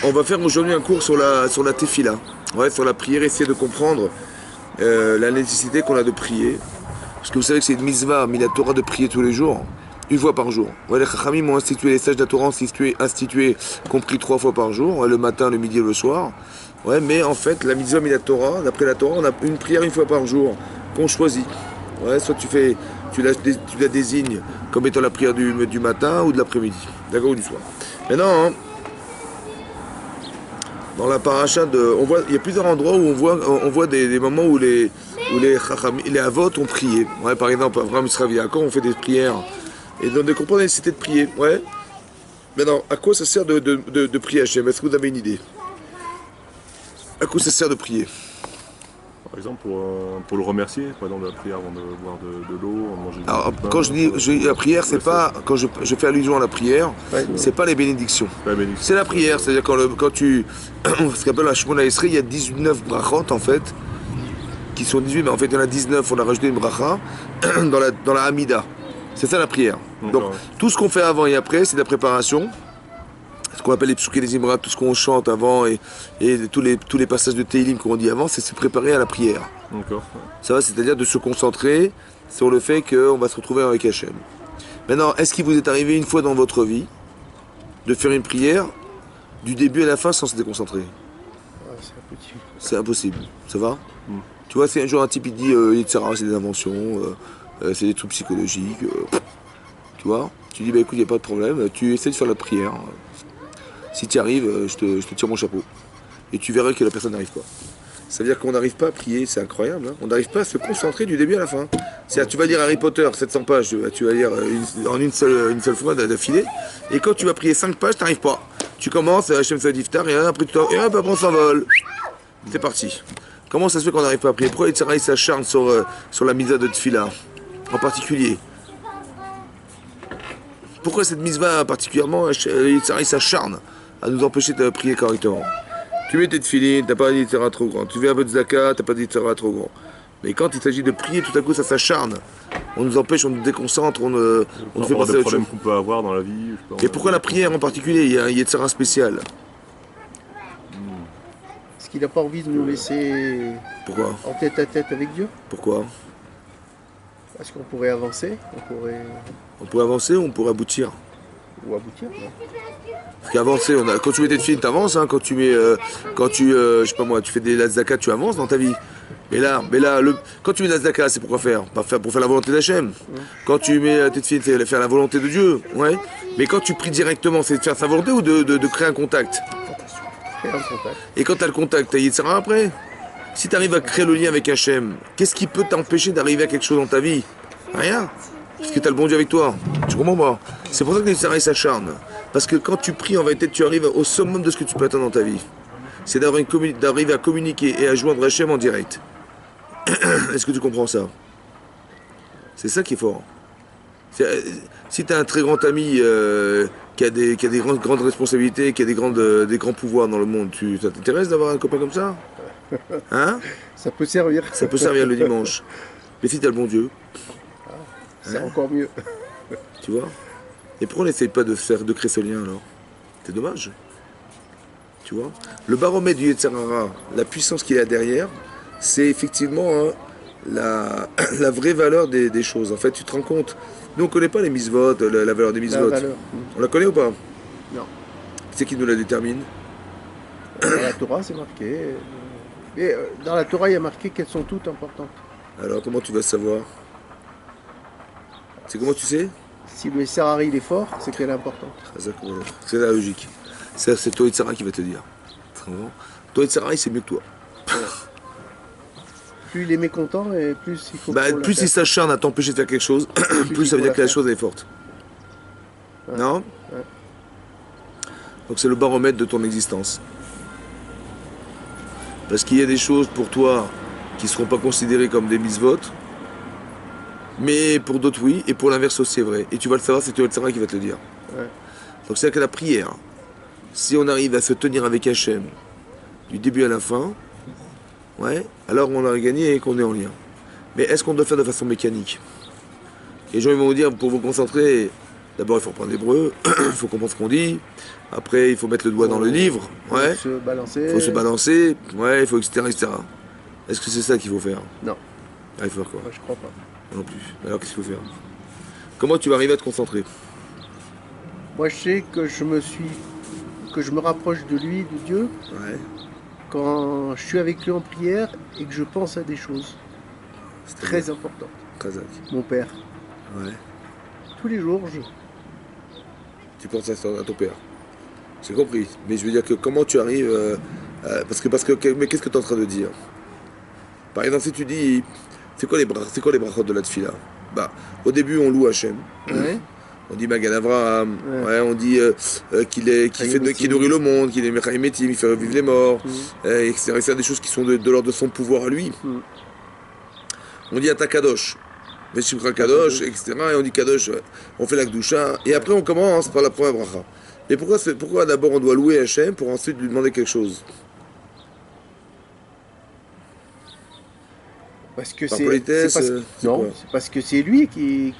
On va faire aujourd'hui un cours sur la tefila, ouais, sur la prière, essayer de comprendre la nécessité qu'on a de prier. Parce que vous savez que c'est une mitzvah, mais la Torah de prier tous les jours, une fois par jour. Ouais, les Chachamim ont institué, les sages de la Torah ont institué qu'on prie 3 fois par jour, ouais, le matin, le midi et le soir. Ouais, mais en fait, la mitzvah, Torah, d'après la Torah, on a une prière une fois par jour qu'on choisit. Ouais, soit tu la désignes comme étant la prière du matin ou de l'après-midi, d'accord, ou du soir. Maintenant, hein, dans la paracha il y a plusieurs endroits où on voit des moments où les avot ont prié. Ouais, par exemple, Abraham, Israël, Yaakov, on fait des prières. Et donc de comprendre la nécessité de prier. Ouais. Maintenant, à quoi ça sert de prier Hachem? Est-ce que vous avez une idée? À quoi ça sert de prier? Par exemple, pour le remercier, par exemple, la prière avant de boire de l'eau, avant de manger du Alors, pain, quand je dis la prière, c'est pas, quand je fais allusion à la prière, c'est pas les bénédictions. C'est la prière, c'est-à-dire quand tu, ce qu'on appelle la Shemona Esrei, il y a 19 brachot en fait, qui sont 18, mais en fait il y en a 19, on a rajouté une bracha dans la Hamida. C'est ça la prière. Donc tout ce qu'on fait avant et après, c'est de la préparation. Ce qu'on appelle les psukim des imrat, tout ce qu'on chante avant et tous les passages de Teilim qu'on dit avant, c'est se préparer à la prière. D'accord. Ça va, c'est-à-dire de se concentrer sur le fait qu'on va se retrouver avec Hachem. Maintenant, est-ce qu'il vous est arrivé une fois dans votre vie de faire une prière du début à la fin sans se déconcentrer? C'est impossible. C'est impossible. Ça va? Tu vois, c'est un jour un type il dit etc., c'est des inventions, c'est des trucs psychologiques. Tu vois? Tu dis bah écoute, il n'y a pas de problème, tu essaies de faire la prière. Si tu y arrives, je te tire mon chapeau. Et tu verras que la personne n'arrive pas. Ça veut dire qu'on n'arrive pas à prier, c'est incroyable. Hein, on n'arrive pas à se concentrer du début à la fin. C'est-à-dire, tu vas lire Harry Potter, 700 pages, tu vas lire en une seule fois d'affilée. Et quand tu vas prier 5 pages, tu n'arrives pas. Tu commences, Hachem fait d'iftar, et après on s'envole. C'est parti. Comment ça se fait qu'on n'arrive pas à prier? Pourquoi les Tzara s'acharnent sur la mitzvah de Tfila, en particulier? Pourquoi cette mitzvah particulièrement, les Tzara s'acharnent à nous empêcher de prier correctement? Tu mets tes tefilines, t'as pas dit Yitzhara trop grand. Tu fais un peu de zaka, t'as pas dit Yitzhara trop grand. Mais quand il s'agit de prier, tout à coup ça s'acharne. On nous empêche, on nous déconcentre, on nous fait penser à autre chose. Problèmes qu'on peut avoir dans la vie. Et pourquoi la prière en particulier? Il y a un Yitzhara spécial. Est-ce qu'il n'a pas envie de nous laisser Pourquoi? en tête à tête avec Dieu? Pourquoi? Parce qu'on pourrait avancer, On pourrait avancer ou on pourrait aboutir? ou aboutir. Parce qu'avancer, quand tu mets tes films, t'avances, hein, quand tu je sais pas moi, tu fais des zakat, tu avances dans ta vie. Mais là, quand tu mets la zakat, c'est pour quoi faire? Pour faire la volonté d'Hachem. Quand tu mets tes films, c'est faire la volonté de Dieu, ouais. Mais quand tu pries directement, c'est de faire sa volonté ou de créer un contact? Créer un contact. Et quand tu as le contact, t'as Yitzhara après? Si tu arrives à créer le lien avec Hachem, qu'est-ce qui peut t'empêcher d'arriver à quelque chose dans ta vie? Rien. Parce que tu as le bon Dieu avec toi. Tu comprends pas? C'est pour ça que les Yitzhara s'acharnent. Parce que quand tu pries, en vérité, tu arrives au summum de ce que tu peux atteindre dans ta vie. C'est d'arriver à communiquer et à joindre Hachem en direct. Est-ce que tu comprends ça? C'est ça qui est fort. Si tu as un très grand ami qui a des grandes responsabilités, qui a des grands pouvoirs dans le monde, ça t'intéresse d'avoir un copain comme ça? Hein? Ça peut servir. Ça peut servir le dimanche. Mais si tu as le bon Dieu, c'est encore mieux. tu vois? Et pourquoi on n'essaye pas de créer ce lien alors? C'est dommage. Tu vois? Le baromètre du Yetzirah, la puissance qu'il y a derrière, c'est effectivement la vraie valeur des choses. En fait, tu te rends compte. Nous, on ne connaît pas les mitzvot, la valeur des mitzvot. On la connaît ou pas? Non. C'est qui nous la détermine? Dans la Torah, c'est marqué. Mais dans la Torah, il y a marqué qu'elles sont toutes importantes. Alors, comment tu vas savoir? C'est comment tu sais? Si le Serrari il est fort, c'est qu'elle est importante. C'est la logique. C'est toi Yitzhara qui va te dire. Toi Yitzhara, c'est mieux que toi. Plus il est mécontent et plus il faut... Plus il s'acharne à t'empêcher de faire quelque chose, plus ça veut dire que la chose est forte. Ouais. Non? Ouais. Donc c'est le baromètre de ton existence. Parce qu'il y a des choses pour toi qui ne seront pas considérées comme des mitzvot, mais pour d'autres oui, et pour l'inverse aussi c'est vrai. Et tu vas le savoir, c'est toi Yitzhara qui va te le dire. Ouais. Donc c'est que la prière, si on arrive à se tenir avec Hachem du début à la fin, ouais, alors on a gagné et qu'on est en lien. Mais est-ce qu'on doit faire de façon mécanique? Les gens ils vont vous dire, pour vous concentrer, D'abord, il faut apprendre l'hébreu, il faut comprendre ce qu'on dit. Après, il faut mettre le doigt dans le livre. Ouais. Se balancer. Il faut se balancer. Ouais, il faut etc. etc. Est-ce que c'est ça qu'il faut faire? Non, Ah, il faut faire quoi? moi je crois pas. Non plus. Alors, qu'est-ce qu'il faut faire? Comment tu vas arriver à te concentrer? Moi je sais que que je me rapproche de lui, de Dieu, Ouais. quand je suis avec lui en prière et que je pense à des choses C'est très importantes. Kazakh. Mon père, Ouais. tous les jours, Tu penses à ton père. J'ai compris. Mais je veux dire que comment tu arrives. Mais qu'est-ce que tu es en train de dire? Par exemple, si tu dis. C'est quoi les brachot de la tfila? Bah, au début, on loue Hachem. ouais, On dit Magan Avraham. Ouais. Ouais, on dit qu'il nourrit le monde, qu'il est Mechaim Metim, il fait revivre les morts, etc. C'est des choses qui sont de l'ordre de son pouvoir à lui. Mm. On dit Atakadosh. Veshimcha Kadosh, etc. Et on dit Kadosh, on fait la Gdusha. Et après, on commence par la première bracha. Mais pourquoi d'abord on doit louer Hachem pour ensuite lui demander quelque chose? parce que Par c'est politesse, c'est non, quoi? c'est parce que c'est lui qui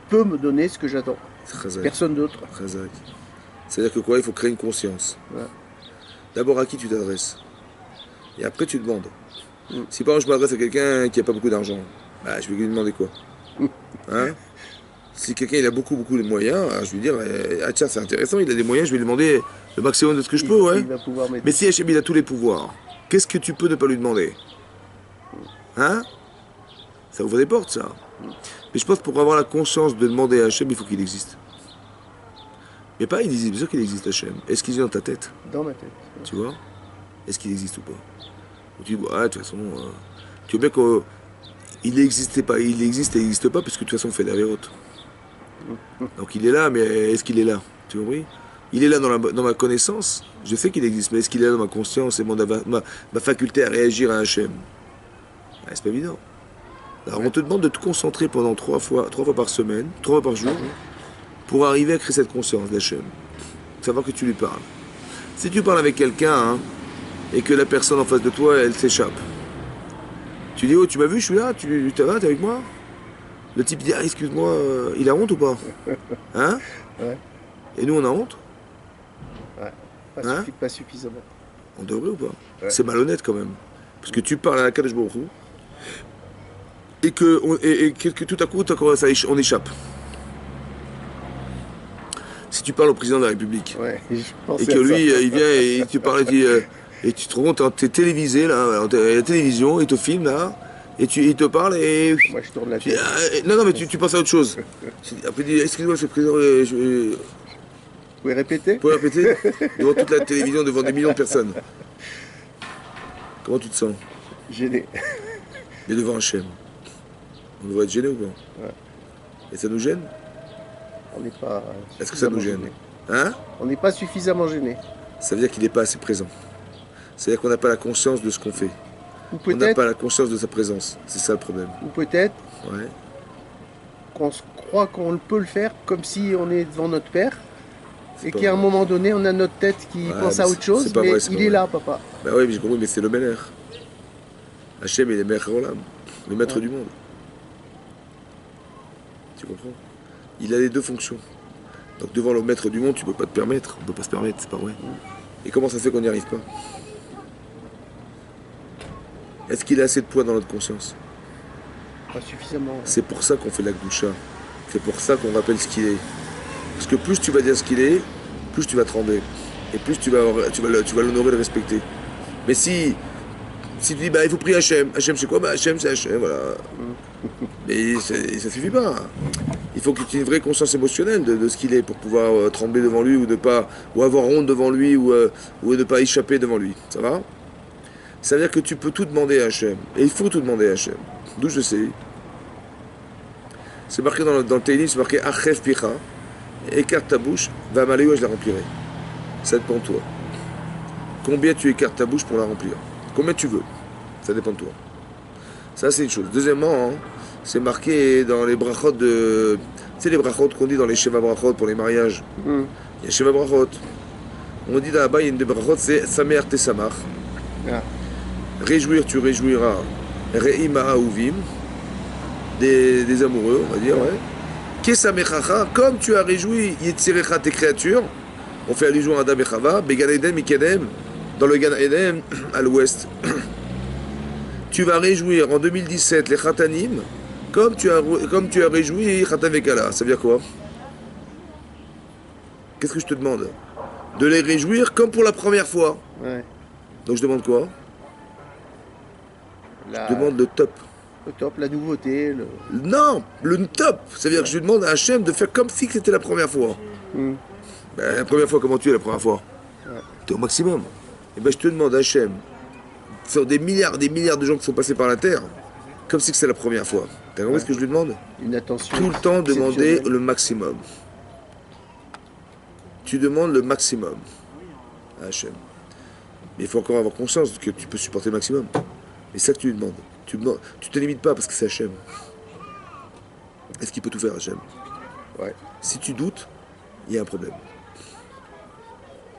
peut me donner ce que j'attends. C'est Chazak. Personne d'autre. Chazak. C'est-à-dire que quoi? Il faut créer une conscience. Ouais. D'abord, à qui tu t'adresses? Et après, tu demandes. Mm. Si par exemple, je m'adresse à quelqu'un qui n'a pas beaucoup d'argent, bah, je vais lui demander quoi? Hein? Si quelqu'un il a beaucoup de moyens, je vais lui dire, ah tiens, c'est intéressant, il a des moyens, je vais lui demander le maximum de ce que je peux, ouais. Il va pouvoir m'aider. Mais si Hachem il a tous les pouvoirs, qu'est-ce que tu peux ne pas lui demander? Hein? Ça ouvre des portes, ça. Mais je pense que pour avoir la conscience de demander à Hachem, il faut qu'il existe. Mais pas, il existe, bien sûr qu'il existe Hachem. Est-ce qu'il est dans ta tête? Dans ma tête. Tu vois? Est-ce qu'il existe ou pas? Ou tu dis, ouais, de toute façon, tu veux bien qu'il n'existait pas, il existe et il n'existe pas, parce que de toute façon, on fait la vérote. Donc il est là, mais est-ce qu'il est là? Tu vois? Il est là dans ma connaissance, je sais qu'il existe, mais est-ce qu'il est là dans ma conscience et ma faculté à réagir à Hachem? Ah, c'est pas évident. Alors on te demande de te concentrer pendant 3 fois par semaine, 3 fois par jour, pour arriver à créer cette conscience d'Hachem. Savoir que tu lui parles. Si tu parles avec quelqu'un, hein, et que la personne en face de toi, elle s'échappe, tu dis, oh, tu m'as vu, je suis là, tu vas, t'es avec moi? Le type dit, ah, excuse-moi, il a honte ou pas? Hein? Ouais. Et nous, on a honte? Hein? Pas suffisamment. On devrait ou pas? Ouais. C'est malhonnête quand même. Parce que tu parles à Kadosh Baruch Hu, et que tout à coup, on échappe. Si tu parles au président de la République, Ouais, je et pensais que à lui, ça. il vient et tu parles, et tu te rends compte, t'es télévisé, là, à la télévision, il te filme, là, et il te parle, et... Moi je tourne la tu dis, tête. non, mais tu penses à autre chose. Après, tu dis, excusez-moi, monsieur le président, Vous pouvez répéter? vous pouvez répéter? Devant toute la télévision, devant des millions de personnes. Comment tu te sens? Gêné. Mais devant Hachem. On devrait être gêné ou pas? Ouais. Et ça nous gêne? On n'est pas. Est-ce que ça nous suffisamment gêne? gêné. Hein? On n'est pas suffisamment gêné. Ça veut dire qu'il n'est pas assez présent. C'est-à-dire qu'on n'a pas la conscience de ce qu'on fait. Ou On n'a peut-être, pas la conscience de sa présence. C'est ça le problème. ou peut-être Ouais. qu'on se croit qu'on peut le faire comme si on est devant notre père C'est et pas qu'à un vrai. moment donné on a notre tête qui Ouais, pense mais à autre chose, c'est pas mais vrai, c'est il pas est vrai. là, papa. Bah oui, mais j'ai compris, mais c'est le Meler. Hachem est le Meler Olam, le maître Ouais. du monde. Tu comprends? Il a les deux fonctions. Donc devant le maître du monde, tu peux pas te permettre. On peut pas se permettre, c'est pas vrai. Et comment ça se fait qu'on n'y arrive pas? Est-ce qu'il a assez de poids dans notre conscience? Pas suffisamment. C'est pour ça qu'on fait la Gdusha. C'est pour ça qu'on rappelle ce qu'il est. Parce que plus tu vas dire ce qu'il est, plus tu vas trembler. Et plus tu vas l'honorer, le respecter. Mais si tu dis, bah, il faut prier Hachem. Hachem, c'est quoi? Bah, Hachem, c'est Hachem, voilà. Mais ça suffit pas. Il faut que tu aies une vraie conscience émotionnelle de ce qu'il est pour pouvoir trembler devant lui ou avoir honte devant lui ou ne pas échapper devant lui. Ça va? Ça veut dire que tu peux tout demander à Hachem. Et il faut tout demander à Hachem. D'où je sais. C'est marqué dans le Teilim, c'est marqué Achef Picha. Écarte ta bouche, va m'aller, je la remplirai. Ça dépend de toi. Combien tu écartes ta bouche pour la remplir? Combien tu veux? Ça dépend de toi. Ça, c'est une chose. Deuxièmement, hein, c'est marqué dans les brachot de. Tu sais, les brachot qu'on dit dans les Sheva brachot pour les mariages. Hum. Il y a Sheva brachot. On dit là-bas, il y a une des brachot, c'est Samer Tessamach. Ah. Réjouir, tu réjouiras. Re'im Aouvim. Des amoureux, on va dire, ouais. Kesamechacha, comme tu as réjoui Yetzirecha tes créatures, on fait allusion à Adam et Chava, Began Eden Mikedem, dans le Gan Eden à l'ouest. Tu vas réjouir en 2017 les Khatanim, comme tu as réjoui Khatam Vekala. Ça veut dire quoi? Qu'est-ce que je te demande? De les réjouir comme pour la première fois. Ouais. Donc je demande quoi? Je demande le top. Le top, la nouveauté. Non, le top. Ça veut dire que je demande à Hachem de faire comme si c'était la première fois. Ben, la première fois, comment tu es la première fois? Tu es au maximum. Et ben je te demande, Hachem, sur des milliards de gens qui sont passés par la terre, comme si c'est la première fois. T'as compris ce que je lui demande? Une attention. Tout le temps demander le maximum. Tu demandes le maximum à Hachem. Mais il faut encore avoir conscience que tu peux supporter le maximum. Et c'est ça que tu lui demandes. Tu te limites pas parce que c'est Hachem. Est-ce qu'il peut tout faire, Hachem? Ouais. Si tu doutes, il y a un problème.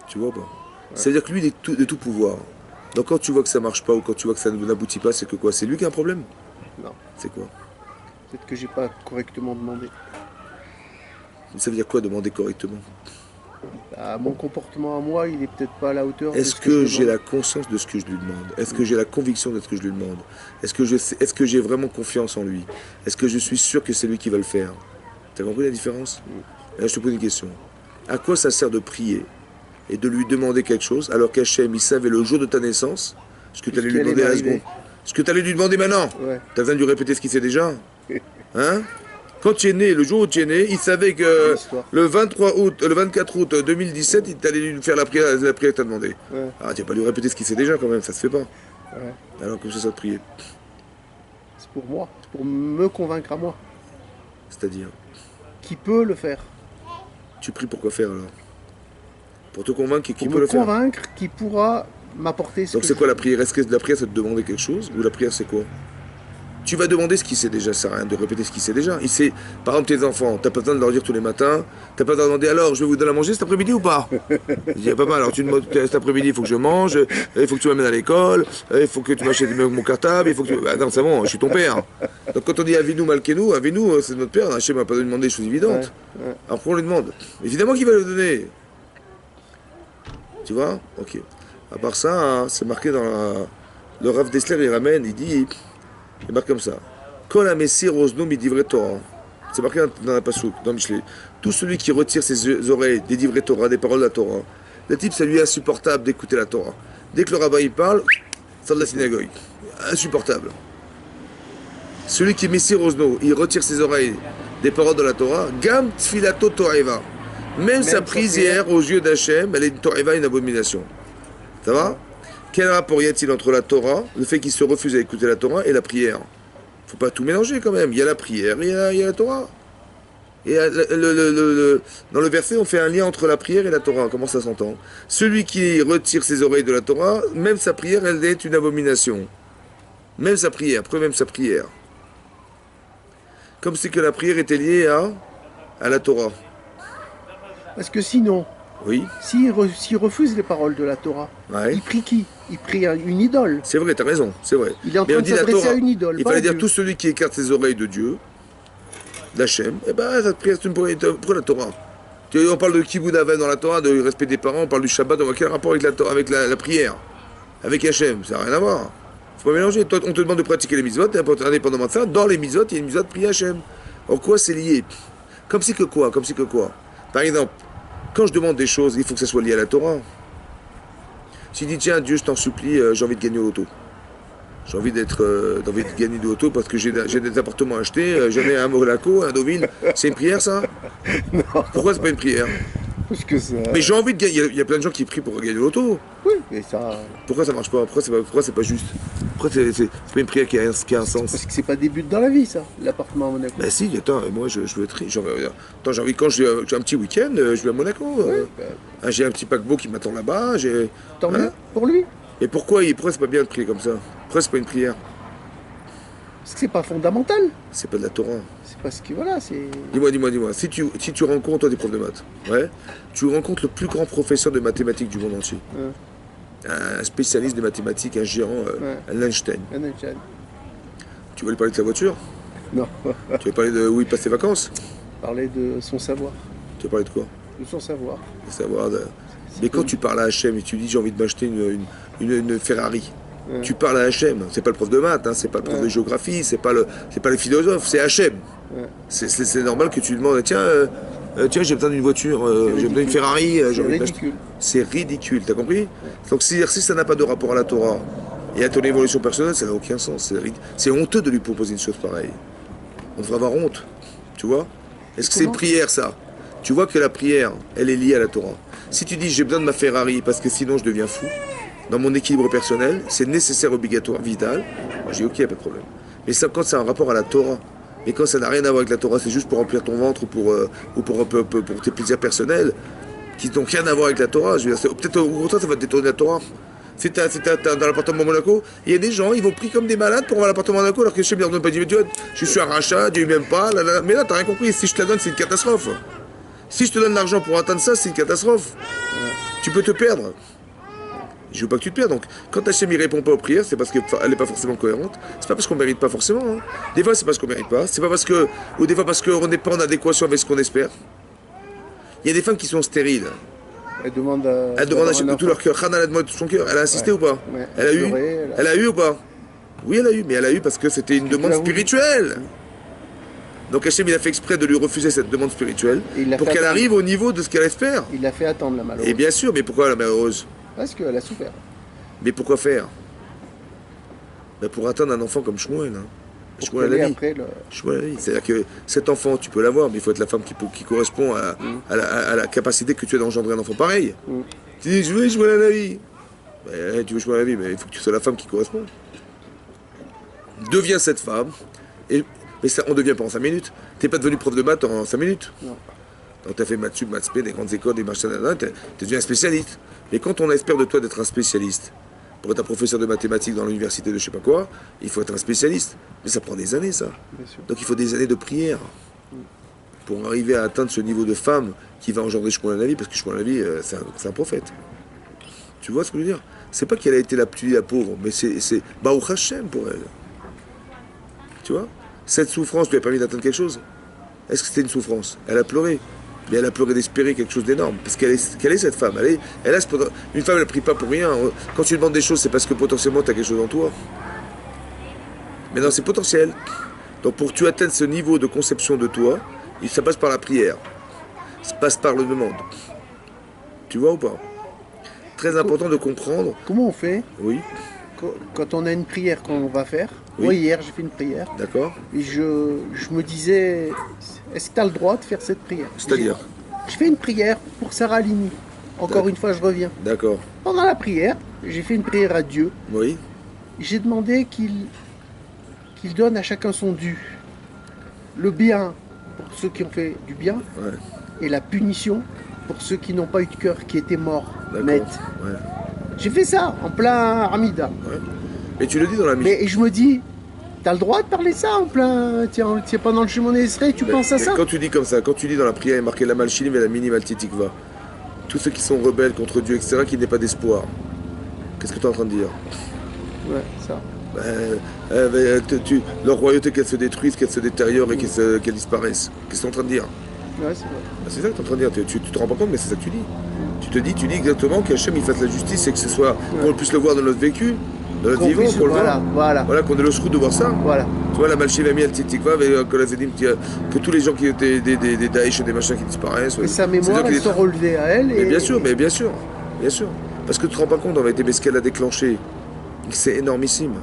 Tu vois ou pas? Ça veut dire que lui, il est de tout pouvoir. Donc quand tu vois que ça marche pas ou quand tu vois que ça n'aboutit pas, c'est que quoi? C'est lui qui a un problème? Non. C'est quoi? Peut-être que j'ai pas correctement demandé. Ça veut dire quoi demander correctement? Bah, mon comportement à moi, il est peut-être pas à la hauteur. Est-ce que j'ai la conscience de ce que je lui demande? Est-ce que j'ai la conviction de ce que je lui demande? Est-ce que j'ai vraiment confiance en lui? Est-ce que je suis sûr que c'est lui qui va le faire? T'as compris la différence? Là, je te pose une question. À quoi ça sert de prier et de lui demander quelque chose alors qu'Hachem, il savait le jour de ta naissance ce que tu allais lui demander à la seconde? Ce que tu allais lui demander maintenant? Ouais. Tu as besoin de lui répéter ce qu'il sait déjà? Hein? Quand tu es né, le jour où tu es né, il savait que le 24 août 2017, il allait lui faire la prière que tu as demandé. Ouais. Ah, tu vas pas lui répéter ce qu'il sait déjà quand même, ça se fait pas. Ouais. Alors comme ça de prier. C'est pour moi, c'est pour me convaincre à moi. C'est-à-dire, Qui peut le faire? tu pries pour quoi faire alors? Pour te convaincre qui Pour peut me le faire. convaincre qui pourra m'apporter ce Donc que c'est quoi la prière? Est-ce que la prière c'est de demander quelque chose? Ou la prière c'est quoi? Tu vas demander ce qu'il sait déjà, ça sert à rien de répéter ce qu'il sait déjà. Il sait, par exemple tes enfants, t'as pas besoin de leur dire tous les matins, t'as pas besoin de demander alors je vais vous donner à manger cet après-midi ou pas? Il dit papa alors tu demandes cet après-midi il faut que je mange, il faut que tu m'amènes à l'école, il faut que tu m'achètes mon cartable, il faut que tu... Bah non c'est bon, je suis ton père. Donc quand on dit Avinu Malkenu, Avinu c'est notre père, Hachem m'a pas demandé des choses évidentes. Ouais, ouais. Alors pourquoi on lui demande? Évidemment qu'il va le donner. Tu vois? Ok. À part ça, hein, c'est marqué dans le Rav Dessler, il ramène, il dit... Il marque comme ça. Kol ha-mesir ozno mi-divrei Torah. C'est marqué dans la Passouk, dans Michelet. Tout celui qui retire ses oreilles des divrei Torah, des paroles de la Torah, le type, ça lui est insupportable d'écouter la Torah. Dès que le rabbin il parle, sort de la synagogue. Insupportable. Celui qui est mesir ozno, il retire ses oreilles des paroles de la Torah, gam tfilato toreva. Même sa prière aux yeux d'Hachem, elle est une toreva, une abomination. Ça va? Quel rapport y a-t-il entre la Torah, le fait qu'il se refuse à écouter la Torah, et la prière? Faut pas tout mélanger quand même. Il y a la prière et il y a la Torah. Et dans le verset, on fait un lien entre la prière et la Torah. Comment ça s'entend? Celui qui retire ses oreilles de la Torah, même sa prière, elle est une abomination. Même sa prière, preuve même sa prière. Comme si que la prière était liée à la Torah. Parce que sinon, Oui, s'il refuse les paroles de la Torah, ouais. il prie qui? Il prie une idole. C'est vrai, t'as raison, c'est vrai. Il est en Mais train on de dit la s'adresser Torah. à une idole. Il pas fallait à dire Dieu. tout celui qui écarte ses oreilles de Dieu, d'Hachem, eh ben, cette prière, c'est pourquoi la Torah? On parle de Kibboud Aven dans la Torah, de respect des parents, on parle du Shabbat, on voit quel rapport avec la Torah, avec la prière, avec Hachem, ça n'a rien à voir. Faut pas mélanger. Toi, on te demande de pratiquer les mitzvot, indépendamment de ça, dans les mitzvot, il y a une mitzvot de prier Hachem. En quoi c'est lié? Comme si que quoi? Par exemple, quand je demande des choses, il faut que ça soit lié à la Torah. Si je dis, tiens, Dieu, je t'en supplie, j'ai envie de gagner au loto. J'ai envie de gagner du loto parce que j'ai des appartements à acheter, j'en ai un à Monaco, un à Deauville. C'est une prière, ça? Non, Pourquoi c'est pas une prière? parce que ça. Mais j'ai envie de gagner. Il y a plein de gens qui prient pour gagner au loto. Oui, mais ça. Pourquoi ça marche pas? Pourquoi c'est pas juste? Pourquoi c'est pas une prière qui a un sens? Parce que c'est pas des buts dans la vie, ça, l'appartement à Monaco. Ben si, attends, moi je veux être riche. Attends, j'ai envie, quand j'ai un petit week-end, je vais à Monaco. J'ai un petit paquebot qui m'attend là-bas. Tant Hein? mieux pour lui. Et pourquoi c'est pas bien de prier comme ça? Pourquoi c'est pas une prière? Parce que c'est pas fondamental. C'est pas de la Torah. C'est parce que voilà, c'est. Dis-moi. Si tu rencontres, toi, des profs de maths, ouais, tu rencontres le plus grand professeur de mathématiques du monde entier. Un spécialiste de mathématiques, un géant, un Einstein. Un Einstein. Tu veux lui parler de sa voiture? Non. Tu veux parler de où il passe ses vacances? Parler de son savoir. Tu as parlé de quoi? De son savoir. De savoir Mais quand tu parles à Hachem et tu dis j'ai envie de m'acheter une Ferrari, Ouais. tu parles à Hachem, c'est pas le prof de maths, hein, c'est pas le prof de géographie, c'est pas le philosophe, c'est Hachem. Ouais. C'est normal que tu demandes tiens, tiens j'ai besoin d'une voiture, j'ai besoin d'une Ferrari, j'ai C'est envie de m'acheter. ridicule. C'est ridicule, t'as compris? Donc si ça n'a pas de rapport à la Torah et à ton évolution personnelle, ça n'a aucun sens. C'est honteux de lui proposer une chose pareille. On devrait avoir honte, tu vois? Est-ce que c'est une prière ça? Tu vois que la prière, elle est liée à la Torah. Si tu dis j'ai besoin de ma Ferrari parce que sinon je deviens fou, dans mon équilibre personnel, c'est nécessaire, obligatoire, vital, moi, je dis ok, pas de problème. Mais ça, quand c'est un rapport à la Torah, mais quand ça n'a rien à voir avec la Torah, c'est juste pour remplir ton ventre ou pour tes plaisirs personnels, qui n'ont rien à voir avec la Torah, je veux dire, peut-être au contraire ça va te détourner de la Torah. Si t'es dans l'appartement à Monaco, il y a des gens, ils vont pris comme des malades pour avoir l'appartement à Monaco, alors que je ne leur donne pas dit, mais tu vois, je suis un rachat, Dieu m'aime pas, là, là. Mais là, t'as rien compris, si je te la donne, c'est une catastrophe. Si je te donne l'argent pour atteindre ça, c'est une catastrophe. Tu peux te perdre. Je veux pas que tu te perds. Donc, quand Hachem ne répond pas aux prières, c'est parce qu'elle n'est pas forcément cohérente. C'est pas parce qu'on mérite pas forcément. Hein. Des fois, c'est parce qu'on mérite pas. C'est pas parce que, ou des fois parce qu'on n'est pas en adéquation avec ce qu'on espère. Il y a des femmes qui sont stériles. Elle demande à Hachem de tout leur cœur. Hannah, elle a demandé de tout son cœur. Elle a insisté ou pas? Ouais. Elle a eu. Pleurer, Elle a eu ou pas? Oui, elle a eu. Mais elle a eu parce que c'était une demande spirituelle. Donc Hachem, il a fait exprès de lui refuser cette demande spirituelle pour qu'elle arrive au niveau de ce qu'elle espère. Il l'a fait attendre, la malheureuse. Et bien sûr, mais pourquoi la malheureuse? Parce qu'elle a souffert. Mais pourquoi faire? Ben pour atteindre un enfant comme Shmuel. Hein. Shmuel a la vie. C'est-à-dire que cet enfant, tu peux l'avoir, mais il faut être la femme qui correspond à la capacité que tu as d'engendrer un enfant pareil. Tu dis, je veux Shmuel à la vie. Ben, tu veux Shmuel à la vie, mais il faut que tu sois la femme qui correspond. Deviens cette femme. Mais ça, on ne devient pas en 5 minutes. Tu n'es pas devenu prof de maths en 5 minutes. Non. Donc tu as fait maths sup, maths spé, des grandes écoles, des machins, tu es devenu un spécialiste. Mais quand on espère de toi d'être un spécialiste, pour être un professeur de mathématiques dans l'université de je sais pas quoi, il faut être un spécialiste. Mais ça prend des années, ça. Bien sûr. Donc il faut des années de prière pour arriver à atteindre ce niveau de femme qui va engendrer Shmuel Navi, parce que Shmuel Navi, c'est un prophète. Tu vois ce que je veux dire? C'est pas qu'elle a été la plus la pauvre, mais c'est Baruch Hashem pour elle. Tu vois? Cette souffrance lui a permis d'atteindre quelque chose. Est-ce que c'était une souffrance? Elle a pleuré. Mais elle a pleuré d'espérer quelque chose d'énorme. Parce quelle est cette femme? Une femme, elle ne prie pas pour rien. Quand tu demandes des choses, c'est parce que potentiellement, tu as quelque chose en toi. Mais non, c'est potentiel. Donc pour que tu atteignes ce niveau de conception de toi, ça passe par la prière. Ça passe par le demande. Tu vois ou pas? Très important de comprendre. Comment on fait? Oui. Quand on a une prière qu'on va faire, Oui. moi hier j'ai fait une prière, D'accord. et je me disais, est-ce que tu as le droit de faire cette prière? C'est-à-dire? Je fais une prière pour Sarah Halimi. Encore une fois, je reviens. D'accord. Pendant la prière, j'ai fait une prière à Dieu. Oui. J'ai demandé qu'il donne à chacun son dû. Le bien pour ceux qui ont fait du bien, Ouais. et la punition pour ceux qui n'ont pas eu de cœur, qui étaient morts, D'accord. net. Ouais. J'ai fait ça en plein Hamida. Ouais. Mais tu le dis dans la mission. Et je me dis, t'as le droit de parler ça en plein. Tiens, pendant le Shemona Esrei, tu penses à ça? Quand tu dis comme ça, quand tu dis dans la prière, il est marqué la malchinim et la minimal titikva, tous ceux qui sont rebelles contre Dieu, etc., qui n'aient pas d'espoir, qu'est-ce que tu es en train de dire? Ouais, ça. Leur royauté, qu'elle se détruise, qu'elle se détériore et qu'elle disparaisse. Qu'est-ce que tu es en train de dire? Ouais, c'est vrai. C'est ça que tu es en train de dire. Tu te rends pas compte, mais c'est ça que tu dis. Tu dis exactement qu'Hachem il fasse la justice et que ce soit, qu'on puisse le voir dans notre vécu, dans notre vivant, qu'on le voit. Voilà, qu'on ait le sroud de voir ça. Voilà. Tu vois, la Malchivami, el Titikva, que tous les gens qui étaient des Daesh et des machins qui disparaissent. Et sa mémoire, elle se relevait à elle. Mais bien sûr. Parce que tu te rends pas compte, en réalité, mais ce qu'elle a déclenché, c'est énormissime.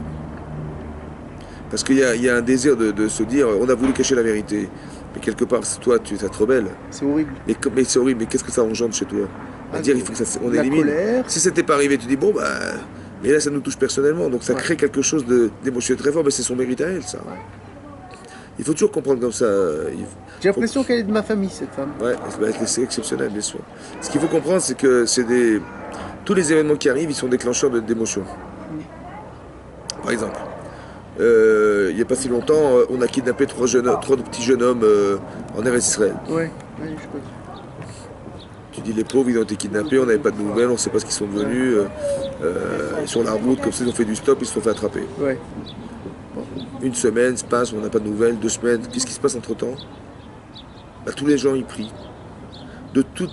Parce qu'il y a un désir de se dire, on a voulu cacher la vérité. Mais quelque part, toi, tu es trop belle. C'est horrible. Mais c'est horrible, mais qu'est-ce que ça engendre chez toi? À dire, il faut que on élimine. Colère. Si c'était pas arrivé, tu dis, bon, bah. Mais là, ça nous touche personnellement. Donc ça crée quelque chose d'émotionnel très fort, mais c'est son mérite à elle, ça. Ouais. Il faut toujours comprendre comme ça. J'ai l'impression qu'elle est de ma famille, cette femme. Ouais, c'est exceptionnel, bien sûr. Ce qu'il faut comprendre, c'est que tous les événements qui arrivent, ils sont déclencheurs d'émotions. Par exemple, il n'y a pas si longtemps, on a kidnappé trois petits jeunes hommes en Eretz Israël. Ouais, je connais. Tu dis les pauvres, ils ont été kidnappés, on n'avait pas de nouvelles, on ne sait pas ce qu'ils sont devenus. Sur la route, comme ça, ils ont fait du stop, ils se sont fait attraper. Ouais. Une semaine se passe, on n'a pas de nouvelles, 2 semaines. Qu'est-ce qui se passe entre-temps? Bah, tous les gens y prient. De tout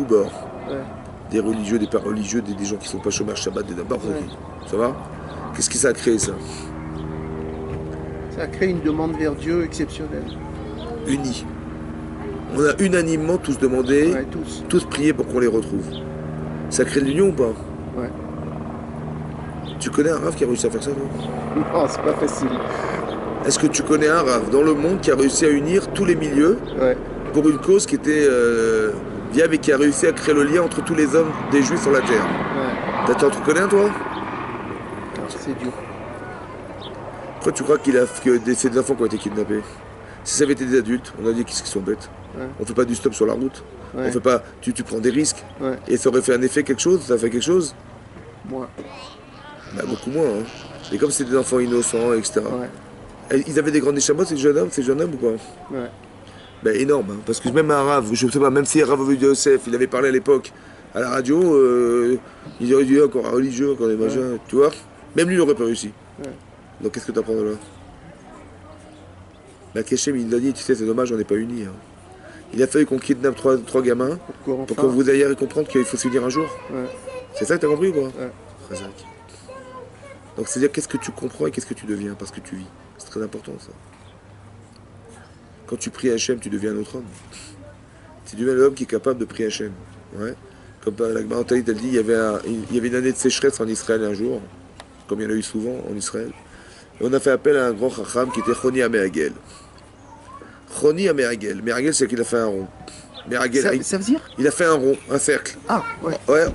bord. Ouais. Des religieux, des pas religieux, des gens qui sont pas chômage Shabbat, des d'abord. Ouais. Ça va? Qu'est-ce que ça a créé ça? Ça a créé une demande vers Dieu exceptionnelle. Unis. On a unanimement tous demandé, Ouais, tous. tous prié pour qu'on les retrouve. Ça crée de l'union ou pas? Ouais. Tu connais un Rav qui a réussi à faire ça, toi? Non, c'est pas facile. Est-ce que tu connais un Rav dans le monde qui a réussi à unir tous les milieux Ouais. pour une cause qui était viable et qui a réussi à créer le lien entre tous les hommes des Juifs sur la terre? Ouais. T'en connais un, toi? Alors, c'est dur. Pourquoi tu crois que c'est des enfants qui ont été kidnappés? Si ça avait été des adultes, on a dit qu'ils sont bêtes. Ouais. On fait pas du stop sur la route. Ouais. On fait pas. Tu prends des risques. Ouais. Et ça aurait fait un effet quelque chose? Ça a fait quelque chose? Moi. Bah, beaucoup moins. Hein. Et comme c'était des enfants innocents, etc. Ouais. Et ils avaient des grands échamots, ces jeunes hommes ou pas? Ouais. Ben énorme, hein, parce que même un Rav, je sais pas, même si Rav Yosef, il avait parlé à l'époque à la radio, il aurait dit encore un religieux, encore des machins, tu vois. Même lui, il aurait pas réussi. Ouais. Donc qu'est-ce que tu apprends de là? Ben Keshem, il a dit, tu sais, c'est dommage, on n'est pas unis. Hein. Il a fallu qu'on kidnappe trois gamins Pourquoi pour enfin que vous ayez comprendre qu'il faut s'unir un jour. Ouais. C'est ça que t'as compris ou pas? Ouais. Razak. Donc c'est-à-dire qu'est-ce que tu comprends et qu'est-ce que tu deviens parce que tu vis. C'est très important ça. Quand tu pries Hachem, tu deviens un autre homme. Tu deviens l'homme qui est capable de prier Hachem. Ouais. Comme la Gemara elle dit, il y avait une année de sécheresse en Israël un jour, comme il y en a eu souvent en Israël. Et on a fait appel à un grand chacham qui était Choni Améhagel. Choni Améhagel. Méhagel, c'est qu'il a fait un rond. Méhagel, Ça veut dire? il a fait un rond, un cercle. Ah, ouais. Ouais,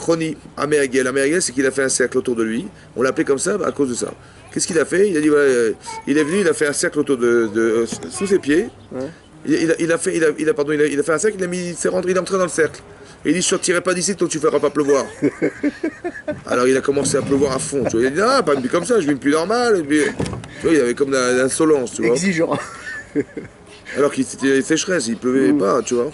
Choni Améhagel. Améhagel, c'est qu'il a fait un cercle autour de lui. On l'appelait comme ça à cause de ça. Qu'est-ce qu'il a fait? Il a dit, ouais, il est venu, il a fait un cercle autour sous ses pieds. Ouais. Il a fait un cercle, il est entré dans le cercle. Et il dit, je ne sortirai pas d'ici tant que tu ne feras pas pleuvoir. Alors il a commencé à pleuvoir à fond. Tu vois, il a dit, ah, pas une comme ça, je vis une plus normale. Et puis, tu vois, il avait comme de l'insolence, tu vois. Exigeant. Alors qu'il c'était sécheresse, il pleuvait pas, tu vois.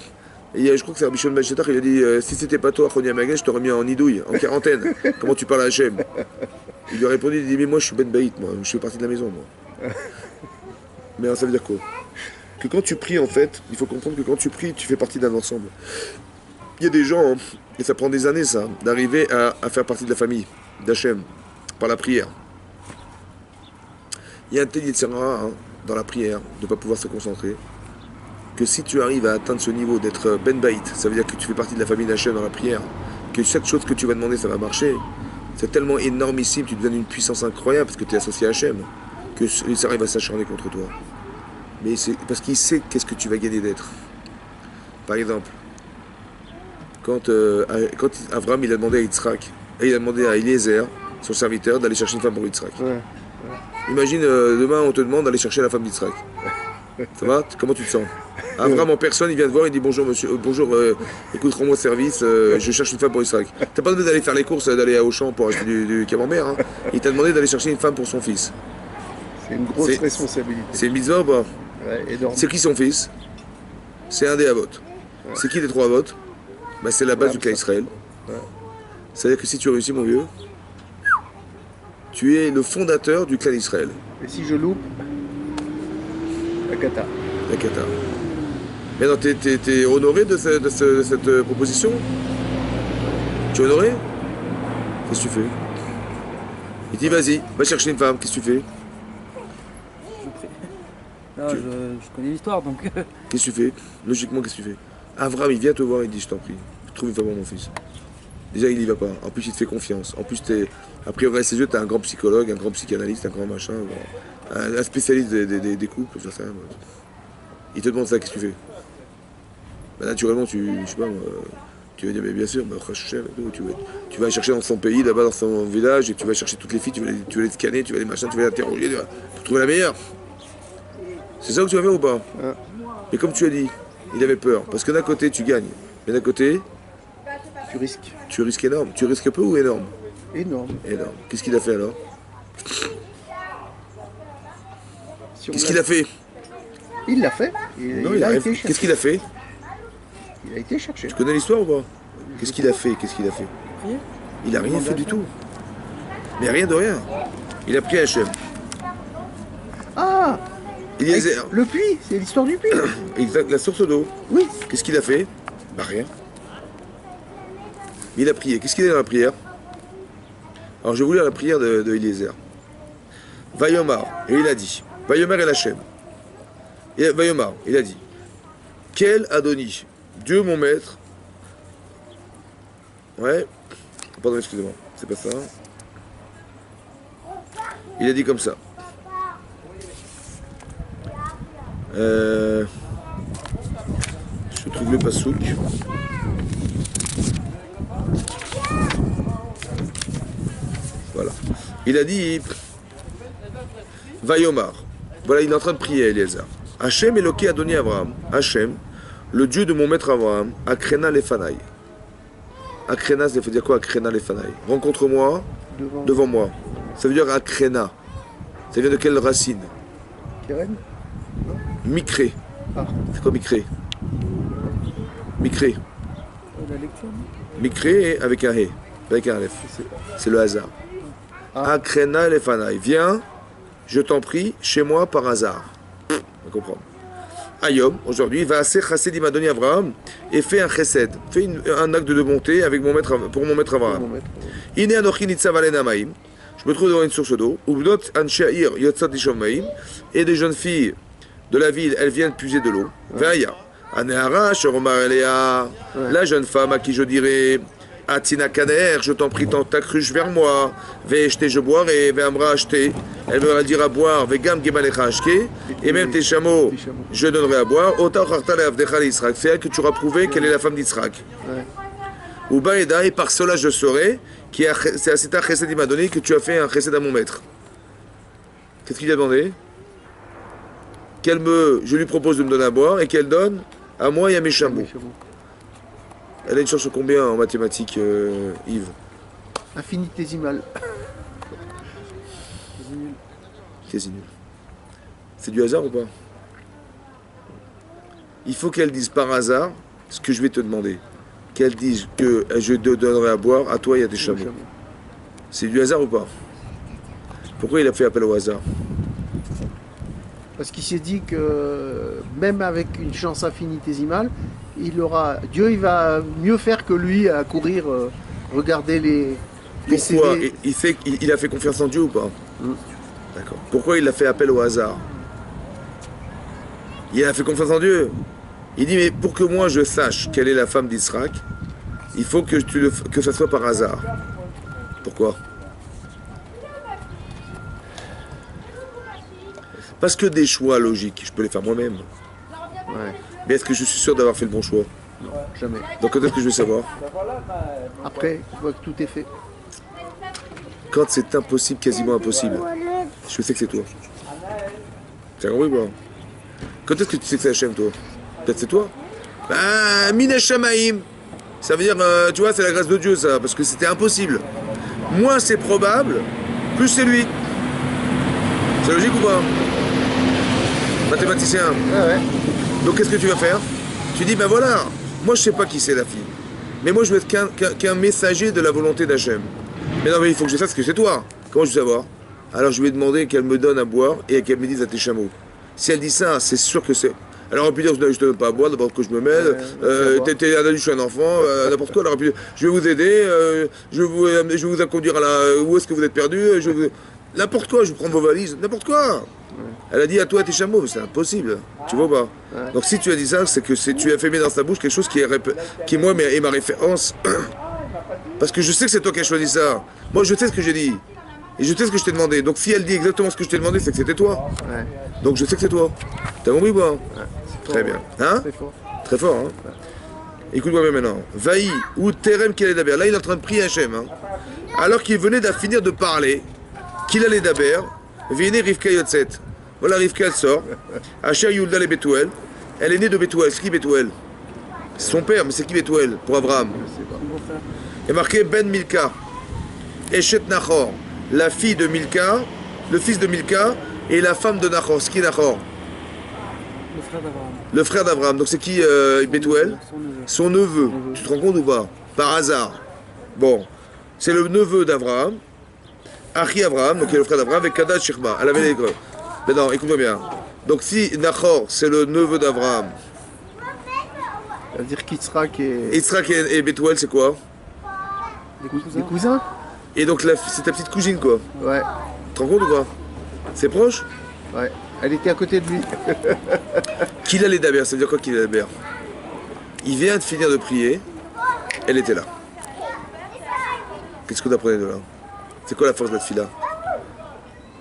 Et je crois que c'est Rabbi Shimon ben Shetar, il a dit, si c'était pas toi, Choni Améhagel, je t'aurais mis en nidouille, en quarantaine. Comment tu parles à Hachem? Il lui a répondu, il dit, mais moi je suis Ben Baït, moi, je fais partie de la maison, moi. Mais ça veut dire quoi? Que quand tu pries, en fait, il faut comprendre que quand tu pries, tu fais partie d'un ensemble. Il y a des gens, hein, et ça prend des années, ça, d'arriver à faire partie de la famille d'Hachem, par la prière. Il y a un tel Yetzirah, hein, dans la prière, de ne pas pouvoir se concentrer, que si tu arrives à atteindre ce niveau d'être Ben Baït, ça veut dire que tu fais partie de la famille d'Hachem dans la prière, que chaque chose que tu vas demander, ça va marcher. C'est tellement énormissime, tu te donnes une puissance incroyable parce que tu es associé à Hachem, que il arrive à s'acharner contre toi. Mais c'est parce qu'il sait qu'est-ce que tu vas gagner d'être. Par exemple, quand Abraham il a demandé à Yitzhak, et il a demandé à Eliezer, son serviteur, d'aller chercher une femme pour Yitzhak. Ouais. Imagine, demain on te demande d'aller chercher la femme d'Yitzhak. Ça va? Comment tu te sens? Abraham en personne, il vient te voir, il dit bonjour monsieur, bonjour, écoute, rends-moi service, je cherche une femme pour Yitzhak. T'as pas demandé d'aller faire les courses, d'aller à Auchan pour acheter du camembert, hein. Il t'a demandé d'aller chercher une femme pour son fils. C'est une grosse responsabilité. C'est une mitzvah ou pas? Ouais, énorme. C'est qui son fils? C'est un des Avot. C'est qui les trois Avot? Ben, c'est la base du cas Israël. Ouais. C'est-à-dire que si tu réussis, mon vieux, tu es le fondateur du clan Israël. Et si je loupe, la cata. La Qatar. Mais non, t'es honoré de cette proposition? Tu es honoré? Qu'est-ce que tu fais? Il dit vas-y, va chercher une femme, qu'est-ce que tu fais? Non, je connais l'histoire donc. Qu'est-ce que tu fais? Logiquement, qu'est-ce que tu fais? Abraham, il vient te voir, il dit je t'en prie, trouve une femme pour mon fils. Déjà, il y va pas. En plus, il te fait confiance. En plus, a priori, à ses yeux, tu es un grand psychologue, un grand psychanalyste, un grand machin, un spécialiste des couples, ça. Il te demande ça, qu'est-ce que tu fais? Bah, naturellement, je sais pas, tu vas dire, mais bien sûr, tu vas aller chercher dans son pays, là-bas dans son village, et tu vas chercher toutes les filles, tu vas les scanner, tu vas les machins, tu vas les interroger, pour trouver la meilleure. C'est ça que tu vas faire ou pas? Ouais. Mais comme tu as dit, il avait peur. Parce que d'un côté, tu gagnes. Mais d'un côté, Tu risques. tu risques énorme. Tu risques peu ou énorme? Énorme. Énorme. Qu'est-ce qu'il a fait alors? Si on Qu'est-ce qu'il a fait? Il l'a fait. Non, Il a rien été fait. cherché. Qu'est-ce qu'il a fait? Il a été cherché. Tu connais l'histoire ou pas? Qu'est-ce qu'il a fait? Qu'est-ce qu'il a fait? Prier. Il a rien fait du tout. Mais rien de rien. Il a pris Hachem. Ah, Eliezer. Le puits, c'est l'histoire du puits. Exact, la source d'eau. Oui. Qu'est-ce qu'il a fait? Bah rien. Il a prié. Qu'est-ce qu'il a dans la prière? Alors je vais vous lire la prière de Eliezer. Vayomar, et il a dit. Vayomar el Hachem. Vayomar, il a dit. Quel Adoni, Dieu mon maître. Ouais. Pardon, excusez-moi, c'est pas ça. Il a dit comme ça. Je trouve le pasouk. Voilà. Il a dit Vayomar. Voilà, il est en train de prier, Eliezer. Hachem Eloké Adoni Abraham. Hachem, le Dieu de mon maître Abraham, Akrena Lefanai. Akrena, ça veut dire quoi, Akrena Lefanai? Rencontre-moi devant moi. Ça veut dire Akrena. Ça vient de quelle racine? Keren. Mikré. Ah. C'est quoi Mikré? Mikré. La lecture. Mikré avec un He, avec un Aleph. C'est le hasard. Ah. Akrena Lefanai. Viens, je t'en prie, chez moi par hasard. On comprend. Ayom, aujourd'hui, va assez chassedim Adoni Abraham et fait un chesed, fait un acte de bonté avec pour mon maître Abraham. Ine anochi nitzav alena maim. Je me trouve devant une source d'eau. Ubnot anshe ha'ir yotzat lishov maim. Et des jeunes filles de la ville, elles viennent puiser de l'eau. Ve'aya. Anehara shoromar elea. La jeune femme à qui je dirais Atina kader, je t'en prie, tends ta cruche vers moi. Ve'eshte, je boirai. Ve'amra acheter. Elle me dira à boire. Ve'gam gemalecha ashke. Et même tes chameaux, je donnerai à boire. Ota ocharta le'avdecha le'Yisrak. C'est elle que tu auras prouvé qu'elle est la femme d'Yisrak. Ou Baïda, et par cela je saurai, c'est un chesed, il m'a donné, que tu as fait un chesed à mon maître. Qu'est-ce qu'il a demandé? Je lui propose de me donner à boire et qu'elle donne à moi et à mes chameaux. Elle a une chance sur combien en mathématiques, Yves? Infinitésimal. Quasi nul. C'est du hasard ou pas? Il faut qu'elle dise par hasard ce que je vais te demander. Qu'elle dise que je te donnerai à boire, à toi et à tes chameaux. C'est du hasard ou pas? Pourquoi il a fait appel au hasard? Parce qu'il s'est dit que même avec une chance infinitésimale, Dieu il va mieux faire que lui à courir, regarder les Pourquoi? CD. Il a fait confiance en Dieu ou pas? D'accord. Pourquoi il a fait appel au hasard? Il a fait confiance en Dieu. Il dit, mais pour que moi je sache quelle est la femme d'Israël, il faut que ça soit par hasard. Pourquoi? Parce que des choix logiques, je peux les faire moi-même. Ouais. Mais est-ce que je suis sûr d'avoir fait le bon choix? Non, jamais. Donc quand est-ce que je vais savoir? Après, tu vois que tout est fait. Quand c'est impossible, quasiment impossible, je sais que c'est toi. T'as compris ou pas? Quand est-ce que tu sais que c'est Hachem, toi? Peut-être c'est toi? Ah, Mina Shamaim. Ça veut dire, tu vois, c'est la grâce de Dieu, ça, parce que c'était impossible. Moins c'est probable, plus c'est lui. C'est logique ou pas? Mathématicien. Ouais. Donc qu'est-ce que tu vas faire? Tu dis, ben voilà, moi je sais pas qui c'est la fille. Mais moi je veux être qu'un messager de la volonté d'Hachem. Mais non, mais il faut que je sache que c'est toi. Comment je vais savoir? Alors je vais demander qu'elle me donne à boire et qu'elle me dise à tes chameaux. Si elle dit ça, c'est sûr que c'est... Alors on peut dire, je te donne pas à boire, n'importe quoi je me mêle, t'es un adulte, je suis un enfant, n'importe quoi. Alors on peut dire, je vais vous aider, je vais vous conduire à la... Où est-ce que vous êtes perdu? N'importe quoi, je vais prendre vos valises, n'importe quoi. Elle a dit à toi et tes chameaux, mais c'est impossible, tu vois pas. Donc si tu as dit ça, c'est que tu as fait mettre dans ta bouche quelque chose qui est moi et ma référence. Parce que je sais que c'est toi qui as choisi ça. Moi je sais ce que j'ai dit. Et je sais ce que je t'ai demandé. Donc si elle dit exactement ce que je t'ai demandé, c'est que c'était toi. Ouais. Donc je sais que c'est toi. T'as compris ou pas? Très bien. Hein? Très fort. Très fort, hein? Écoute-moi bien maintenant. Vaï ou Terem qu'il allait d'Aber. Là, il est en train de prier Hachem. Hein? Alors qu'il venait de finir de parler, qu'il allait d'Aber, Véné Rivka Yotzet. Voilà, Rivka, elle sort. Asher Yulda le Bethuel. Elle est née de Bethuel. C'est qui Bethuel? C'est son père, mais c'est qui Bethuel pour Abraham? Il est marqué Ben Milka. Eshet Nachor. La fille de Milka, le fils de Milka, et la femme de Nachor. C'est qui Nachor? Le frère d'Abraham. Le frère d'Abraham. Donc c'est qui Bethuel? Son neveu. Tu te rends compte ou pas? Par hasard. Bon. C'est le neveu d'Abraham. Achi Abraham, donc il est le frère d'Abraham, avec Kadad Shirma. Elle avait les greux. Maintenant, écoute-moi bien. Donc si Nachor, c'est le neveu d'Abraham, C'est-à-dire qu'Yitzhak et Yitzhak et Bethuel, c'est quoi? Des des cousins. cousins. Et donc c'est ta petite cousine, quoi. Ouais, Tu te rends compte ou pas? C'est proche? ouais. Elle était à côté de lui. Qu'il a les daber, ça veut dire quoi qu'il a les daber? Il vient de finir de prier, elle était là. Qu'est-ce que tu apprenais de là? C'est quoi la force de la fille là?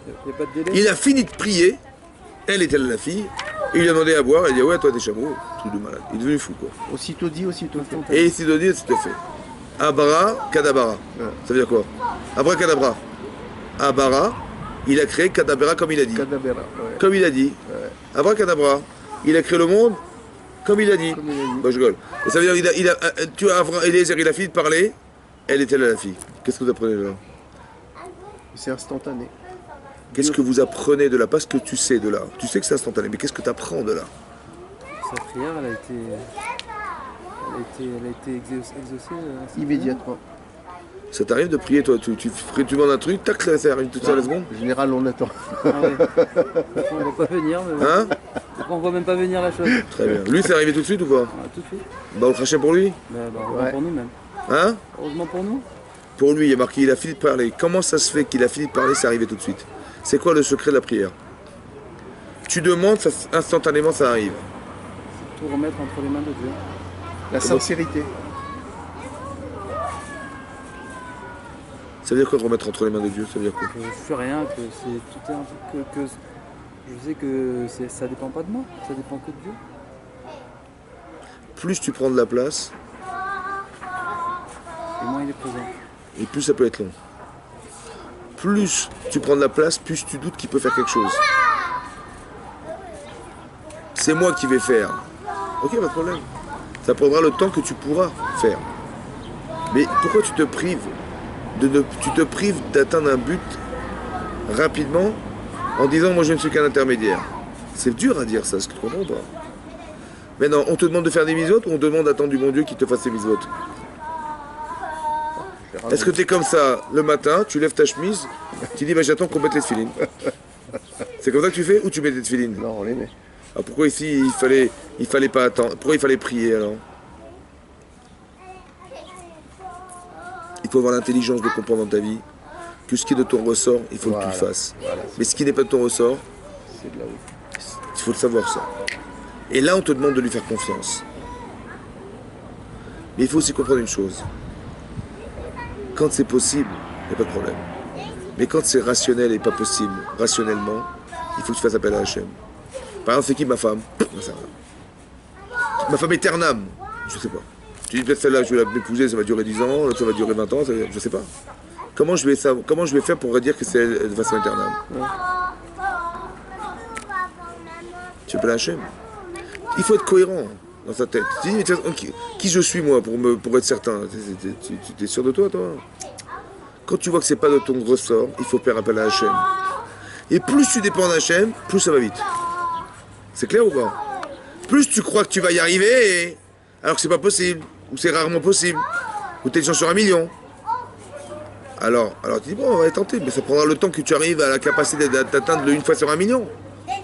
Il n'y a pas de délai. Il a fini de prier, elle était là la fille, et il lui a demandé à boire, elle dit ouais toi t'es chameau, truc de malade. Il est devenu fou quoi. Aussitôt dit, aussitôt fait. Et ici de dire c'était fait. Abara, kadabara. Ouais. Ça veut dire quoi? Abracadabra. Abara, il a créé kadabara comme il a dit. Kadabera, ouais. Comme il a dit. Ouais. Abracadabra. Il a créé le monde comme il a dit. Comme il a dit. Bah, je rigole. Et ça veut dire tu vois, Eliezer, il a fini de parler, elle était là la fille. Qu'est-ce que vous apprenez de là? C'est instantané. Qu'est-ce que vous apprenez de là? Pas ce que tu sais de là. Tu sais que c'est instantané, mais qu'est-ce que tu apprends de là? Sa prière, elle a été exaucée. Immédiatement. Ça t'arrive de prier, toi, tu demandes un truc, tac, ça arrive toute seule à la seconde. En général, on attend. Ah ouais. On ne va pas venir, mais Hein? on ne voit même pas venir la chose. Très bien. Lui, c'est arrivé tout de suite ou pas? Ah, tout de suite. Bah, au crachet pour lui? Heureusement Ouais. pour nous même. Hein? Heureusement pour nous. Pour lui, il y a marqué, il a fini de parler. Comment ça se fait qu'il a fini de parler, c'est arrivé tout de suite? C'est quoi le secret de la prière? Tu demandes, ça, instantanément, ça arrive. Tout remettre entre les mains de Dieu. La sincérité. Ça veut dire quoi, remettre entre les mains de Dieu? Ça veut dire quoi? Que je fais rien, que c'est tout est un truc que je sais que ça dépend pas de moi, ça dépend que de Dieu. Plus tu prends de la place, Et moi il est présent. et plus ça peut être long. Plus tu prends de la place, plus tu doutes qu'il peut faire quelque chose. C'est moi qui vais faire. Ok, pas de problème. Ça prendra le temps que tu pourras faire. Mais pourquoi tu te prives tu te prives d'atteindre un but rapidement en disant moi je ne suis qu'un intermédiaire? C'est dur à dire ça, ce que tu comprends pas. Mais non, on te demande de faire des misotes ou on te demande d'attendre du bon Dieu qui te fasse des misotes? Est-ce que tu es comme ça le matin, tu lèves ta chemise, tu dis bah, j'attends qu'on mette les tefilines? C'est comme ça que tu fais ou tu mets des tefilines? Non, on les met. Ah, pourquoi ici il fallait pas attendre? Pourquoi il fallait prier alors? Il faut avoir l'intelligence de comprendre dans ta vie que ce qui est de ton ressort, il faut que tu le fasses. Voilà, Mais ce qui n'est pas de ton ressort, c'est de là-haut. il faut le savoir ça. Et là on te demande de lui faire confiance. Mais il faut aussi comprendre une chose. Quand c'est possible, il n'y a pas de problème. Mais quand c'est rationnel et pas possible, rationnellement, il faut que tu fasses appel à Hachem. Par exemple, c'est qui ma femme? Ben, ça va. Ma femme est Ternam. Je sais pas. Tu dis peut-être celle-là, je vais l'épouser, ça va durer 10 ans, l'autre ça va durer 20 ans, je sais pas. Comment je vais faire pour dire que c'est elle de façon Ternam? Tu appelles Hachem. Il faut être cohérent dans sa tête. Tu dis, mais tiens, qui je suis moi pour être certain? Tu es sûr de toi, toi? Quand tu vois que c'est pas de ton ressort, il faut faire appel à Hachem. Et plus tu dépends d'Hachem, plus ça va vite. C'est clair ou pas? Plus tu crois que tu vas y arriver, alors que c'est pas possible, ou c'est rarement possible, ou t'es une chance sur 1 million. Alors tu dis bon, on va tenter, mais ça prendra le temps que tu arrives à la capacité d'atteindre le 1 fois sur 1 million.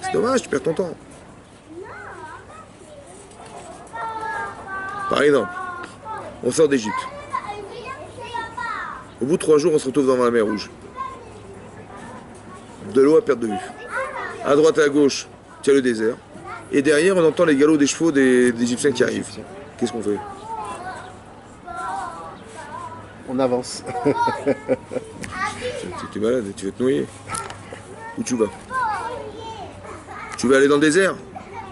C'est dommage, tu perds ton temps. Par exemple, on sort d'Égypte. Au bout de 3 jours, on se retrouve dans la mer Rouge. De l'eau à perte de vue. À droite et à gauche, tu as le désert. Et derrière, on entend les galops des chevaux des Égyptiens qui arrivent. Qu'est-ce qu'on fait? On avance. Tu es malade, tu vas te noyer. Où tu vas? Tu vas aller dans le désert?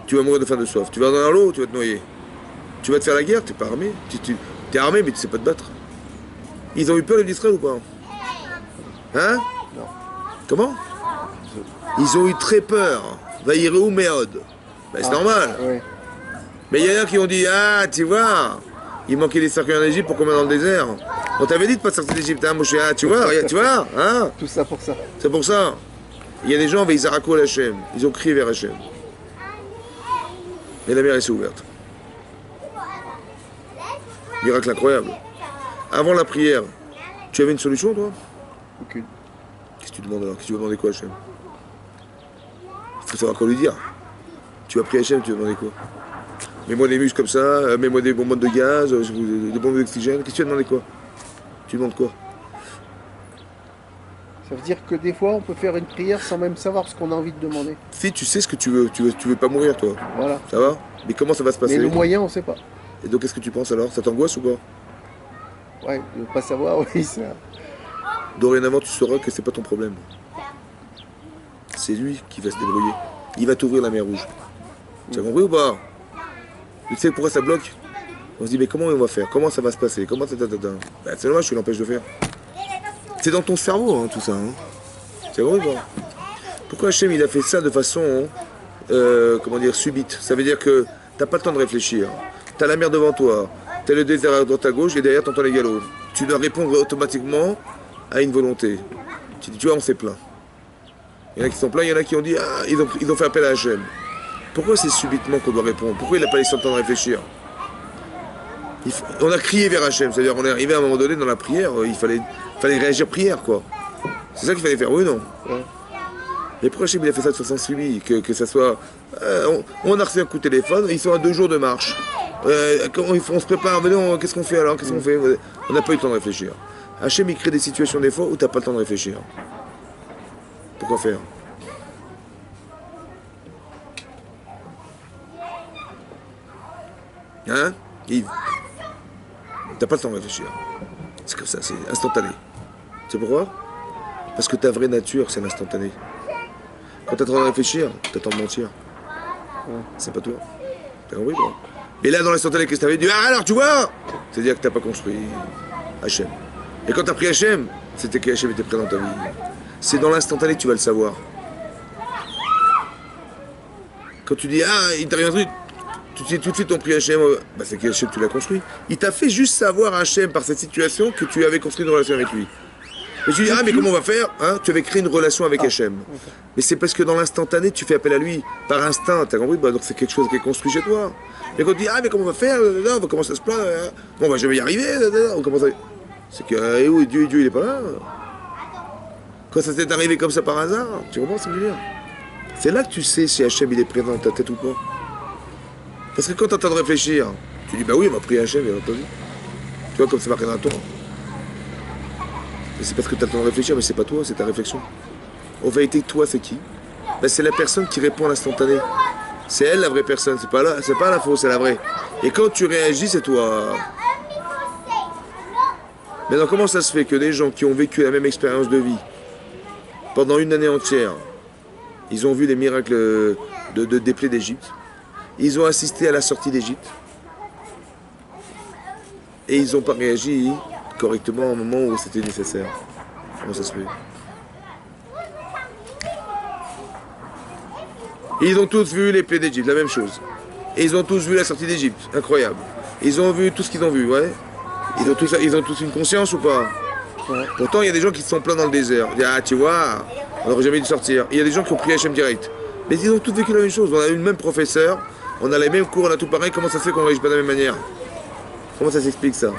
Tu vas mourir de faim de soif. Tu vas dans l'eau, tu vas te noyer. Tu vas te faire la guerre, tu n'es pas armé. Tu es armé, mais tu ne sais pas te battre. Ils ont eu peur les d'Israël ou pas? Hein? Non. Comment? Ils ont eu très peur. Vaïréou Méod. Ben, c'est normal. Oui. Mais il y en a qui ont dit, ah, tu vois, il manquait des cercueils en Égypte pour qu'on mette dans le désert. On t'avait dit de pas sortir d'Égypte, hein, Moshe, ah, tu vois, hein? Tout ça pour ça. C'est pour ça. Il y a des gens, ils araco à Hachem. Ils ont crié vers Hachem. Et la mer s'est ouverte. Miracle incroyable. Avant la prière, tu avais une solution, toi? Aucune. Qu'est-ce que tu demandes alors? Qu'est-ce que tu veux demander quoi, Hachem? Il faut savoir quoi lui dire. Tu vas prier Hachem, tu vas demander quoi? Mets-moi des muscles comme ça, mets-moi des bonbonnes de gaz, des bombes d'oxygène. Qu'est-ce que tu vas demander quoi? Tu demandes quoi? Ça veut dire que des fois, on peut faire une prière sans même savoir ce qu'on a envie de demander. Si tu sais ce que tu veux pas mourir toi. Voilà. Ça va? Mais comment ça va se passer? Mais le moyen, on sait pas. Et donc qu'est-ce que tu penses alors? Ça t'angoisse ou pas? Ouais, de pas savoir, oui, ça. Dorénavant, tu sauras que c'est pas ton problème. C'est lui qui va se débrouiller. Il va t'ouvrir la mer Rouge. Tu as compris ou pas? Tu sais pourquoi ça bloque? On se dit mais comment on va faire? Comment ça va se passer? Comment ça? Bah, c'est dommage, tu l'empêches de faire. C'est dans ton cerveau hein, tout ça. Hein. Tu as compris ou pas? Pourquoi Hachem il a fait ça de façon comment dire subite? Ça veut dire que t'as pas le temps de réfléchir. T'as la mer devant toi, t'as le désert à droite à gauche et derrière t'entends les galops. Tu dois répondre automatiquement à une volonté. Tu dis tu vois on s'est plaint. Il y en a qui sont pleins, il y en a qui ont dit ah, ils ont fait appel à Hachem. Pourquoi c'est subitement qu'on doit répondre? Pourquoi il n'a pas laissé le temps de réfléchir? On a crié vers Hachem, c'est-à-dire on est arrivé à un moment donné dans la prière, il fallait réagir prière quoi. C'est ça qu'il fallait faire, oui non? Ouais. Et pourquoi Hachem il a fait ça de façon suivie? Que ça soit. On a reçu un coup de téléphone, ils sont à 2 jours de marche. On se prépare, venez, qu'est-ce qu'on fait alors? Qu'est-ce qu'on fait? On n'a pas eu le temps de réfléchir. Hachem il crée des situations des fois où tu n'as pas le temps de réfléchir. Pourquoi faire? Hein, Yves? T'as pas le temps de réfléchir. C'est comme ça, c'est instantané. Tu sais pourquoi? Parce que ta vraie nature, c'est l'instantané. Quand t'as le temps de réfléchir, t'as le temps de mentir. C'est pas toi. T'as compris toi? Et là, dans l'instantané, qu'est-ce que t'avais dit? Ah alors, tu vois? C'est-à-dire que t'as pas construit Hachem. Et quand t'as pris Hachem, c'était que Hachem était présent dans ta vie. C'est dans l'instantané que tu vas le savoir. Quand tu dis, ah, il t'arrive un truc, tu dis tout de suite on prie Hachem, bah c'est que Hachem tu l'as construit. Il t'a fait juste savoir Hachem par cette situation que tu avais construit une relation avec lui. Et tu dis, ah mais comment on va faire hein? Tu avais créé une relation avec Hachem. Mais c'est parce que dans l'instantané tu fais appel à lui, par instinct, t'as compris? Bah, donc c'est quelque chose qui est construit chez toi. Et quand tu dis, ah mais comment on va faire? On va commencer à se plaindre, bon bah je vais y arriver, on commence à... C'est que, oui, Dieu il est pas là. Quand ça t'est arrivé comme ça par hasard, tu comprends ce que je veux dire? C'est là que tu sais si Hachem il est présent dans ta tête ou pas. Parce que quand tu es en train de réfléchir, tu dis bah oui, on va prier Hachem, bien entendu. Tu vois, comme c'est marqué dans la Torah. Mais c'est parce que tu as le temps de réfléchir, mais c'est pas toi, c'est ta réflexion. En vérité, toi, c'est qui? Ben, c'est la personne qui répond à l'instantané. C'est elle la vraie personne, c'est pas la fausse, c'est la vraie. Et quand tu réagis, c'est toi. Maintenant, comment ça se fait que des gens qui ont vécu la même expérience de vie pendant une année entière, ils ont vu les miracles des plaies d'Égypte, ils ont assisté à la sortie d'Égypte, et ils n'ont pas réagi correctement au moment où c'était nécessaire? Comment ça se fait? Et ils ont tous vu les plaies d'Égypte, la même chose. Et ils ont tous vu la sortie d'Égypte, incroyable. Ils ont vu tout ce qu'ils ont vu, ouais. Ils ont tous une conscience ou pas? Ouais. Pourtant, il y a des gens qui se sont plaints dans le désert. Ils disent, ah, tu vois, on n'aurait jamais dû sortir. Il y a des gens qui ont prié Hachem direct. Mais ils ont tous vécu la même chose. On a eu le même professeur, on a les mêmes cours, on a tout pareil. Comment ça se fait qu'on ne réagit pas de la même manière? Comment ça s'explique ça?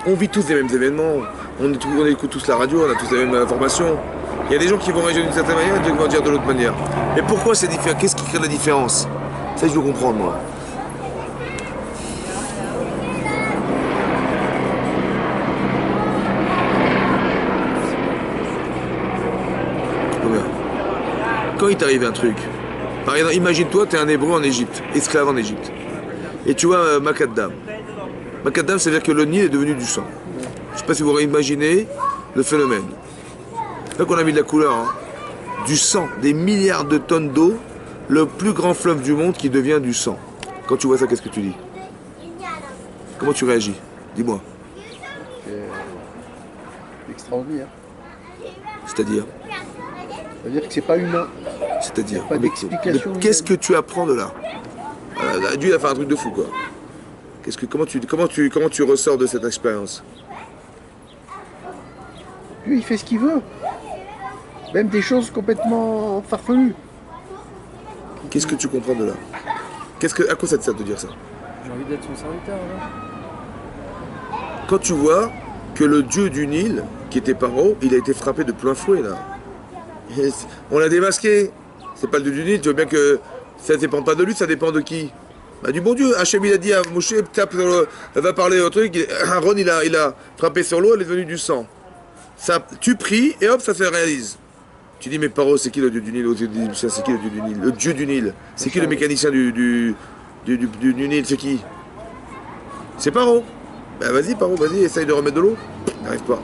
On vit tous les mêmes événements. On écoute tous la radio, on a tous les mêmes informations. Il y a des gens qui vont réagir d'une certaine manière et d'autres qui vont dire de l'autre manière. Mais pourquoi c'est différent? Qu'est-ce qui crée la différence? Ça, je veux comprendre, moi. Quand il t'arrive un truc, par exemple, imagine-toi, tu es un hébreu en Égypte, esclave en Égypte, et tu vois Makadam. Makadam, ça veut dire que le Nil est devenu du sang. Je ne sais pas si vous imaginez le phénomène. Là qu'on a mis de la couleur, hein. Du sang, des milliards de tonnes d'eau, le plus grand fleuve du monde qui devient du sang. Quand tu vois ça, qu'est-ce que tu dis? Comment tu réagis? Dis-moi. C'est extraordinaire. C'est-à-dire? Ça veut dire que c'est pas humain. C'est-à-dire? Pas d'explication. Qu'est-ce que tu apprends de là? Dieu a fait un truc de fou, quoi. Comment tu ressors de cette expérience? Lui, il fait ce qu'il veut. Même des choses complètement farfelues. Qu'est-ce que tu comprends de là? À quoi ça te sert de dire ça? J'ai envie d'être son serviteur, là. Quand tu vois que le dieu du Nil, qui était Paro, il a été frappé de plein fouet, là. On l'a démasqué. C'est pas le Dieu du Nil, tu veux bien que ça dépend pas de lui, ça dépend de qui? Bah, du bon Dieu. Hachem il a dit à Moshe, tape sur elle va parler au truc, Aaron il a frappé sur l'eau, elle est devenue du sang. Ça, tu pries et hop, ça se réalise. Tu dis, mais Paro, c'est qui le Dieu du Nil? C'est qui le Dieu du Nil? Le Dieu du Nil. C'est qui le mécanicien du Nil? C'est qui? C'est Paro. Bah vas-y Paro, vas-y, essaye de remettre de l'eau. N'arrive pas.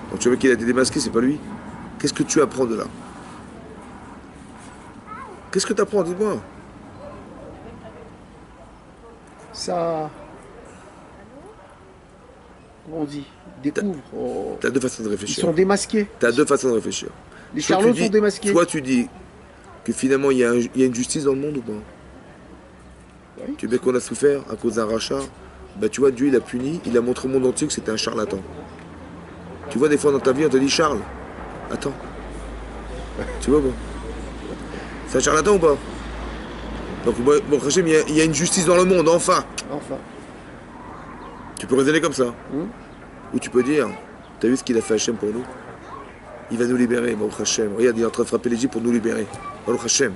Donc tu vois qu'il a été démasqué, c'est pas lui. Qu'est-ce que tu apprends de là? Qu'est-ce que tu apprends, dis-moi? Ça. Comment on dit? Découvre. T'as deux façons de Ils réfléchir. sont démasqués. T'as deux façons de réfléchir. Les Soit charlots tu dis- sont démasqués. Soit tu dis que finalement il y a une justice dans le monde ou pas? Oui. Tu sais qu'on a souffert à cause d'un rachat. Bah tu vois, Dieu il a puni, il a montré au monde entier que c'était un charlatan. Tu vois, des fois dans ta vie on te dit Charles, attends. Tu vois, bon. C'est un charlatan ou pas? Donc bon, Hachem, il y a une justice dans le monde, enfin. Enfin. Tu peux raisonner comme ça. Hum. Ou tu peux dire, t'as vu ce qu'il a fait Hachem pour nous? Il va nous libérer, Baruch Hachem. Regarde, il est en train de frapper l'Égypte pour nous libérer. Baruch Hachem.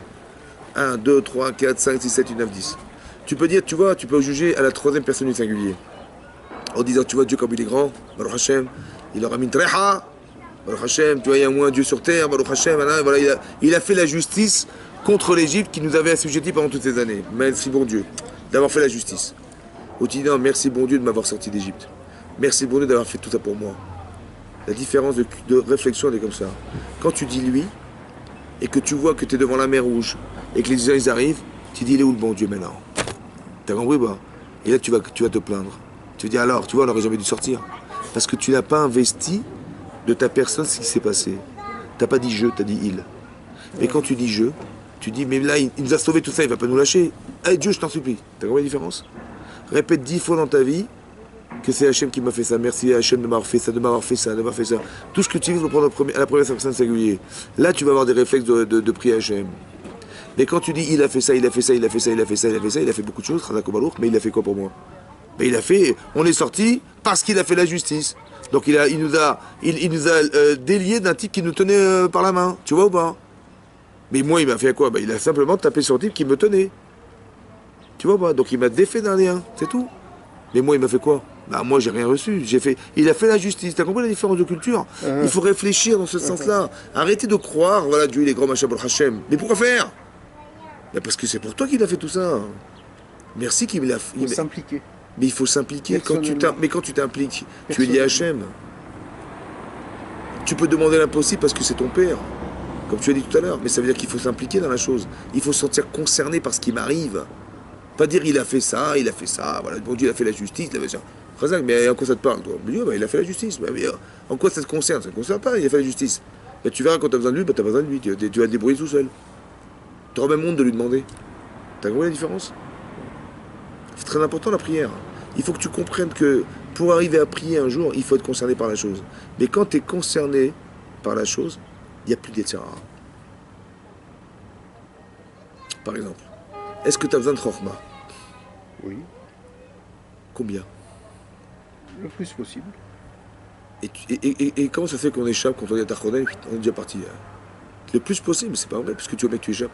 1, 2, 3, 4, 5, 6, 7, 8, 9, 10. Tu peux dire, tu vois, tu peux juger à la troisième personne du singulier. En disant, tu vois, Dieu comme il est grand, Baruch Hachem. Il aura mis une tréha. Baruch Hachem, tu vois, il y a moins Dieu sur terre, Baruch Hachem. Voilà, il a fait la justice contre l'Égypte qui nous avait assujettis pendant toutes ces années. Merci bon Dieu d'avoir fait la justice. Ou tu dis, non, merci bon Dieu de m'avoir sorti d'Égypte. Merci bon Dieu d'avoir fait tout ça pour moi. La différence de réflexion, elle est comme ça. Quand tu dis lui, et que tu vois que tu es devant la mer Rouge, et que les gens ils arrivent, tu dis, il est où le bon Dieu maintenant? T'as compris pas? Et là, tu vas te plaindre. Tu vas dire, alors, tu vois, on aurait jamais dû sortir. Parce que tu n'as pas investi de ta personne ce qui s'est passé. T'as pas dit je, t'as dit il. Mais quand tu dis je, tu dis, mais là, il nous a sauvé tout ça, il va pas nous lâcher. Hey Dieu, je t'en supplie. T'as compris la différence? Répète 10 fois dans ta vie que c'est Hachem qui m'a fait ça. Merci à Hachem de m'avoir fait ça, de m'avoir fait ça, de m'avoir fait ça. Tout ce que tu veux, le prendre à la première personne singulier. Là, tu vas avoir des réflexes de prier à Hachem. Mais quand tu dis, il a fait ça, il a fait ça, il a fait ça, il a fait ça, il a fait ça, il a fait beaucoup de choses, mais il a fait quoi pour moi? Mais il a fait, on est sorti parce qu'il a fait la justice. Donc il nous a déliés d'un type qui nous tenait par la main. Tu vois ou pas? Mais moi, il m'a fait quoi? Il a simplement tapé sur le type qui me tenait. Tu vois pas? Donc il m'a défait d'un lien, c'est tout. Mais moi, il m'a fait quoi? Moi, j'ai rien reçu. Il a fait la justice. T'as compris la différence de culture? Il faut réfléchir dans ce sens-là. Arrêtez de croire, voilà, Dieu, il est grand, machin, Hachem. Mais pourquoi faire? Parce que c'est pour toi qu'il a fait tout ça. Merci qu'il me l'a fait. Il faut s'impliquer. Mais il faut s'impliquer. Mais quand tu t'impliques, tu es lié à Hachem. Tu peux demander l'impossible parce que c'est ton père. Comme tu as dit tout à l'heure. Mais ça veut dire qu'il faut s'impliquer dans la chose. Il faut se sentir concerné par ce qui m'arrive. Pas dire il a fait ça, voilà, bon Dieu il a fait la justice, il a fait ça. Khazak, mais en quoi ça te parle, toi? Dieu, il a fait la justice. Mais en quoi ça te concerne? Ça ne te concerne pas, il a fait la justice. Mais tu verras quand tu as besoin de lui, tu as besoin de lui, tu vas te débrouiller tout seul. Tu auras même honte de lui demander. Tu as compris la différence? C'est très important la prière. Il faut que tu comprennes que pour arriver à prier un jour, il faut être concerné par la chose. Mais quand tu es concerné par la chose, il n'y a plus d'Yetzirah. Par exemple, est-ce que tu as besoin de Chokhmah? Oui. Combien? Le plus possible. Et comment ça fait qu'on échappe quand on est à Tarchonen, on est déjà parti? Le plus possible, c'est pas vrai, parce que tu veux bien que tu échappes.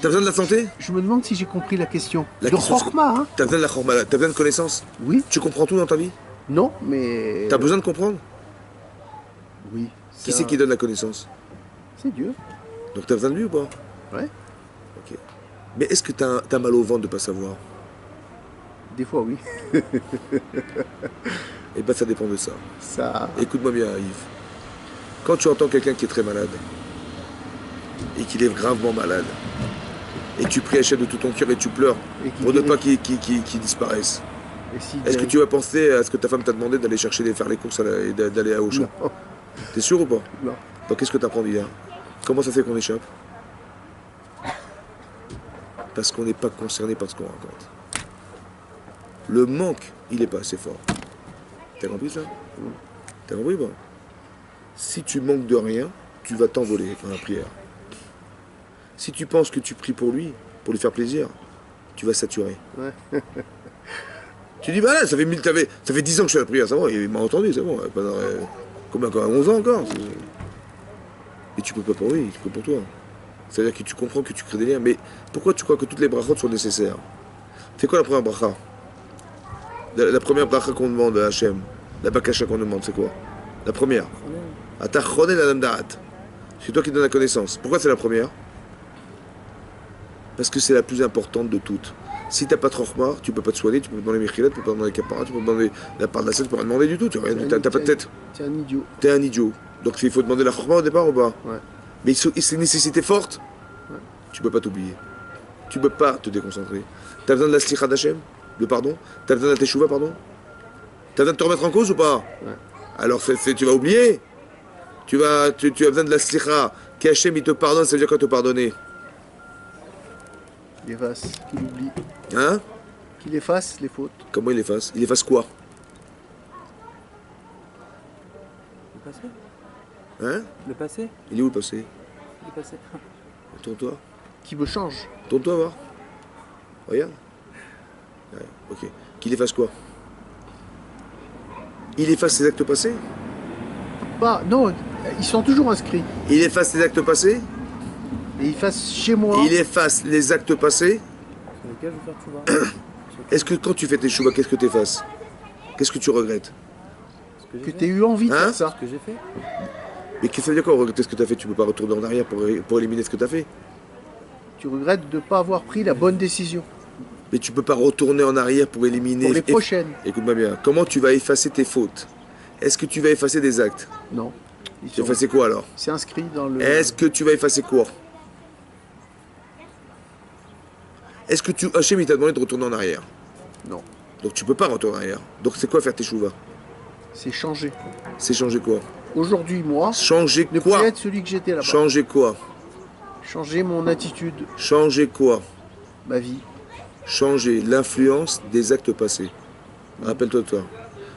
T'as besoin de la santé? Je me demande si j'ai compris la question. La de question, Chokhmah, hein? T'as besoin de la Chokhmah, t'as besoin de connaissances? Oui. Tu comprends tout dans ta vie? Non, mais... T'as besoin de comprendre? Oui. Qui c'est qui donne la connaissance? C'est Dieu. Donc t'as besoin de lui ou pas? Ouais. Ok. Mais est-ce que t'as mal au ventre de pas savoir? Des fois, oui. Eh ben ça dépend de ça. Ça... Écoute-moi bien, Yves. Quand tu entends quelqu'un qui est très malade, et qu'il est gravement malade, et tu pries Hachem de tout ton cœur et tu pleures, pour ne pas qu'il disparaisse, est-ce que tu vas penser à ce que ta femme t'a demandé d'aller faire les courses et d'aller à Auchan? Non. T'es sûr ou pas? Non. Donc qu'est-ce que tu apprends d'hier? Comment ça fait qu'on échappe? Parce qu'on n'est pas concerné par ce qu'on raconte. Le manque, il n'est pas assez fort. T'as compris ça? T'as compris ou pas? Si tu manques de rien, tu vas t'envoler dans la prière. Si tu penses que tu pries pour lui faire plaisir, tu vas saturer. Ouais. Tu dis, bah là, ça fait 10 ans que je fais la prière, ça va, il m'a entendu, c'est bon. Combien encore? 11 ans encore? Mais tu peux pas pour lui, tu peux pour toi. C'est-à-dire que tu comprends que tu crées des liens. Mais pourquoi tu crois que toutes les brachot sont nécessaires? C'est quoi la première bracha? La première bracha qu'on demande à Hachem, la bakasha qu'on demande, c'est quoi? La première. Ata chonel adam da'at. C'est toi qui donnes la connaissance. Pourquoi c'est la première? Parce que c'est la plus importante de toutes. Si t'as pas de chokhmah, tu peux pas te soigner, tu peux pas demander Mechilat, tu peux pas demander Kapara, tu peux pas demander la part de la scène, tu peux pas demander du tout. Tu t'as pas de tête. T'es un idiot. T'es un idiot. Donc il faut demander la chokhmah au départ ou pas? Ouais. Mais c'est une nécessité forte. Ouais. Tu peux pas t'oublier. Tu peux pas te déconcentrer. T'as besoin de la slicha d'Hachem, de pardon. T'as besoin de la teshuva, pardon. T'as besoin de te remettre en cause ou pas? Ouais. Alors tu vas oublier. Tu as besoin de la slicha. Qu'Hachem il te pardonne, ça veut dire quoi te pardonner? Qu'il efface, qu'il oublie. Hein? Qu'il efface les fautes. Comment il efface? Il efface quoi? Le passé. Hein? Le passé. Il est où le passé? Le passé. Tourne-toi. Qui me change. Tourne-toi, voir. Regarde. Ouais, ok. Qu'il efface quoi? Il efface ses actes passés? Pas, non, ils sont toujours inscrits. Il efface ses actes passés? Et ils effacent chez moi. Il efface les actes passés? Sur lequel je vais faire Tchouva. Est-ce que quand tu fais tes chouvas, qu'est-ce que tu effaces? Qu'est-ce que tu regrettes? Ce que Que j'ai tu fait. eu envie de Hein? faire ça. Ce que j'ai fait. Mais qu'est-ce que ça veut dire quoi, regretter ce que tu as fait? Tu peux pas retourner en arrière pour éliminer ce que tu as fait. Tu regrettes de ne pas avoir pris la bonne décision. Mais tu peux pas retourner en arrière pour éliminer... Pour les prochaines. Écoute-moi bien. Comment tu vas effacer tes fautes? Est-ce que tu vas effacer des actes? Non. Ils Tu vas sont- effacer quoi alors? C'est inscrit dans le. Est-ce que tu vas effacer quoi? Est-ce que Hachem il t'a demandé de retourner en arrière? Non. Donc tu peux pas retourner en arrière. Donc c'est quoi faire tes chouvas? C'est changer. C'est changer quoi? Aujourd'hui, moi, Changer ne quoi? plus être celui que j'étais là-bas. Changer quoi? Changer mon attitude, Changer quoi? ma vie. Changer l'influence des actes passés. Rappelle-toi de toi.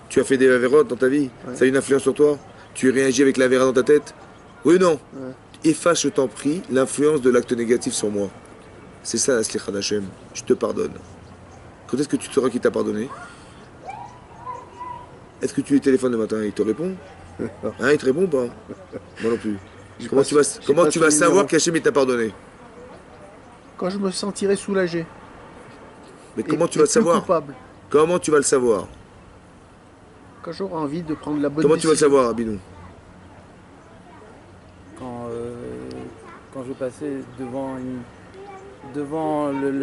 Tu as fait des avérotes dans ta vie? Ouais. Ça a une influence sur toi? Tu réagis avec l'avéra dans ta tête? Oui ou non? Ouais. Efface, je t'en prie, l'influence de l'acte négatif sur moi. C'est ça la slicha d'Hachem. Je te pardonne. Quand est-ce que tu sauras qu'il t'a pardonné? Est-ce que tu lui téléphones le matin et il te répond? Hein, il te répond ou pas? Moi non plus. J'ai Comment pas- tu vas, j'ai comment pas tu son vas savoir numéro. qu'Hachem il t'a pardonné? Quand je me sentirai soulagé. Mais comment et- tu vas et le plus savoir? coupable. Comment tu vas le savoir? Quand j'aurai envie de prendre la bonne Comment tu vas le décision. savoir, Abinou? Quand je passais devant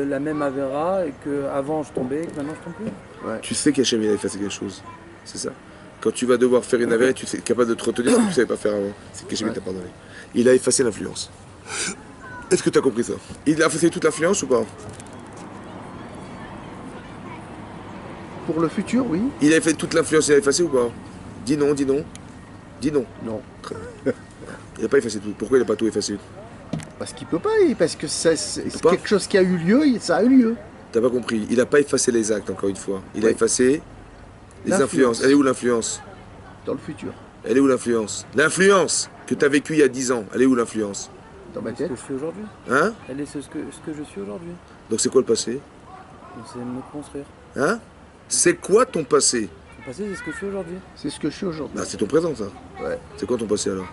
la même Avera et que avant je tombais et que maintenant je tombe plus. Tu sais qu'Hachem il a effacé quelque chose. C'est ça. Quand tu vas devoir faire une avéra, tu es capable de te retenir ce que tu ne savais pas faire avant. C'est qu'Hachem il t'a pardonné. Il a effacé l'influence. Est-ce que tu as compris ça? Il a effacé toute l'influence ou pas? Pour le futur, oui. Il a fait toute l'influence, il a effacé ou pas? Dis non, dis non. Dis non. Non. Il n'a pas effacé tout. Pourquoi il n'a pas tout effacé? Parce qu'il peut pas, parce que c'est pas. quelque chose qui a eu lieu, ça a eu lieu. T'as pas compris. Il n'a pas effacé les actes, encore une fois. Il a Oui. effacé les L'influence. influences. Elle est où l'influence? Dans le futur. Elle est où l'influence? L'influence que tu as vécue il y a 10 ans. Elle est où l'influence? Dans ma Ce tête. que je suis aujourd'hui. Hein? Elle est ce que je suis aujourd'hui. Donc c'est quoi le passé? Donc, c'est me construire. Hein? C'est quoi ton passé? Le passé, c'est ce que je suis aujourd'hui. C'est ce que je suis aujourd'hui. Bah, c'est ton présent, ça. Ouais. C'est quoi ton passé alors?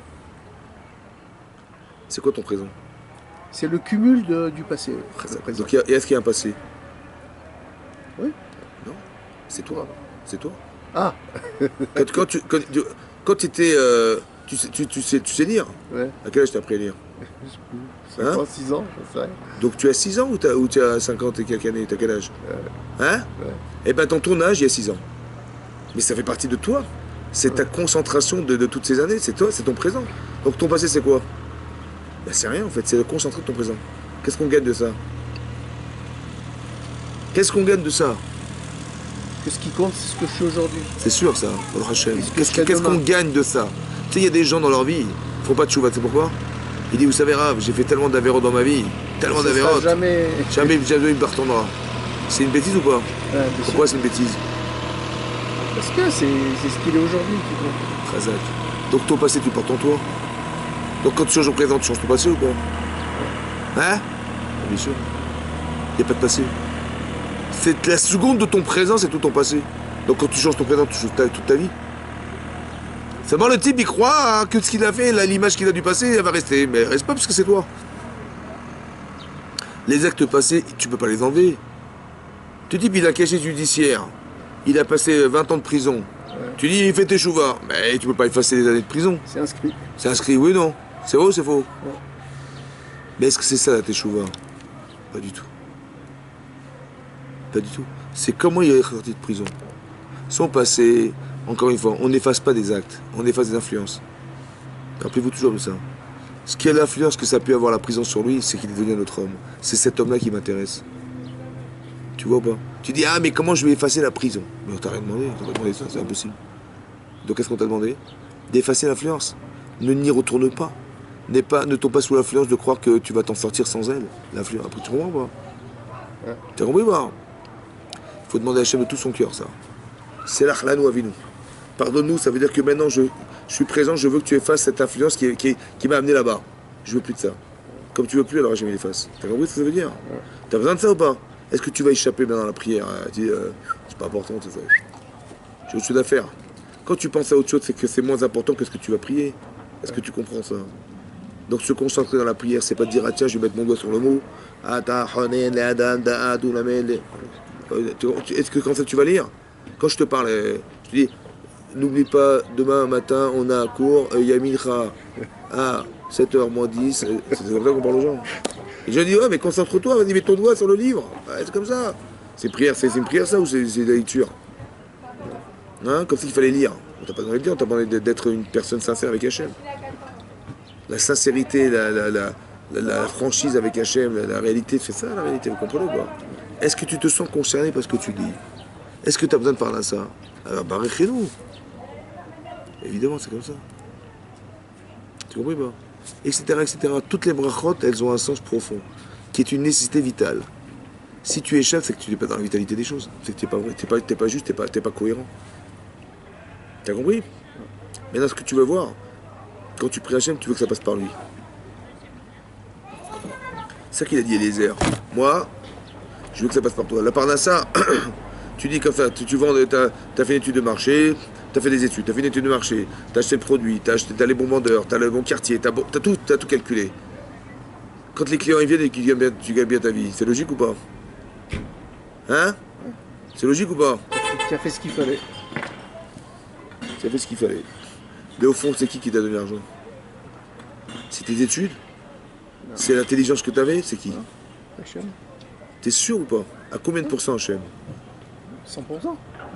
C'est quoi ton présent? C'est le cumul du passé. Le présent. Donc est-ce qu'il y a un passé? Oui. Non. C'est toi. C'est toi. Ah, Quand tu étais. Tu sais lire? ouais. À quel âge t'as appris à lire? Je sais pas, 6 ans, je sais. Donc tu as 6 ans ou tu as 50 et quelques années? T'as quel âge? Hein? Ouais. Eh ben ton âge, il y a 6 ans. Mais ça fait partie de toi. C'est ta concentration de toutes ces années. C'est toi, c'est ton présent. Donc ton passé, c'est quoi? Ben, c'est rien en fait, c'est le concentré de ton présent. Qu'est-ce qu'on gagne de ça? Qu'est-ce qu'on gagne de ça? Que ce qui compte, c'est ce que je suis aujourd'hui. C'est sûr ça, Baruch Hashem. Qu'est-ce que Qu'est-ce je fais qu'est-ce qu'on demain? gagne de ça? Tu sais, il y a des gens dans leur vie, ils font pas de chouva, tu sais pourquoi? Il dit, vous savez, Rav, j'ai fait tellement d'avérotes dans ma vie, tellement Ça sera d'avérotes, jamais. jamais il me retomera. C'est une bêtise ou pas? Ouais, bien sûr. Pourquoi c'est une bêtise? Parce que c'est ce qu'il est aujourd'hui qui compte. Khazak. Donc ton passé, tu portes en toi. Donc quand tu changes au présent, tu changes ton passé ou pas? Hein? Bien sûr. Il n'y a pas de passé. C'est la seconde de ton présent, c'est tout ton passé. Donc quand tu changes ton présent, tu changes toute ta vie. Seulement le type il croit hein, que ce qu'il a fait, l'image qu'il a dû passer, elle va rester. Mais elle reste pas parce que c'est toi. Les actes passés, tu peux pas les enlever. Le type il a caché judiciaire. Il a passé 20 ans de prison. Ouais. Tu dis il fait tes chouvas. Mais tu peux pas effacer les années de prison. C'est inscrit. C'est inscrit, oui ou non? C'est vrai ou c'est faux? Ouais. Mais est-ce que c'est ça la teshuva? Pas du tout. Pas du tout. C'est comment il est sorti de prison. Son passé, encore une fois, on n'efface pas des actes, on efface des influences. Rappelez-vous toujours de ça. Ce qui est l'influence que ça a pu avoir la prison sur lui, c'est qu'il est devenu un autre homme. C'est cet homme-là qui m'intéresse. Tu vois ou pas? Tu dis, ah mais comment je vais effacer la prison? Mais on t'a rien demandé, on t'a demandé ça, c'est impossible. Donc qu'est-ce qu'on t'a demandé? D'effacer l'influence. Ne n'y retourne pas. Ne tombe pas sous l'influence de croire que tu vas t'en sortir sans elle. L'influence. Après, tu comprends pas? Ouais. Tu as compris pas? Il faut demander à Hachem de tout son cœur, ça. C'est l'Achlanu Avinu. Pardonne-nous, ça veut dire que maintenant je suis présent, je veux que tu effaces cette influence qui m'a amené là-bas. Je veux plus de ça. Comme tu veux plus, alors Hachem il efface. T'as compris ce que ça veut dire? Ouais. T'as besoin de ça ou pas? Est-ce que tu vas échapper maintenant à la prière? Tu dis, c'est pas important, c'est ça. J'ai autre chose à faire. Quand tu penses à autre chose, c'est que c'est moins important que ce que tu vas prier. Est-ce que tu comprends ça? Donc se concentrer dans la prière, c'est pas de dire ah tiens je vais mettre mon doigt sur le mot. Est-ce que quand ça tu vas lire? Quand je te parle, je te dis n'oublie pas demain matin on a un cours, Yamincha à 7h moins 10, c'est comme ça qu'on parle aux gens. Et je dis ouais mais concentre-toi, vas-y mets ton doigt sur le livre. Ouais, c'est comme ça. C'est une prière ça ou c'est de la lecture? Hein, comme s'il fallait lire. On t'a pas demandé de lire, on t'a demandé d'être une personne sincère avec Hachem. La sincérité, la franchise avec Hachem, la réalité, c'est ça la réalité, vous comprenez quoi? Est-ce que tu te sens concerné par ce que tu dis? Est-ce que tu as besoin de parler à ça? Alors barrez-nous. Évidemment, c'est comme ça. Tu comprends pas? Etc., etc. Toutes les brachot, elles ont un sens profond, qui est une nécessité vitale. Si tu échappes, c'est que tu n'es pas dans la vitalité des choses. C'est que tu n'es pas vrai, t'es pas juste, t'es pas cohérent. T'as compris? Maintenant, ce que tu veux voir, quand tu pries Hachem, tu veux que ça passe par lui. C'est ça qu'il a dit Eliezer. Moi, je veux que ça passe par toi. La Parnassa, tu dis comme ça, tu vends, t'as fait une étude de marché, t'as fait des études, t'as fait une étude de marché, t'as acheté le produit, t'as les bons vendeurs, t'as le bon quartier, t'as tout calculé. Quand les clients ils viennent et qu'ils tu gagnes bien ta vie, c'est logique ou pas? Hein? C'est logique ou pas? Tu as fait ce qu'il fallait. Tu as fait ce qu'il fallait. Mais au fond, c'est qui t'a donné l'argent? C'est tes études? C'est l'intelligence que tu avais? C'est qui? Hachem. T'es sûr ou pas? À combien de pourcents Hachem? 100%.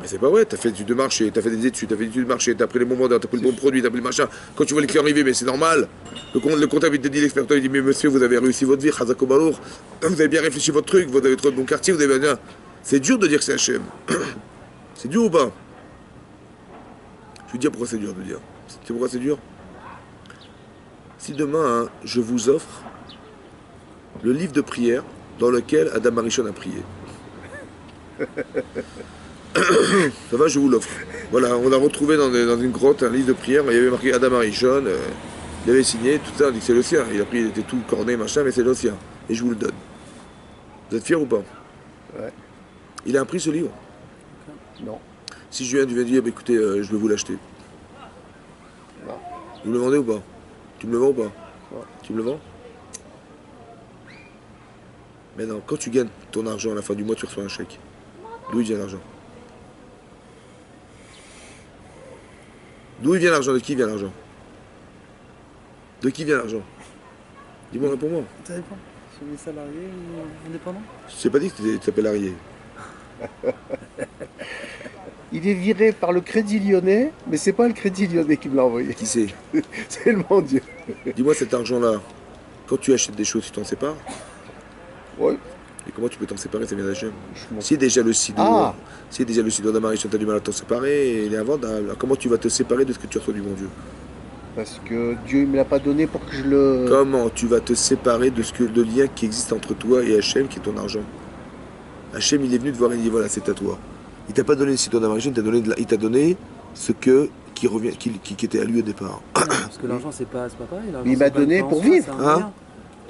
Mais c'est pas vrai, t'as fait des études de marché, t'as fait des études, t'as fait des études de marché, t'as pris les bons vendeurs, t'as pris le bon produit, t'as pris le machin. Quand tu vois les clients arriver, mais c'est normal. Le comptable il te dit, l'expert il dit, mais monsieur, vous avez réussi votre vie, Chazako Balour, vous avez bien réfléchi votre truc, vous avez trouvé le bon quartier, vous avez bien. C'est dur de dire que c'est Hachem. C'est dur ou pas? Je vais te dire pourquoi c'est dur de dire. Tu sais pourquoi c'est dur? Si demain, hein, je vous offre le livre de prière dans lequel Adam Arishon a prié. Ça va, je vous l'offre. Voilà, on a retrouvé dans une grotte un livre de prière, il y avait marqué Adam Arishon, il avait signé, tout ça, on dit que c'est le sien. Il a pris, il était tout corné, machin, mais c'est le sien. Et je vous le donne. Vous êtes fiers ou pas? Ouais. Il a un prix ce livre? Non. Si je viens, tu viens dire, bah, écoutez, je vais vous l'acheter. Non. Vous me le vendez ou pas? Tu me le vends ou pas? Ouais. Tu me le vends? Maintenant, quand tu gagnes ton argent à la fin du mois, tu reçois un chèque. D'où il vient l'argent? D'où il vient l'argent? De qui vient l'argent? De qui vient l'argent? Dis-moi, réponds-moi. Ça dépend. Si on est salarié ou indépendant? Je t'ai pas dit que tu t'appelles Arié. Il est viré par le Crédit Lyonnais, mais c'est pas le Crédit Lyonnais qui me l'a envoyé. Qui c'est? C'est le mon Dieu. Dis-moi, cet argent-là, quand tu achètes des choses, tu t'en sépares? Ouais. Et comment tu peux t'en séparer? Ça vient d'Hachem. Je m'en Si déjà le sido, Ah. si déjà le sido d'Amarichon, t'as du mal à t'en séparer, et il est invendable. Alors comment tu vas te séparer de ce que tu reçois du bon Dieu? Parce que Dieu il me l'a pas donné pour que je le. Comment tu vas te séparer de le lien qui existe entre toi et Hachem, qui est ton argent? Hachem, il est venu te voir et il dit voilà, c'est à toi. Il t'a pas donné le sido d'Amarichon, il t'a donné ce qui était à lui au départ. Parce que l'argent, c'est pas pareil. l'argent, Il m'a c'est pas une donné fin en pour soi, vivre. c'est un Hein moyen.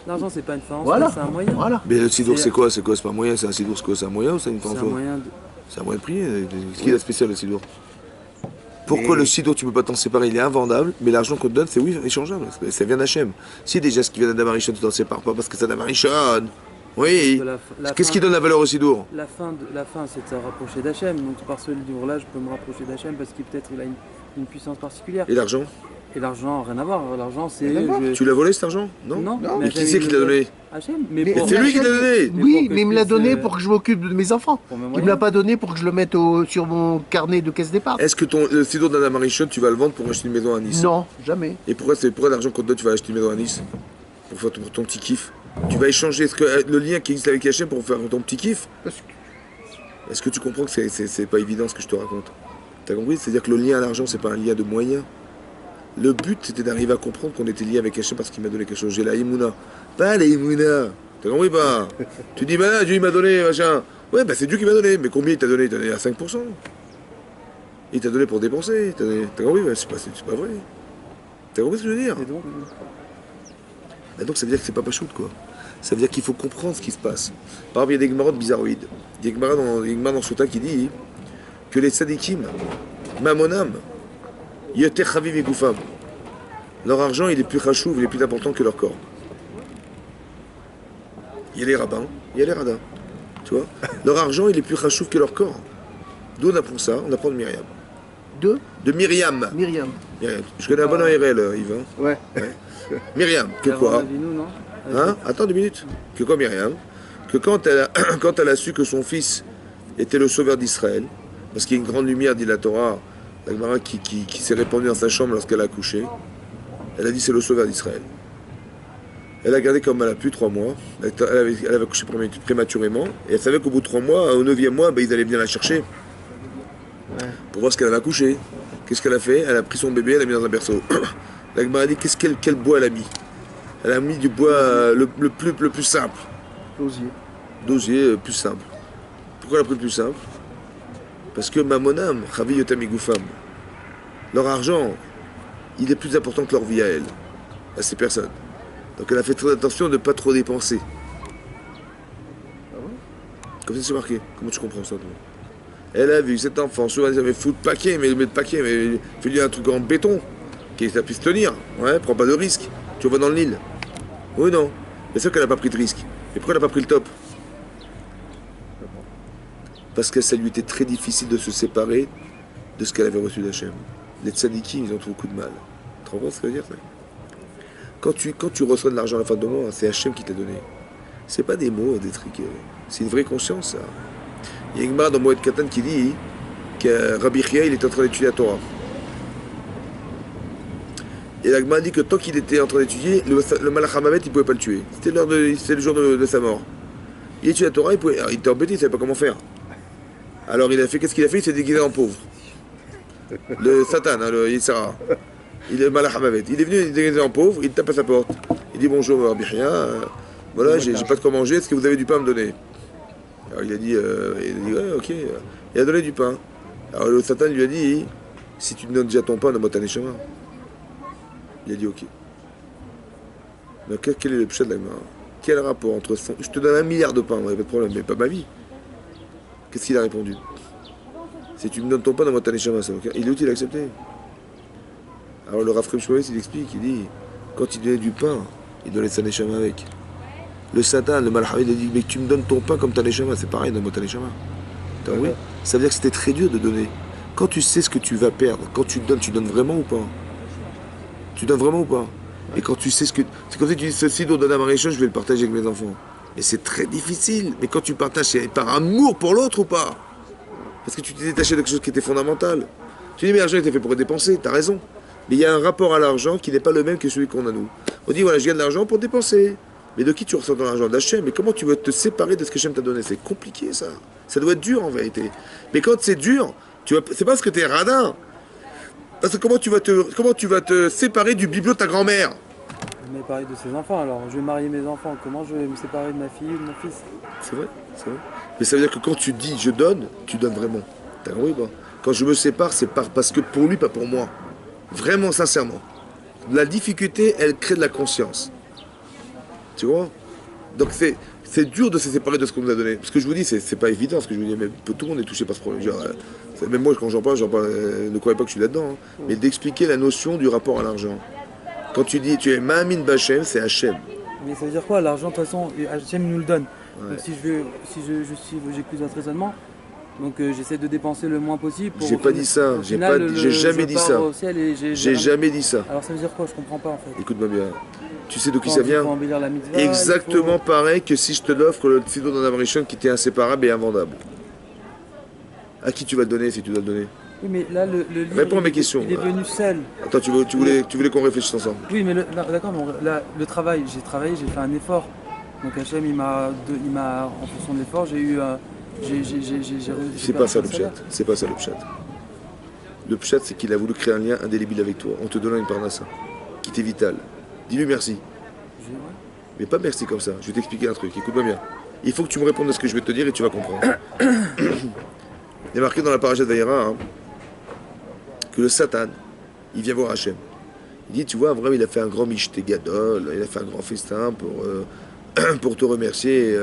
L'argent, c'est pas une fin en Voilà. soi, c'est un moyen. Voilà. Mais le sidour, C'est- c'est quoi? C'est quoi? C'est pas un moyen, c'est un sidour, c'est quoi? C'est un moyen ou c'est une fin en C'est un soi? moyen de... C'est un moyen de prier. Ce qui est spécial, le sidour? Pourquoi Et- le sido, tu peux pas t'en séparer, il est invendable, mais l'argent qu'on te donne, c'est oui, échangeable. Ça vient d'Hachem. Si déjà ce qui vient d'Adam Arishon, tu t'en sépares pas parce que c'est Adam Arishon. Oui. Qu'est-ce qui donne la valeur au sido? La fin, c'est de se rapprocher d'Hachem. Donc par ce livre-là, je peux me rapprocher d'Hachem parce qu'il peut-être il a une puissance particulière. Et l'argent? Et l'argent, rien à voir. L'argent, c'est. Rien à voir. Tu l'as volé cet argent? Non. Non, Mais mais qui Hachem, c'est il qui me l'a le donné? Hachem, Mais C'est lui qui l'a donné. Mais Oui, pour que mais il je me l'a puisse, donné pour que je m'occupe de mes enfants. pour mes Il me moyens. l'a pas donné pour que je le mette sur mon carnet de caisse d'épargne. Est-ce que le sido d'Adam Arishon, tu vas le vendre pour acheter une maison à Nice? Non, jamais. Et pourquoi l'argent qu'on te donne, tu vas acheter une maison à Nice? Pour faire ton petit kiff? Tu vas échanger le lien qui existe avec Hachem pour faire ton petit kiff? Parce que- Est-ce que tu comprends que c'est pas évident ce que je te raconte? T'as compris? C'est-à-dire que le lien à l'argent, c'est pas un lien de moyens. Le but, c'était d'arriver à comprendre qu'on était lié avec Hachem parce qu'il m'a donné quelque chose. J'ai la Imouna. Pas la Imouna. T'as compris pas? Tu dis, bah là, Dieu il m'a donné, machin. Ouais, bah c'est Dieu qui m'a donné. Mais combien il t'a donné? Il t'a donné à 5%. Il t'a donné pour dépenser. T'as compris? Bah, c'est pas vrai. T'as compris ce que je veux dire? Et donc, Bah donc ça veut dire que c'est pas pachoute quoi. Ça veut dire qu'il faut comprendre ce qui se passe. Par exemple, il y a des Gemarotes bizarroïdes. Il y a des Gemara dans Souta qui dit que les tzadikim, mamonam, yoter chaviv goufam, leur argent il est plus chachouv, il est plus important que leur corps. Il y a les rabbins, il y a les radins. Tu vois? Leur argent il est plus chachouv que leur corps. D'où on apprend ça? On apprend de Myriam. De Myriam. Myriam. Myriam. Je connais un bon ARL, Yves. Hein. Ouais. Myriam, que Aaron quoi? Avinu, non Hein? Attends 2 minutes. Que quoi Myriam? Que quand elle a su que son fils était le sauveur d'Israël, parce qu'il y a une grande lumière, dit la Torah, la Gemara qui s'est répandue dans sa chambre lorsqu'elle a accouché, elle a dit c'est le sauveur d'Israël. Elle a gardé comme elle a pu 3 mois, elle avait accouché prématurément, et elle savait qu'au bout de 3 mois, au 9e mois, ben, ils allaient venir la chercher pour voir ce qu'elle avait accouché. Qu'est-ce qu'elle a fait? Elle a pris son bébé, elle l'a mis dans un berceau. La Gemara a dit quel bois elle a mis? Elle a mis du bois le plus simple. L'osier. D'osier plus simple. Pourquoi elle a pris le plus simple? Parce que Mamonam, Chavi Yotam Igoufam, leur argent, il est plus important que leur vie à elle, à ces personnes. Donc elle a fait très attention de ne pas trop dépenser. Ah ouais? Comme ça c'est marqué. Comment tu comprends ça toi? Elle a vu cet enfant, souvent ils avaient foutu paquet, mais le paquet, mais fais-lui un truc en béton, qui ça puisse tenir. Ouais, prends pas de risque. Tu vas dans le Nil. Oui, non. Bien sûr qu'elle n'a pas pris de risque. Et pourquoi elle n'a pas pris le top? Parce que ça lui était très difficile de se séparer de ce qu'elle avait reçu d'Hachem. Les tzadikim, ils ont beaucoup de mal. Tu te rends compte ce que ça veut dire ça? Quand tu reçois de l'argent à la fin de mois, c'est Hachem qui t'a donné. C'est pas des mots, des trucs. C'est une vraie conscience, ça. Il y a une Gemara dans Moed Katan qui dit que Rabbi Chia, il était en train d'étudier la Torah. Et la Gemara dit que tant qu'il était en train d'étudier, le Malach HaMavet, il ne pouvait pas le tuer. C'était le jour de sa mort. Il étudiait la Torah, il était embêté, il ne savait pas comment faire. Alors qu'est-ce qu'il a fait? Il s'est déguisé en pauvre. Le Satan, hein, le Yitzhara. Il est Malach HaMavet. Il est venu, il est déguisé en pauvre, il tape à sa porte. Il dit bonjour Rabbi Chia, voilà, j'ai pas de quoi manger, est-ce que vous avez du pain à me donner? Alors il a dit ouais, ok. Il a donné du pain. Alors le Satan lui a dit, si tu me donnes déjà ton pain, donne-moi ta neshama. Il a dit ok. Mais quel est le pshat de la Gemara? Quel rapport entre son... Je te donne 1 milliard de pain, pas de problème, mais pas ma vie. Qu'est-ce qu'il a répondu? Si tu me donnes ton pain, donne-moi ta neshama, ça ok. Il a accepté. Alors le Rav Shmuel, il explique, il dit, quand il donnait du pain, il donnait sa neshama avec. Le Satan, le Malach, il a dit, mais tu me donnes ton pain comme ta neshama, c'est pareil, donne-moi ta neshama. T'as compris? Ça veut dire que c'était très dur de donner. Quand tu sais ce que tu vas perdre, quand tu donnes vraiment ou pas? Tu donnes vraiment ou pas? Et quand tu sais ce que... C'est comme si tu dis, ceci dont d'Adam Arishon, je vais le partager avec mes enfants. Mais c'est très difficile. Mais quand tu partages, c'est par amour pour l'autre ou pas? Parce que tu t'es détaché de quelque chose qui était fondamental. Tu dis, mais l'argent était fait pour être dépensé, t'as raison. Mais il y a un rapport à l'argent qui n'est pas le même que celui qu'on a nous. On dit, voilà, je gagne de l'argent pour dépenser. Mais de qui tu ressens ton argent? D'Hachem. Mais comment tu veux te séparer de ce que Hachem t'a donné? C'est compliqué, ça. Ça doit être dur, en vérité. Mais quand c'est dur, c'est pas parce que t'es radin. Parce que comment tu vas te séparer du bibelot de ta grand-mère? Mais pareil de ses enfants, alors je vais marier mes enfants, comment je vais me séparer de ma fille ou de mon fils? C'est vrai, c'est vrai. Mais ça veut dire que quand tu dis je donne, tu donnes vraiment. T'as compris pas? Quand je me sépare, c'est parce que pour lui, pas pour moi. Vraiment, sincèrement. La difficulté, elle crée de la conscience. Tu vois? Donc C'est dur de se séparer de ce qu'on nous a donné. Ce que je vous dis, c'est pas évident ce que je vous dis, mais tout le monde est touché par ce problème. Même moi, quand j'en parle, ne croyez pas que je suis là-dedans. Hein. Mais d'expliquer la notion du rapport à l'argent. Quand tu dis tu es Ma'amin Bachem, c'est Hachem. Mais ça veut dire quoi? L'argent, de toute façon, Hachem nous le donne. Ouais. Donc si j'écoute votre raisonnement, donc j'essaie de dépenser le moins possible. J'ai pas dit ça, j'ai jamais dit ça. J'ai jamais dit ça. Alors ça veut dire quoi? Je comprends pas en fait. Écoute-moi bien. Tu sais d'où qui ça vient? La mitzvah, exactement pareil que si je te l'offre le Tzido dans la Rishon qui était inséparable et invendable. À qui tu vas le donner si tu dois le donner? Oui, mais là, le livre, réponds à mes questions. Il est venu seul. Attends, tu voulais qu'on réfléchisse ensemble? Oui, mais d'accord, le travail, j'ai travaillé, j'ai fait un effort. Donc Hachem, il m'a, en fonction de l'effort, j'ai eu... c'est pas ça le pshat. C'est pas ça le pshat. Le pshat, c'est qu'il a voulu créer un lien indélébile avec toi, en te donnant une parnassa, qui t'est vitale. Dis-lui merci. Mais pas merci comme ça. Je vais t'expliquer un truc. Écoute-moi bien. Il faut que tu me répondes à ce que je vais te dire et tu vas comprendre. Il est marqué dans la paracha de Vayera que le Satan, il vient voir Hachem. Il dit, tu vois, Abraham, il a fait un grand mishté gadol, il a fait un grand festin pour te remercier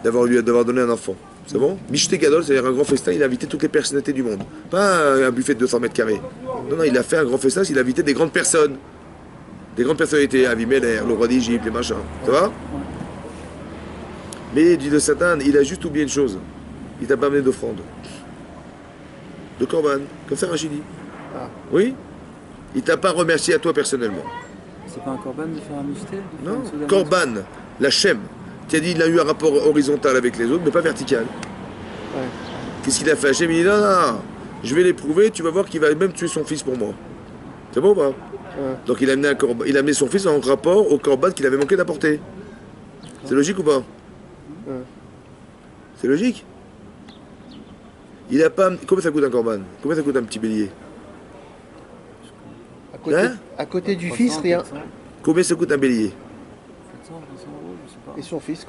d'avoir donné un enfant. C'est bon? Mishté gadol, c'est-à-dire un grand festin, il a invité toutes les personnalités du monde. Pas un buffet de 200 mètres carrés. Non, il a fait un grand festin, il a invité des grandes personnes. Des grandes personnalités, Avimelech, le roi d'Égypte, les machins. Ça va? Mais, dit le Satan, il a juste oublié une chose. Il t'a pas amené d'offrande. De korban, comme ça Rachidi. Ah. Oui? Il t'a pas remercié à toi personnellement. C'est pas un korban de faire un mishté? Non, korban, la shem. Tu as dit il a eu un rapport horizontal avec les autres, mais pas vertical. Ouais. Qu'est-ce qu'il a fait? Hachem, il dit non, je vais l'éprouver, tu vas voir qu'il va même tuer son fils pour moi. C'est bon ou pas? Ouais. Donc il a amené son fils en rapport au korban qu'il avait manqué d'apporter. C'est logique ou pas? Ouais. C'est logique? Il a pas. Combien ça coûte un korban? Combien ça coûte un petit bélier? À côté du fils, rien. Combien ça coûte un bélier? 400, 500 euros, je sais pas. Et son fils,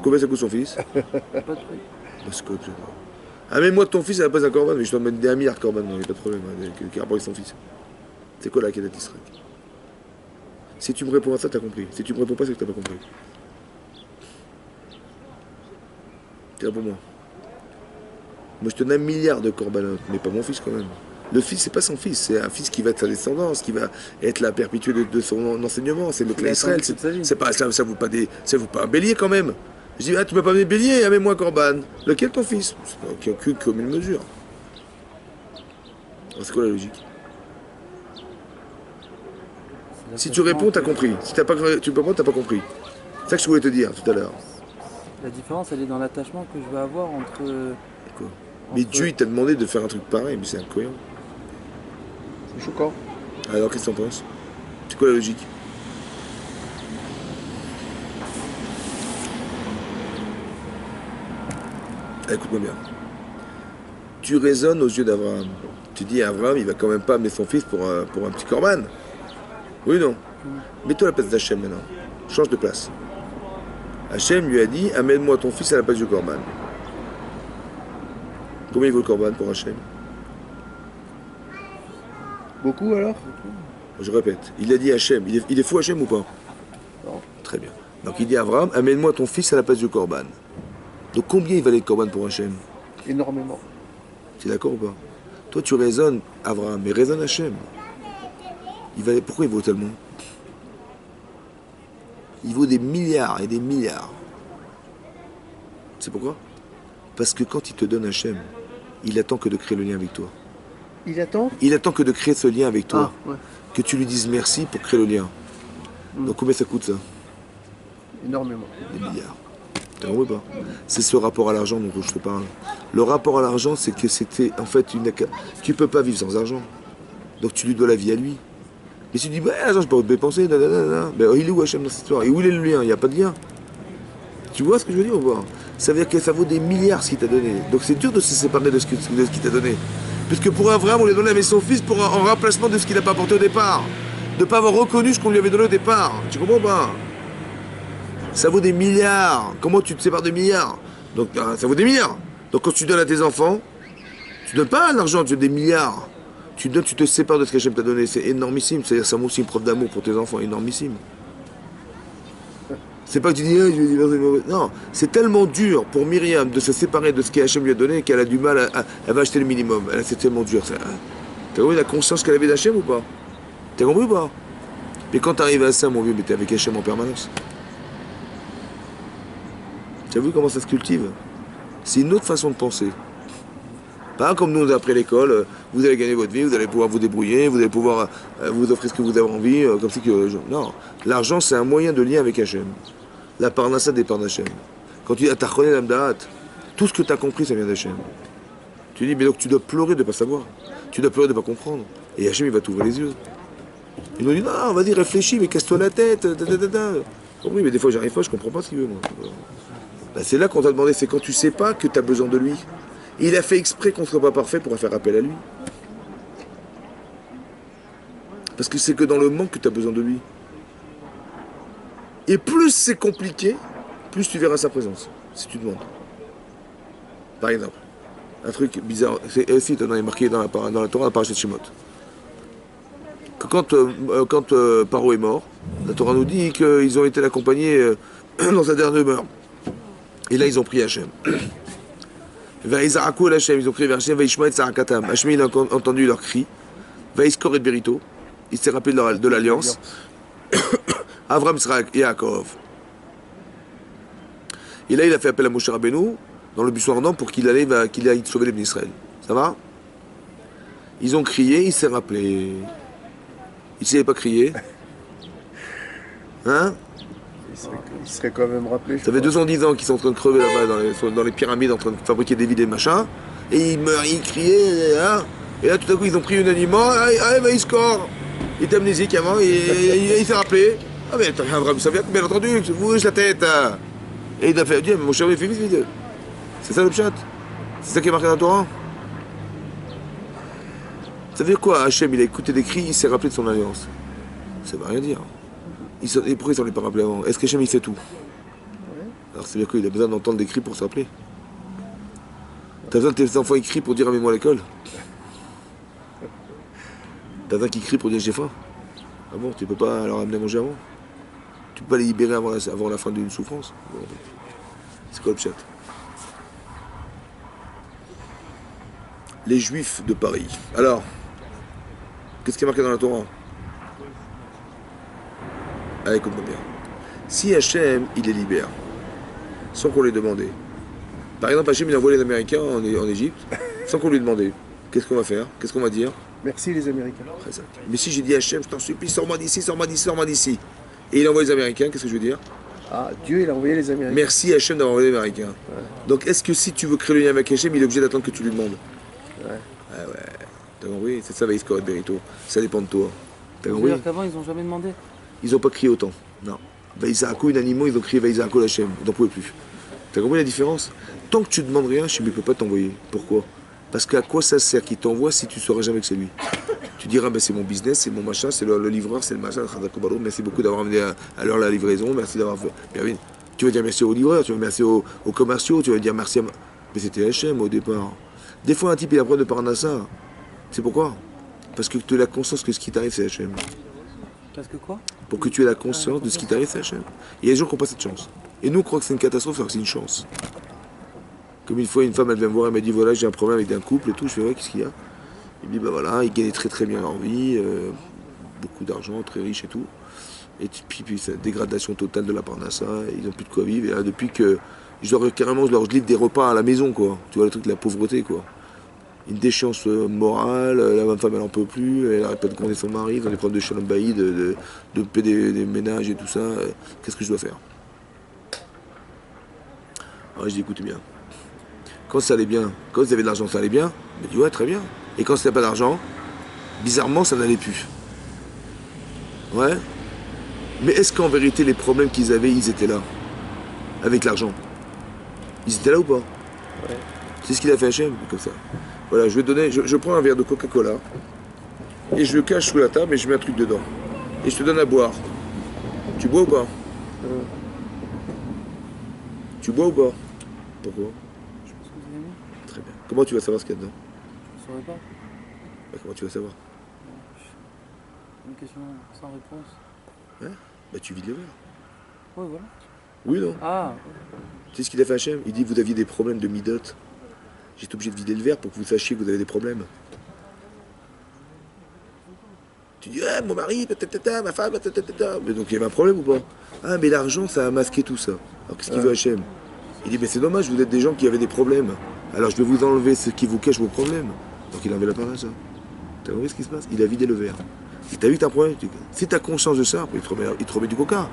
combien ça coûte son fils? Pas de prix. Amène-moi de ton fils, elle n'a pas un korban, mais je t'emmène des 1 milliard de korban, il n'y a pas de problème, qui rapporte avec son fils. C'est quoi la Kedat Israël? Si tu me réponds à ça, t'as compris. Si tu me réponds pas, c'est que t'as pas compris. Tiens pour moi. Moi, je te donne 1 milliard de corbanotes, mais pas mon fils quand même. Le fils, c'est pas son fils, c'est un fils qui va être sa descendance, qui va être la perpétuée de son enseignement. C'est le clan Israël. C'est pas ça vaut pas un bélier quand même. Je dis, tu m'as pas amené bélier, amène-moi un corban. Lequel ton fils? C'est aucune commune mesure. C'est quoi la logique? Si tu réponds, t'as compris. Si tu peux pas, t'as pas compris. C'est ça que je voulais te dire tout à l'heure. La différence, elle est dans l'attachement que je vais avoir entre... Quoi? Mais Dieu, il t'a demandé de faire un truc pareil, mais c'est incohérent. C'est choquant. Alors, qu'est-ce que t'en penses? C'est quoi la logique? Écoute-moi bien. Tu raisonnes aux yeux d'Abraham. Tu dis, Abraham, il va quand même pas amener son fils pour un petit corban. Oui ou non? Mets-toi à la place d'Hachem maintenant. Change de place. Hachem lui a dit, amène-moi ton fils à la place du corban. Combien il vaut le corban pour Hachem? Beaucoup alors? Je répète, il a dit Hachem. Il est fou Hachem ou pas? Non. Très bien. Donc il dit à Abraham, amène-moi ton fils à la place du corban. Donc combien il valait le corban pour Hachem? Énormément. Tu es d'accord ou pas? Toi tu raisonnes Abraham, mais raisonne Hachem. Pourquoi il vaut tellement? Il vaut des milliards et des milliards. C'est pourquoi? Parce que quand il te donne Hachem, il attend que de créer le lien avec toi. Il attend? Il attend que de créer ce lien avec toi. Ah, ouais. Que tu lui dises merci pour créer le lien. Donc combien ça coûte ça? Énormément. Des milliards. T'as compris pas? C'est ce rapport à l'argent dont je te parle. Le rapport à l'argent, c'est que c'était en fait tu peux pas vivre sans argent. Donc tu lui dois la vie à lui. Et tu dis, bah l'argent, je peux pas dépenser, ben, il est où Hachem dans cette histoire? Et où il est le lien? Il n'y a pas de lien. Tu vois ce que je veux dire ou pas? Ça veut dire que ça vaut des milliards ce qu'il t'a donné. Donc c'est dur de se séparer de ce qu'il t'a donné. Puisque pour Abraham, on lui a donné son fils en remplacement de ce qu'il n'a pas apporté au départ. De ne pas avoir reconnu ce qu'on lui avait donné au départ. Tu comprends pas? Ça vaut des milliards. Comment tu te sépares de milliards? Donc ça vaut des milliards. Donc quand tu donnes à tes enfants, tu donnes pas l'argent, tu donnes des milliards. Tu donnes, tu te sépares de ce qu'Hachem t'a donné. C'est énormissime. C'est-à-dire ça vaut aussi une preuve d'amour pour tes enfants, énormissime. C'est pas que tu dis, ah, je vais divorcer. Non, c'est tellement dur pour Myriam de se séparer de ce qu'Hachem lui a donné qu'elle a du mal elle va acheter le minimum. C'est tellement dur ça. T'as compris la conscience qu'elle avait d'Hachem ou pas? T'as compris ou pas? Mais quand t'arrives à ça, mon vieux, mais t'es avec Hachem en permanence. T'as vu comment ça se cultive? C'est une autre façon de penser. Pas comme nous, après l'école, vous allez gagner votre vie, vous allez pouvoir vous débrouiller, vous allez pouvoir vous offrir ce que vous avez envie, comme si que... Non, l'argent c'est un moyen de lien avec Hachem. La parnassa dépend d'Hachem. Quand tu dis « Tachonel Amdaat », tout ce que tu as compris, ça vient d'Hachem. Tu dis « Mais donc tu dois pleurer de ne pas savoir. Tu dois pleurer de ne pas comprendre. » Et Hachem, il va t'ouvrir les yeux. Il nous dit « Non, vas-y, réfléchis, mais casse-toi la tête. » Oui, mais des fois, j'arrive pas, je comprends pas ce qu'il veut, moi. Ben, c'est là qu'on t'a demandé, c'est quand tu sais pas que tu as besoin de lui. Il a fait exprès qu'on ne soit pas parfait pour faire appel à lui. Parce que c'est que dans le manque que tu as besoin de lui. Et plus c'est compliqué, plus tu verras sa présence, si tu demandes. Par exemple, un truc bizarre, c'est aussi étonnant, il est marqué dans la Torah, la parashat Shemot. Quand Paro est mort, la Torah nous dit qu'ils ont été l'accompagner dans sa dernière demeure. Et là, ils ont pris Hachem. Vaïzarakou Hachem, ils ont crié vers Hachem, Vaïshma et Sarakatam. Hachem, il a entendu leur cri. Vaïskor et Berito, il s'est rappelé de l'alliance. Avram, Israël et Yaakov. Et là, il a fait appel à Moshe Rabbeinu dans le buisson ardent pour qu'il aille sauver les bénis Israël. Ça va? Ils ont crié, il s'est rappelé. Il ne s'est pas crié. Hein? Il serait quand même rappelé. Ça fait 210 ans qu'ils sont en train de crever là-bas dans les pyramides, en train de fabriquer des vies et machin. Et ils meurent, ils criaient. Hein? Et là, tout à coup, ils ont pris unanimement. Allez, va, il score. Il était amnésique avant, il s'est rappelé. Ah, mais attends, Abraham, ça vient, bien entendu, je bouge la tête. Et il a fait, Dieu, mais mon cher, il fait vite, vite. C'est ça le chat? C'est ça qui est marqué dans la Torah? Ça veut dire quoi? Hachem, il a écouté des cris, il s'est rappelé de son alliance. Ça veut rien dire. Et pourquoi il s'en est pas rappelé avant? Est-ce qu'Hachem, il sait tout? Alors, c'est-à-dire qu'il a besoin d'entendre des cris pour se rappeler. T'as besoin de tes enfants, ils crient pour dire ramène-moi à l'école? T'as besoin qu'ils crient pour dire j'ai faim? Ah bon, tu peux pas leur amener à manger avant? Tu peux pas les libérer avant la fin d'une souffrance? Bon, c'est quoi le chat? Les Juifs de Paris. Alors, qu'est-ce qui est marqué dans la Torah? Allez, écoute-moi bien. Si Hachem, il les libère, sans qu'on les demande. Par exemple, Hachem, il envoie les Américains en Égypte, sans qu'on lui demande. Qu'est-ce qu'on va faire? Qu'est-ce qu'on va dire? Merci les Américains. Mais si j'ai dit Hachem, je t'en supplie, sors-moi d'ici, sors-moi d'ici, sors-moi d'ici. Et il envoie les Américains, qu'est-ce que je veux dire? Ah, Dieu, il a envoyé les Américains. Merci Hachem d'avoir envoyé les Américains. Ouais. Donc est-ce que si tu veux créer le lien avec Hachem, il est obligé d'attendre que tu lui demandes? Ouais. Ah ouais. T'as compris? C'est ça, Vaïskor et Berito. Ça dépend de toi. T'as compris? C'est-à-dire qu'avant, ils n'ont jamais demandé? Ils n'ont pas crié autant. Non. Vaïzarakou, unanimement, ils ont crié Vaïzarakou Hachem. Ils n'en pouvaient plus. T'as compris la différence? Tant que tu ne demandes rien, Hachem ne peut pas t'envoyer. Pourquoi? Parce qu'à quoi ça sert qu'il t'envoie si tu ne sauras jamais que c'est lui? Tu diras, ben, c'est mon business, c'est mon machin, c'est le livreur, c'est le machin, merci beaucoup d'avoir amené à l'heure la livraison, merci d'avoir fait. Tu vas dire merci au livreur, tu vas dire merci aux commerciaux, tu vas dire merci à... Mais c'était Hachem au départ. Des fois, un type, il apprend de Parnassa. C'est pourquoi? Parce que tu as la conscience que ce qui t'arrive, c'est Hachem. Parce que quoi? Pour que tu aies la conscience de ce qui t'arrive, c'est Hachem. Il y a des gens qui n'ont pas cette chance. Et nous, on croit que c'est une catastrophe, alors que c'est une chance. Comme une fois, une femme, elle vient me voir, elle m'a dit, voilà, j'ai un problème avec un couple et tout. Je fais, ouais, qu'est-ce qu'il y a? Il me dit, bah voilà, ils gagnaient très très bien leur vie, beaucoup d'argent, très riches et tout. Et puis cette dégradation totale de la Parnassa, ils n'ont plus de quoi vivre. Et là, depuis que je leur livre des repas à la maison, quoi. Tu vois, le truc de la pauvreté, quoi. Une déchéance morale, la même femme, elle n'en peut plus, elle n'arrête pas de gronder son mari, ils ont des problèmes de shalom baïd, de payer des ménages et tout ça. Qu'est-ce que je dois faire? Alors je dis, écoutez bien. Quand ça allait bien, quand vous avez de l'argent, ça allait bien. Je dis, ouais, très bien. Et quand c'était pas d'argent, bizarrement, ça n'allait plus. Ouais. Mais est-ce qu'en vérité, les problèmes qu'ils avaient, ils étaient là? Avec l'argent? Ils étaient là ou pas? Ouais. C'est ce qu'il a fait Hachem, comme ça. Voilà, je vais donner, je prends un verre de Coca-Cola, et je le cache sous la table, et je mets un truc dedans. Et je te donne à boire. Tu bois ou pas? Tu bois ou pas? Pourquoi? Je pense que vous aimez. Très bien. Comment tu vas savoir ce qu'il y a dedans? Je ne saurais pas. Bah, comment tu vas savoir? Une question sans réponse. Hein? Bah tu vides le verre. Oui, voilà. Oui, non. Ah, Tu sais ce qu'il a fait Hachem? Il dit vous aviez des problèmes de midot. J'étais obligé de vider le verre pour que vous sachiez que vous avez des problèmes. Tu dis, ah, mon mari, ma femme, mais donc il y avait un problème ou pas? Ah, mais l'argent, ça a masqué tout ça. Alors qu'est-ce qu'il veut Hachem? Il dit, mais c'est dommage, vous êtes des gens qui avaient des problèmes. Alors je vais vous enlever ce qui vous cache vos problèmes. Donc il a enlevé la parole à ça. T'as compris ce qui se passe? Il a vidé le verre. Et t'as vu que t'as un problème? Si t'as conscience de ça, après il te remet du coca.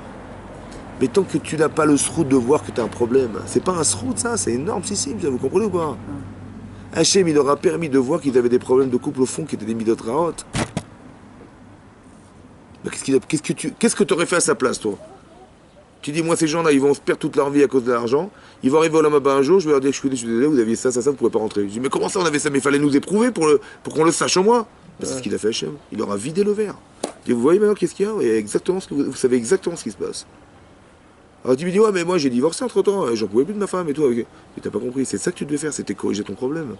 Mais tant que tu n'as pas le srout de voir que t'as un problème, c'est pas un srout ça, c'est énorme, si, vous comprenez ou pas? Hachem, il leur a permis de voir qu'ils avaient des problèmes de couple au fond qui étaient des midot raot. Qu'est-ce que tu aurais fait à sa place, toi? Tu dis, moi, ces gens-là, ils vont se perdre toute leur vie à cause de l'argent. Ils vont arriver au Lamaba un jour, je vais leur dire, je suis désolé, vous aviez ça, vous ne pouvez pas rentrer. Je dis, mais comment ça, on avait ça? Mais il fallait nous éprouver pour qu'on le sache au moins. Ben, c'est ce qu'il a fait Hachem. Il leur a vidé le verre. Et vous voyez maintenant qu'est-ce qu'il y a? Et exactement vous savez exactement ce qui se passe. Alors tu me dis, ouais, mais moi, j'ai divorcé entre-temps, j'en pouvais plus de ma femme et tout. Mais t'as pas compris, c'est ça que tu devais faire, c'était corriger ton problème.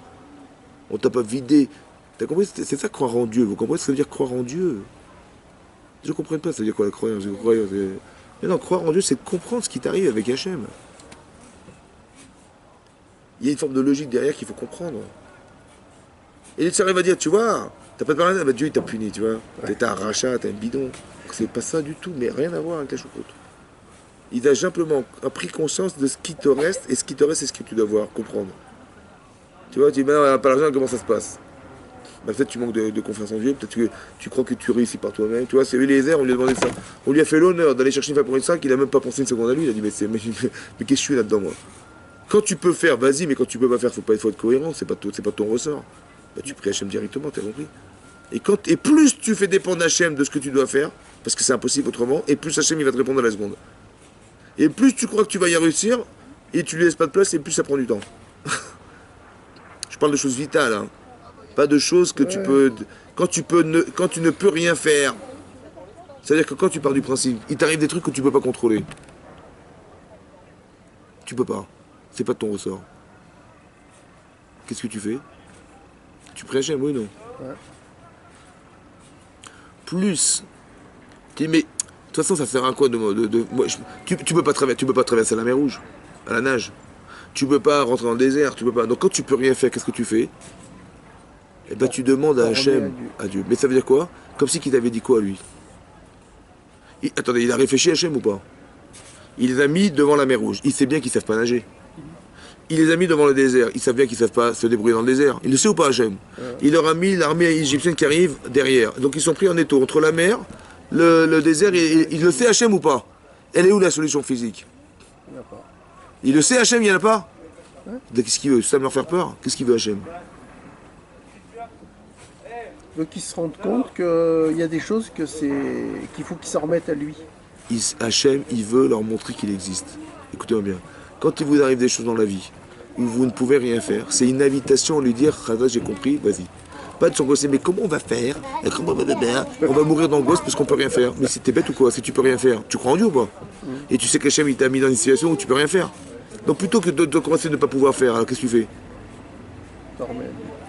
On t'a pas vidé. T'as compris? C'est ça, croire en Dieu. Vous comprenez ce que ça veut dire croire en Dieu? Je ne comprends pas, ça veut dire quoi la croyance? Mais non, croire en Dieu, c'est comprendre ce qui t'arrive avec Hachem. Il y a une forme de logique derrière qu'il faut comprendre. Et tu arrives à dire, tu vois, t'as pas de parler, bah Dieu il t'a puni, tu vois. T'as un rachat, t'as un bidon. C'est pas ça du tout, mais rien à voir avec la choucroute. Il a simplement pris conscience de ce qui te reste, et ce qui te reste, c'est ce que tu dois voir, comprendre. Tu vois, tu dis, maintenant, par l'argent, comment ça se passe? Bah, peut-être tu manques de confiance en Dieu, peut-être que tu crois que tu réussis par toi-même. Tu vois, c'est Eliezer, on lui a demandé ça. On lui a fait l'honneur d'aller chercher une femme pour une sac, il a même pas pensé une seconde à lui. Il a dit, mais qu'est-ce que je suis là-dedans, moi? Quand tu peux faire, vas-y, mais quand tu peux pas faire, faut être cohérent, c'est pas ton ressort. Bah, tu pries Hachem directement, t'as compris? Et plus tu fais dépendre d'Hachem de ce que tu dois faire, parce que c'est impossible autrement, et plus Hachem il va te répondre à la seconde. Et plus tu crois que tu vas y réussir, et tu lui laisses pas de place, et plus ça prend du temps. Je parle de choses vitales, hein. Pas de choses que tu peux... Quand tu ne peux rien faire, c'est-à-dire que quand tu pars du principe, il t'arrive des trucs que tu peux pas contrôler. Tu peux pas. C'est pas de ton ressort. Qu'est-ce que tu fais? Tu pries Hachem, oui ou non? Plus... Mais, de toute façon, ça sert à quoi tu peux pas traverser la mer Rouge, à la nage. Tu peux pas rentrer dans le désert, tu peux pas... Donc quand tu peux rien faire, qu'est-ce que tu fais? Eh ben tu demandes à Hachem, à Dieu. Mais ça veut dire quoi? Comme si qu'il t'avait dit quoi, lui? Attendez, il a réfléchi à Hachem ou pas? Il les a mis devant la mer Rouge. Il sait bien qu'ils ne savent pas nager. Il les a mis devant le désert. Ils savent bien qu'ils ne savent pas se débrouiller dans le désert. Il le sait ou pas, Hachem? Il leur a mis l'armée égyptienne qui arrive derrière. Donc ils sont pris en étau entre la mer, le désert. Il le sait, Hachem ou pas? Elle est où la solution physique? Il le sait, Hachem, il n'y en a pas? Qu'est-ce qu'il veut? Ça leur faire peur? Qu'est-ce qu'il veut, Hachem? Donc ils se rendent compte qu'il y a des choses qu'il faut qu'ils s'en remettent à lui. Hachem, il veut leur montrer qu'il existe. Écoutez-moi bien. Quand il vous arrive des choses dans la vie où vous ne pouvez rien faire, c'est une invitation à lui dire, Khada, j'ai compris, vas-y. Pas de s'angoisser, mais comment on va faire? On va mourir d'angoisse parce qu'on peut rien faire. Mais si t'es bête ou quoi? Si tu peux rien faire, tu crois en Dieu ou pas? Et tu sais qu'Hachem, il t'a mis dans une situation où tu peux rien faire. Donc plutôt que de commencer à ne pas pouvoir faire, alors qu'est-ce que tu fais?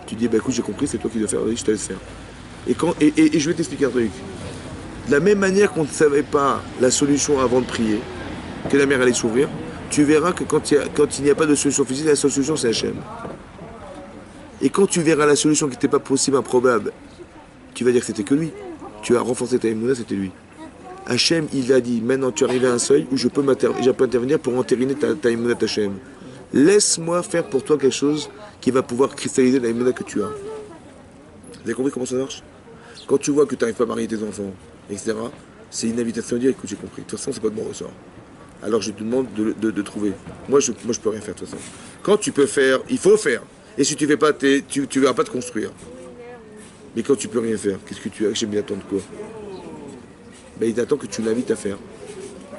Tu dis, bah écoute, j'ai compris, c'est toi qui dois faire, oui, je te laisse faire. Et je vais t'expliquer un truc. De la même manière qu'on ne savait pas la solution avant de prier, que la mer allait s'ouvrir, tu verras que quand il n'y a pas de solution physique, la seule solution c'est Hachem. Et quand tu verras la solution qui n'était pas possible, improbable, tu vas dire que c'était que lui. Tu as renforcé ta émouna, c'était lui. Hachem, il a dit, maintenant tu es arrivé à un seuil où je peux intervenir pour entériner ta émouna Hachem. Laisse-moi faire pour toi quelque chose qui va pouvoir cristalliser la émouna que tu as. Vous avez compris comment ça marche? Quand tu vois que tu n'arrives pas à marier tes enfants, etc., c'est une invitation à dire, écoute, j'ai compris. De toute façon, c'est pas de mon ressort. Alors je te demande de trouver. Moi, je peux rien faire de toute façon. Quand tu peux faire, il faut faire. Et si tu fais pas, tu ne verras pas te construire. Mais quand tu peux rien faire, qu'est-ce que tu as? J'aime bien attendre quoi? Ben, il attend que tu l'invites à faire.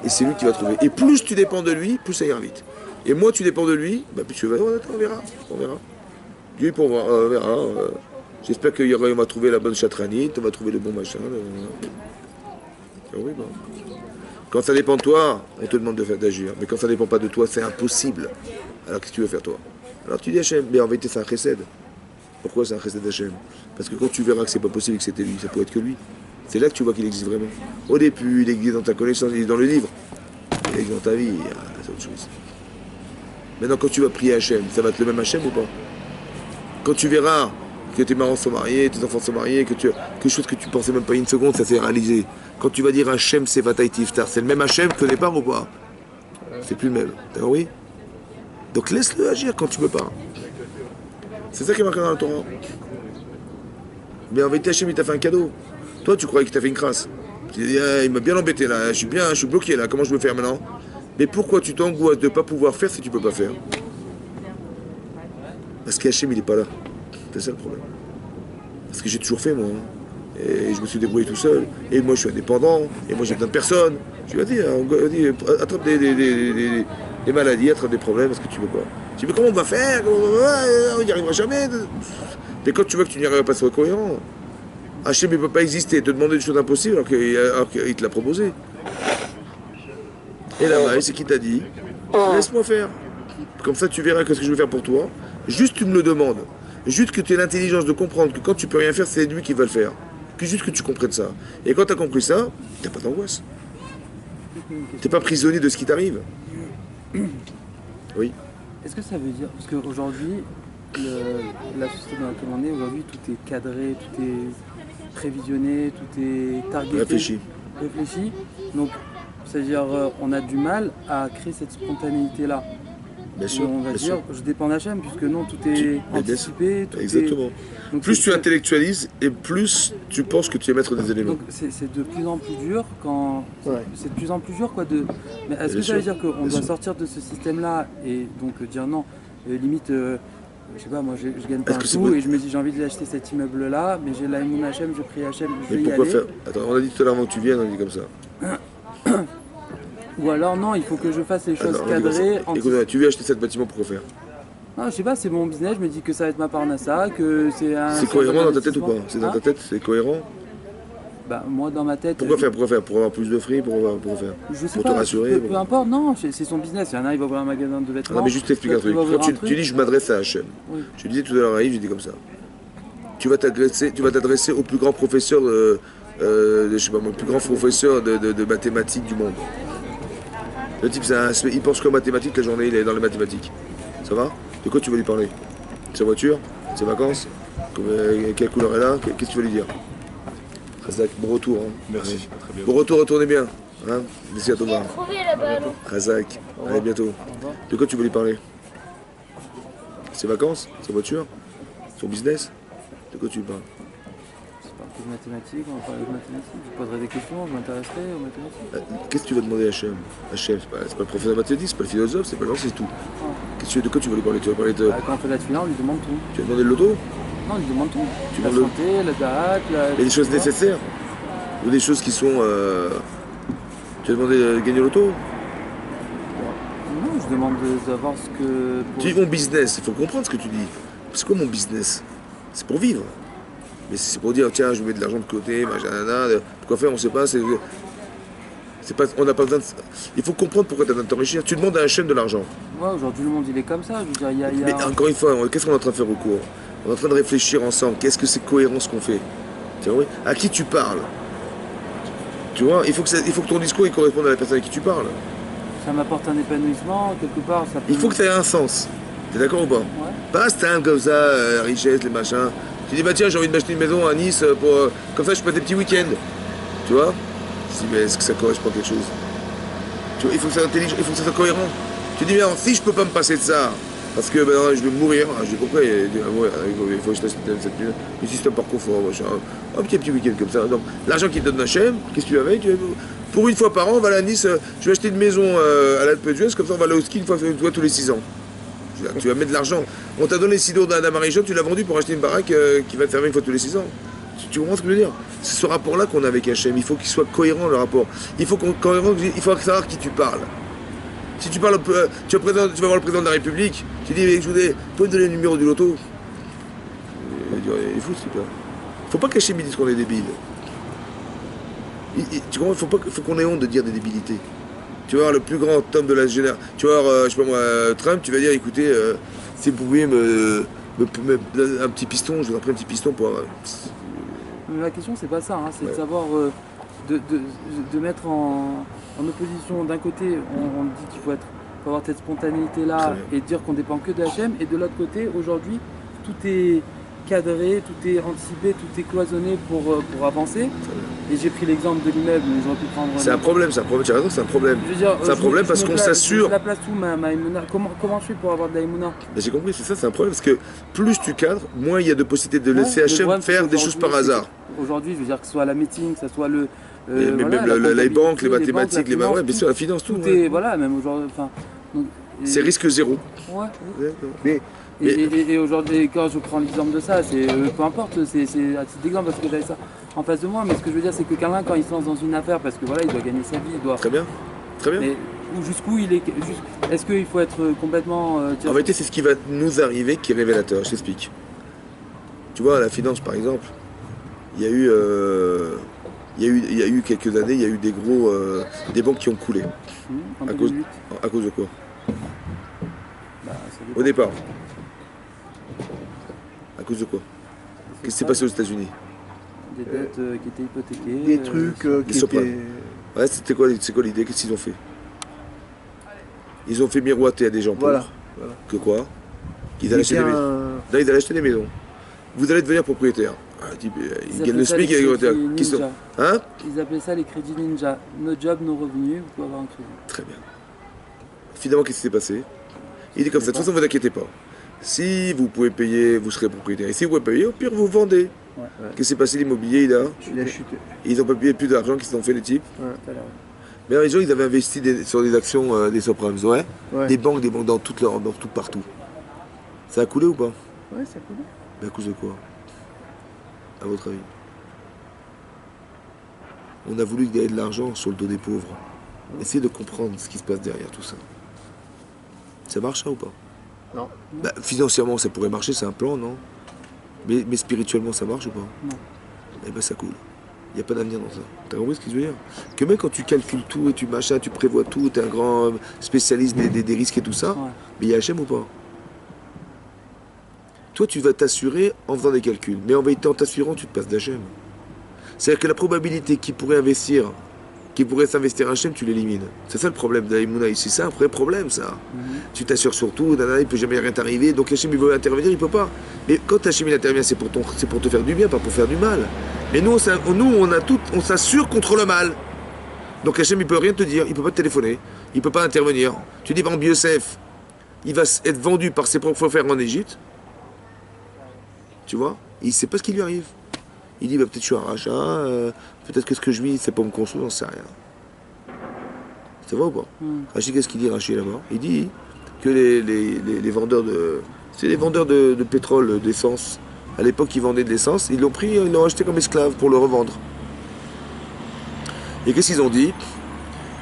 Et c'est lui qui va trouver. Et plus tu dépends de lui, plus ça ira vite. Et moins tu dépends de lui, ben, plus tu vas. On verra. Dieu pour voir, on verra. J'espère qu'on va trouver la bonne chatranite, on va trouver le bon machin. Oui, bon. Quand ça dépend de toi, on te demande d'agir. Mais quand ça ne dépend pas de toi, c'est impossible. Alors qu'est-ce que tu veux faire toi? Alors tu dis Hachem, mais en vérité c'est un chesed. Pourquoi c'est un chesed d'Hachem? Parce que quand tu verras que c'est pas possible et que c'était lui, ça pourrait être que lui. C'est là que tu vois qu'il existe vraiment. Au début, il existe dans ta connaissance, il est dans le livre. Il existe dans ta vie. Maintenant, quand tu vas prier Hachem, ça va être le même Hachem ou pas? Quand tu verras que tes parents sont mariés, tes enfants sont mariés, quelque chose que tu pensais même pas une seconde, ça s'est réalisé. Quand tu vas dire Hachem Sevatai Tiftar, c'est le même Hachem que au départ ou pas? C'est plus le même. T'as compris? Donc laisse-le agir quand tu peux pas. C'est ça qui est marqué dans la Torah. Mais en vérité, Hachem, il t'a fait un cadeau. Toi, tu croyais qu'il t'a fait une crasse. Tu dis, ah, il m'a bien embêté là, je suis bloqué là, comment je veux faire maintenant? Mais pourquoi tu t'angoisses de ne pas pouvoir faire si tu peux pas faire? Parce qu'Hachem, il est pas là. C'est ça le problème. Parce que j'ai toujours fait, moi. Hein. Et je me suis débrouillé tout seul. Et moi, je suis indépendant. Et moi, j'ai besoin de personne. Je lui ai dit, attrape des maladies, attrape des problèmes, parce que tu veux pas. Tu dis, mais comment on va faire? On n'y arrivera jamais. Mais quand tu vois que tu n'y arriveras pas, c'est cohérent. Hachem ne peut pas exister, te demander des choses impossibles alors qu'il te l'a proposé. Et là-bas, c'est qui t'a dit, laisse-moi faire. Comme ça, tu verras que ce que je veux faire pour toi. Juste tu me le demandes. Juste que tu aies l'intelligence de comprendre que quand tu peux rien faire, c'est lui qui va le faire. Que juste que tu comprennes ça. Et quand tu as compris ça, tu n'as pas d'angoisse. Tu n'es pas prisonnier de ce qui t'arrive. Oui. Est-ce que ça veut dire, parce qu'aujourd'hui, la société dans laquelle on est, aujourd'hui, tout est cadré, tout est prévisionné, tout est targeté. Réfléchi. Donc, c'est-à-dire, on a du mal à créer cette spontanéité-là. Bien sûr. On va bien dire, sûr. je dépends d'Hachem, puisque non, tout est anticipé. Tout Exactement. Donc, plus tu intellectualises et plus tu penses que tu es maître des éléments. Donc c'est de plus en plus dur quand. Ouais. C'est de plus en plus dur quoi de. Mais est-ce que ça veut dire qu'on doit sortir de ce système-là et donc dire non, limite, je sais pas, moi je gagne pas un coup et je me dis j'ai envie d'acheter cet immeuble-là, mais j'ai la Emoun Hachem, j'ai pris Hachem, je vais Mais y pourquoi aller. faire? Attends, on a dit tout à l'heure avant que tu viennes, on a dit comme ça. Ou alors non, il faut que je fasse les choses Alors, on dit comme ça. cadrées. Écoute, tu veux acheter cet bâtiment, pourquoi faire? Non, je sais pas, c'est mon business, je me dis que ça va être ma parnassa, que c'est un. C'est cohérent dans ta tête ou pas? C'est dans Hein? ta tête, c'est cohérent? Bah moi dans ma tête. Pourquoi faire? Pour avoir plus de fric? Pour faire? Je sais Pour pas, te rassurer? peu importe, non, c'est son business. Il y en a, il va ouvrir un magasin de vêtements. Non, mais juste t'explique un truc. Quand tu dis je m'adresse à Hachem, Oui. je disais tout à l'heure à Yves, j'ai dit comme ça. Tu vas t'adresser au plus grand professeur, je sais pas moi, le plus grand professeur de mathématiques du monde. Le type, il pense qu'en mathématiques, la journée, il est dans les mathématiques. Ça va? De quoi tu vas lui parler? Sa voiture? Ses vacances? Quelle couleur est là? Qu'est-ce que tu vas lui dire? Razak, bon retour. Hein. Merci, très bien. Bon retour, retournez bien. Hein? D'ici à Thomas. Razak, allez bientôt. De quoi tu veux lui parler? Ses vacances? Sa voiture? Son business? De quoi tu lui parles? C'est pas un peu de mathématiques, on va parler de mathématiques. Je poserai des questions, je m'intéresserai aux mathématiques. Qu'est-ce que tu vas demander à Hachem? Hachem, c'est pas le professeur de mathématiques, c'est pas le philosophe, c'est pas le c'est tout. De quoi tu veux lui parler? Tu vas parler de. Bah, quand on fait la tefila, on lui demande tout. Tu vas demander le loto? Non, on lui demande tout. Tu La demandes santé, la date, la. Mais des choses nécessaires? Ou des choses qui sont. Tu vas demander de gagner le loto? Non, je demande de savoir ce que. Tu dis mon business, il faut comprendre ce que tu dis. C'est quoi mon business? C'est pour vivre. Mais si c'est pour dire, tiens, je mets de l'argent de côté, machin, pourquoi faire, on ne sait pas, on n'a pas besoin de... Il faut comprendre pourquoi tu as besoin de t'enrichir. Tu demandes à Hachem de l'argent. Ouais, aujourd'hui le monde il est comme ça. Je veux dire, il y a. Mais encore une fois, qu'est-ce qu'on est en train de faire au cours? On est en train de réfléchir ensemble. Qu'est-ce que c'est cohérent ce qu'on fait? Tu vois, à qui tu parles? Tu vois, il faut que ton discours il corresponde à la personne à qui tu parles. Ça m'apporte un épanouissement, quelque part. Ça peut... Il faut que ça ait un sens. T'es d'accord ou pas? Ouais. Pas stand comme ça, la richesse, les machins. Tu dis, bah tiens, j'ai envie de m'acheter une maison à Nice, comme ça je passe des petits week-ends. Tu vois? Je dis, mais est-ce que ça correspond à quelque chose? Tu vois, il faut que ça soit intelligent, il faut que ça soit cohérent. Tu dis, mais alors, si je peux pas me passer de ça, parce que ben, je vais mourir, je dis pourquoi il faut que je teste cette nuit. Le système par confort, un petit week-end comme ça. Donc, l'argent qu'il te donne Hachem, qu'est-ce que tu avais? Pour une fois par an, on va aller à Nice, je vais acheter une maison à l'Alpe d'Huez, comme ça on va aller au ski une fois tous les 6 ans. Tu vas mettre de l'argent. On t'a donné 6 dollars d'un Marie-Jean, tu l'as vendu pour acheter une baraque qui va te fermer une fois tous les 6 ans. Tu comprends ce que je veux dire? C'est ce rapport-là qu'on a avec Hachem. Il faut qu'il soit cohérent le rapport. Il faut savoir qui tu parles. Si tu parles, tu vas voir le président de la République, tu dis, je voudrais, peux me donner le numéro du loto? Il est fou ce type-là. Faut pas qu'Hachem dise qu'on est débile. Tu comprends? Faut qu'on ait honte de dire des débilités. Tu vas voir le plus grand homme de la génération. Tu vas voir, je sais pas moi, Trump, tu vas dire, écoutez, si vous pouviez me un petit piston, je vous en prie un petit piston pour... Mais la question c'est pas ça, hein, c'est de savoir, de mettre en opposition, d'un côté on dit qu'il faut être faut avoir cette spontanéité-là et dire qu'on dépend que de H&M. Et de l'autre côté, aujourd'hui, tout est cadré, tout est anticipé, tout est cloisonné pour avancer. Et j'ai pris l'exemple de l'immeuble, mais j'aurais pu prendre... C'est un problème, tu as raison, c'est un problème. C'est un problème parce qu'on s'assure... Je la place où ma Emouna? Comment je fais pour avoir de la Emouna? J'ai compris, c'est ça, c'est un problème, parce que plus tu cadres, moins il y a de possibilités de laisser H&M faire des choses par hasard. Aujourd'hui, je veux dire que ce soit la médecine, que ce soit le... les banques, les mathématiques, bien sûr, la finance, tout. Voilà, même aujourd'hui... C'est risque zéro. Ouais. Et aujourd'hui, quand je prends l'exemple de ça, c'est peu importe, c'est à titre d'exemple parce que j'avais ça en face de moi, mais ce que je veux dire, c'est que quelqu'un, quand il se lance dans une affaire, parce que voilà, il doit gagner sa vie, il doit... Très bien. Mais jusqu'où il est... Est-ce qu'il faut être complètement... En vérité, c'est ce qui va nous arriver qui est révélateur, je t'explique. Tu vois, à la finance, par exemple, il y a eu quelques années, il y a eu des banques qui ont coulé. À cause de quoi? Au départ. À cause de quoi? Qu'est-ce qui s'est passé aux États-Unis? Des dettes qui étaient hypothéquées. Des trucs qui étaient... Ouais, c'est quoi l'idée? Qu'est-ce qu'ils ont fait? Ils ont fait miroiter à des gens pauvres. Voilà. Que quoi? Qu'ils allaient acheter des maisons. Là, ils allaient acheter des maisons. Vous allez devenir propriétaire. Ils gagnent le SMIC et les sont... Hein? Ils appelaient ça les crédits ninja. No job, no revenus, vous pouvez avoir un crédit. Très bien. Finalement, qu'est-ce qui s'est passé? Il dit comme ça, de toute façon, ne vous inquiétez pas. Si vous pouvez payer, vous serez propriétaire. Et si vous pouvez payer, au pire, vous vendez. Ouais. Qu'est-ce qui s'est passé? L'immobilier, il a chuté. Ils n'ont pas payé plus d'argent qu'ils se sont fait les types. Ouais. Mais alors, les gens, ils avaient investi sur des actions des subprimes, ouais. Des banques dans toute l'Europe, tout partout. Ça a coulé ou pas? Ouais, ça a coulé. Mais à cause de quoi? À votre avis? On a voulu gagner de l'argent sur le dos des pauvres. Essayez de comprendre ce qui se passe derrière tout ça. Ça marche ça ou pas? Non. Financièrement, ça pourrait marcher, c'est un plan, non? Mais spirituellement, ça marche ou pas? Non. Eh ben ça coule. Il n'y a pas d'avenir dans ça. T'as compris ce que je veux dire? Que même quand tu calcules tout et tu prévois tout, t'es un grand spécialiste des risques et tout ça, mais il y a HM ou pas? Toi, tu vas t'assurer en faisant des calculs, mais en vérité, en t'assurant, tu te passes d'HM. C'est-à-dire que la probabilité qu'il pourrait s'investir HM, tu l'élimines. C'est ça le problème d'Aïmouna ici, c'est un vrai problème ça. Tu t'assures sur tout, il ne peut jamais rien t'arriver, donc HM il veut intervenir, il ne peut pas. Mais quand HM il intervient, c'est pour te faire du bien, pas pour faire du mal. Mais nous, on s'assure contre le mal. Donc HM il ne peut rien te dire, il ne peut pas te téléphoner, il ne peut pas intervenir. Tu dis par exemple Youssef, il va être vendu par ses propres frères en Égypte. Tu vois, il ne sait pas ce qui lui arrive. Il dit, peut-être je suis un rachat, peut-être que ce que je vis, c'est pas me construire, j'en sais rien. C'est vrai ou pas? Rachid, qu'est-ce qu'il dit, Rachid, là-bas? Il dit que les vendeurs de... C'est les vendeurs de pétrole, d'essence. À l'époque, ils vendaient de l'essence, ils l'ont acheté comme esclave pour le revendre. Et qu'est-ce qu'ils ont dit?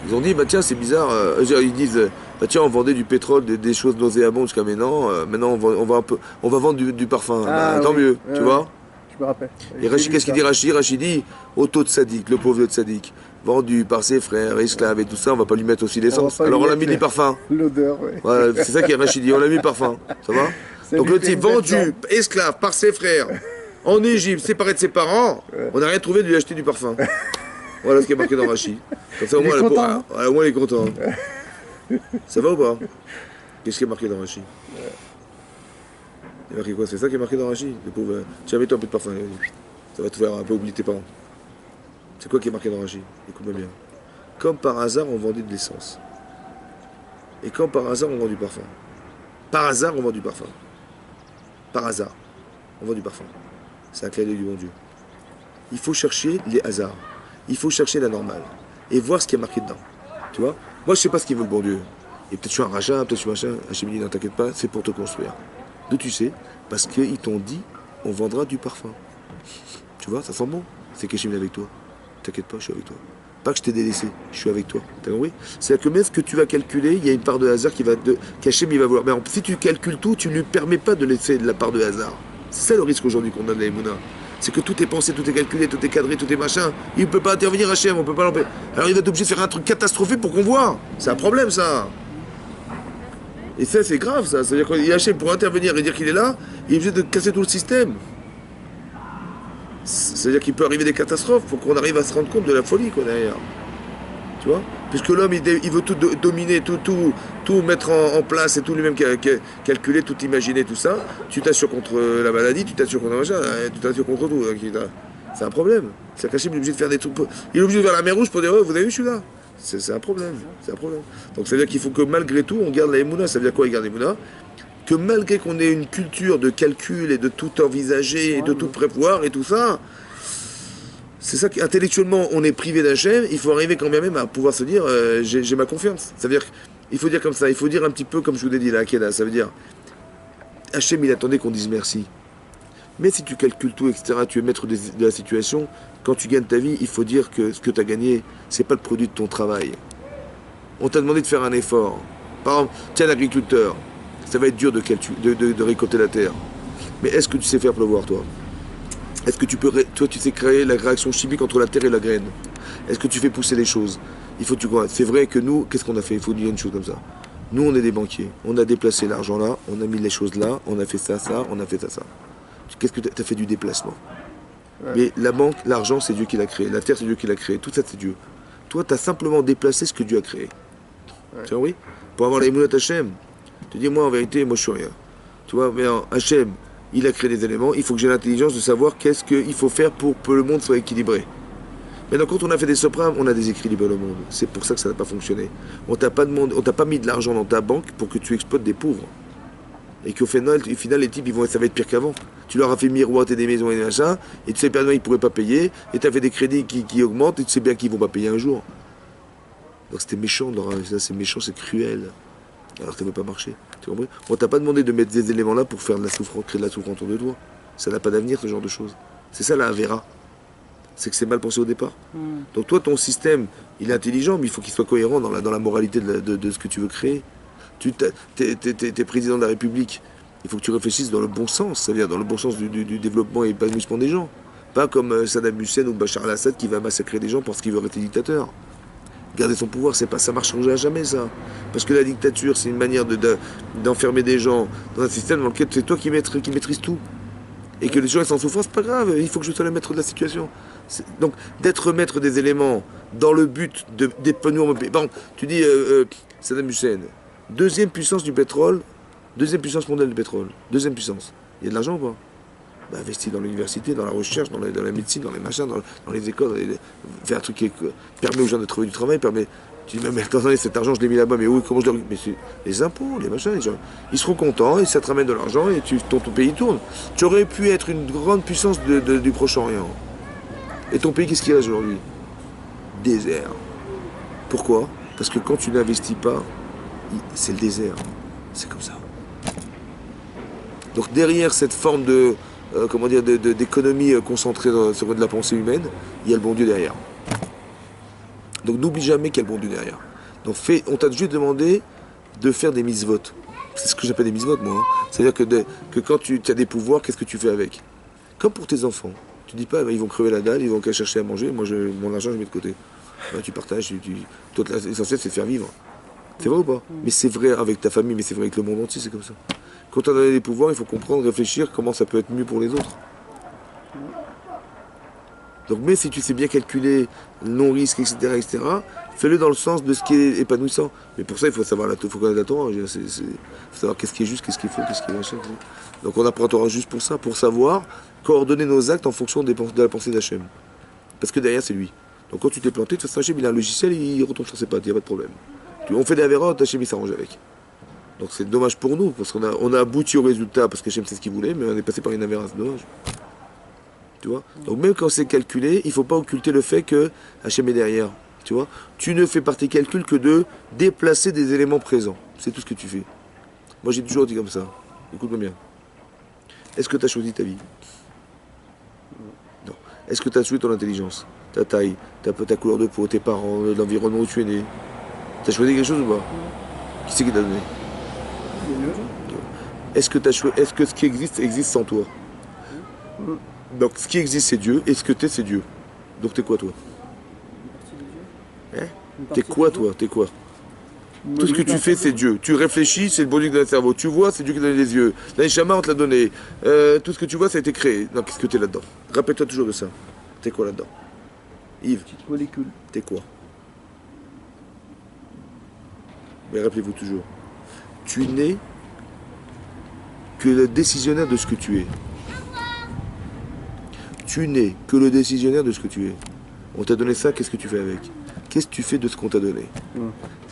Ils ont dit, tiens, c'est bizarre. Ils disent, tiens, on vendait du pétrole, des choses nauséabondes jusqu'à maintenant. Maintenant, on va vendre du parfum. Tant mieux, tu vois? Je me rappelle. Et Rachid, qu'est-ce qu'il dit Rachid dit, Otto de Sadiq, le pauvre de Sadiq, vendu par ses frères, esclaves et tout ça, on va pas lui mettre aussi l'essence. Alors on a mis du parfum. L'odeur, oui. Voilà, c'est ça qui est Rachid dit, on a mis parfum. Ça va? Donc le type vendu, esclave par ses frères, en Égypte, séparé de ses parents, on n'a rien trouvé de lui acheter du parfum. Voilà ce qui est marqué dans Rachid. Comme ça, au moins il est content. Ça va ou pas? Qu'est-ce qui est marqué dans Rachid? Il y a marqué quoi? C'est ça qui est marqué dans Rachid? Le pauvre, tiens, mets-toi un peu de parfum. Ça va te faire un peu oublier tes parents. C'est quoi qui est marqué dans Rachid? Écoute-moi bien. Comme par hasard, on vendait de l'essence. Et comme par hasard, on vend du parfum. Par hasard, on vend du parfum. Par hasard, on vend du parfum. C'est un clin d'œil du bon Dieu. Il faut chercher les hasards. Il faut chercher la normale. Et voir ce qui est marqué dedans. Tu vois? Moi, je sais pas ce qu'il veut le bon Dieu. Et peut-être je suis un rachat, peut-être je suis machin. Hachem dit, non, t'inquiète pas, c'est pour te construire. D'où tu sais? Parce qu'ils t'ont dit, on vendra du parfum. Tu vois, ça sent bon. C'est qu'Hachem est avec toi. T'inquiète pas, je suis avec toi. Pas que je t'ai délaissé, je suis avec toi. T'as compris? C'est-à-dire que même ce que tu vas calculer, il y a une part de hasard qu'Hachem il va vouloir. Mais si tu calcules tout, tu ne lui permets pas de laisser de la part de hasard. C'est ça le risque aujourd'hui qu'on a de la Emouna. C'est que tout est pensé, tout est calculé, tout est cadré, tout est machin. Il ne peut pas intervenir Hachem, on ne peut pas l'empêcher. Alors il va être obligé de faire un truc catastrophique pour qu'on voit. C'est un problème ça. Et ça c'est grave ça. C'est-à-dire que Hachem pour intervenir et dire qu'il est là, il est obligé de casser tout le système. C'est-à-dire qu'il peut arriver des catastrophes pour qu'on arrive à se rendre compte de la folie quoi derrière. Tu Tu vois? Puisque l'homme, il veut tout dominer, tout mettre en place et tout lui-même calculer, tout imaginer, tout ça. Tu t'assures contre la maladie, tu t'assures contre machin, tu t'assures contre tout. C'est un problème. C'est qu'Hachem est obligé de faire des trucs. Il est obligé de faire la mer rouge pour dire, oh, vous avez vu, je suis là. C'est un problème. C'est un problème. Donc ça veut dire qu'il faut que malgré tout, on garde la Emouna. Ça veut dire quoi, il garde la Emouna? Que malgré qu'on ait une culture de calcul et de tout envisager et de tout prévoir et tout ça, c'est ça qu'intellectuellement on est privé d'Hachem, il faut arriver quand même à pouvoir se dire j'ai ma confiance. Ça veut dire qu'il faut dire comme ça, il faut dire un petit peu comme je vous l'ai dit là, Akeda, ça veut dire Hachem il attendait qu'on dise merci. Mais si tu calcules tout, etc., tu es maître de la situation, quand tu gagnes ta vie, il faut dire que ce que tu as gagné, c'est pas le produit de ton travail. On t'a demandé de faire un effort. Par exemple, tiens l'agriculteur, ça va être dur de récolter la terre. Mais est-ce que tu sais faire pleuvoir, toi? Est-ce que toi, tu sais créer la réaction chimique entre la terre et la graine? Est-ce que tu fais pousser les choses? C'est vrai que nous, qu'est-ce qu'on a fait? Il faut dire une chose comme ça. Nous, on est des banquiers. On a déplacé l'argent là, on a mis les choses là, on a fait ça, on a fait ça. Qu'est-ce que tu as fait du déplacement? Ouais. Mais la banque, l'argent, c'est Dieu qui l'a créé. La terre, c'est Dieu qui l'a créé. Tout ça, c'est Dieu. Toi, tu as simplement déplacé ce que Dieu a créé. Ouais. Tu vois, oui? Pour avoir les Emounat Hachem, tu dis, moi, en vérité, moi, je suis rien. Tu vois, mais Hachem, il a créé des éléments. Il faut que j'ai l'intelligence de savoir qu'est-ce qu'il faut faire pour que le monde soit équilibré. Maintenant, quand on a fait des sopranes, on a déséquilibré le monde. C'est pour ça que ça n'a pas fonctionné. On t'a pas mis de l'argent dans ta banque pour que tu exploites des pauvres. Et qu'au final, les types, ça va être pire qu'avant. Tu leur as fait miroiter des maisons et des machins, et tu sais bien qu'ils ne pourraient pas payer, et tu as fait des crédits qui augmentent, et tu sais bien qu'ils ne vont pas payer un jour. Donc c'était méchant, c'est méchant, c'est cruel. Alors que ça ne veut pas marcher. Tu comprends? On t'a pas demandé de mettre des éléments là pour faire de la souffrance, créer de la souffrance autour de toi. Ça n'a pas d'avenir, ce genre de choses. C'est ça la Avera. C'est que c'est mal pensé au départ. Donc toi, ton système, il est intelligent, mais il faut qu'il soit cohérent dans la moralité de ce que tu veux créer. Tu es président de la République, il faut que tu réfléchisses dans le bon sens, c'est-à-dire dans le bon sens du développement et épanouissement des gens. Pas comme Saddam Hussein ou Bachar al-Assad qui va massacrer des gens parce qu'il veut rester dictateur. Garder son pouvoir, ça marchera jamais ça. Parce que la dictature, c'est une manière d'enfermer des gens dans un système dans lequel c'est toi qui maîtrise tout. Et que les gens sont en souffrance, c'est pas grave, il faut que je sois le maître de la situation. Donc, d'être maître des éléments dans le but d'épanouir mon pays. Par exemple, tu dis Saddam Hussein, deuxième puissance du pétrole, deuxième puissance mondiale du pétrole, deuxième puissance. Il y a de l'argent ou pas? Bah, investis dans l'université, dans la recherche, dans la médecine, dans les machins, dans les écoles, faire un truc qui permet aux gens de trouver du travail, tu dis, mais attendez, cet argent, je l'ai mis là-bas, mais oui, comment je l'ai... Mais c'est les impôts, les machins, les gens, ils seront contents, et ça te ramène de l'argent, et ton pays tourne. Tu aurais pu être une grande puissance du Proche-Orient. Et ton pays, qu'est-ce qu'il y a aujourd'hui? Désert. Pourquoi? Parce que quand tu n'investis pas, c'est le désert. C'est comme ça. Donc derrière cette forme d'économie concentrée sur de la pensée humaine, il y a le bon Dieu derrière. Donc n'oublie jamais qu'il y a le bon Dieu derrière. Donc on t'a juste demandé de faire des mitzvot. C'est ce que j'appelle des mitzvot, moi. Hein. C'est-à-dire que quand tu as des pouvoirs, qu'est-ce que tu fais avec? Comme pour tes enfants. Tu dis pas, ils vont crever la dalle, ils vont qu'à chercher à manger, moi mon argent je mets de côté. Ben, tu partages, toi l'essentiel c'est de faire vivre. C'est vrai ou pas? Mais c'est vrai avec ta famille, mais c'est vrai avec le monde entier, c'est comme ça. Quand tu as donné des pouvoirs, il faut comprendre, réfléchir comment ça peut être mieux pour les autres. Donc, mais si tu sais bien calculer non-risque, etc., fais-le dans le sens de ce qui est épanouissant. Mais pour ça, il faut savoir faut connaître la Torah. Il faut savoir qu'est-ce qui est juste, qu'est-ce qu'il faut, qu'est-ce qui est machin. Donc on apprend la Torah juste pour ça, pour savoir coordonner nos actes en fonction de la pensée d'Hachem. Parce que derrière, c'est lui. Donc quand tu t'es planté, de toute façon, Hachem, il a un logiciel, il retombe sur ses pattes, il n'y a pas de problème. On fait des avérotes, Hachem, il s'arrange avec. Donc c'est dommage pour nous, parce qu'on a abouti au résultat, parce qu'Hachem sait ce qu'il voulait, mais on est passé par une avéra, c'est dommage. Tu vois? Donc même quand c'est calculé, il ne faut pas occulter le fait que Hachem est derrière. Tu vois? Tu ne fais par tes calculs que de déplacer des éléments présents. C'est tout ce que tu fais. Moi j'ai toujours dit comme ça. Écoute-moi bien. Est-ce que tu as choisi ta vie? Non. Est-ce que tu as choisi ton intelligence, ta taille, ta couleur de peau, tes parents, l'environnement où tu es né? Tu as choisi quelque chose ou pas? Qui c'est qui t'a donné? Est-ce que ce qui existe sans toi? Donc ce qui existe c'est Dieu, et ce que t'es c'est Dieu. Donc t'es quoi toi? Hein? T'es quoi toi? T'es quoi? Tout ce que tu fais c'est Dieu. Tu réfléchis, c'est le bon Dieu qui donne le cerveau. Tu vois, c'est Dieu qui donne les yeux. L'Aneshama, on te l'a donné. Tout ce que tu vois, ça a été créé. Donc qu'est-ce que t'es là-dedans? Rappelle-toi toujours de ça. T'es quoi là-dedans? Yves? Petite molécule. T'es quoi? Mais rappelez-vous toujours, tu n'es que le décisionnaire de ce que tu es. Tu n'es que le décisionnaire de ce que tu es. On t'a donné ça, qu'est-ce que tu fais avec? Qu'est-ce que tu fais de ce qu'on t'a donné?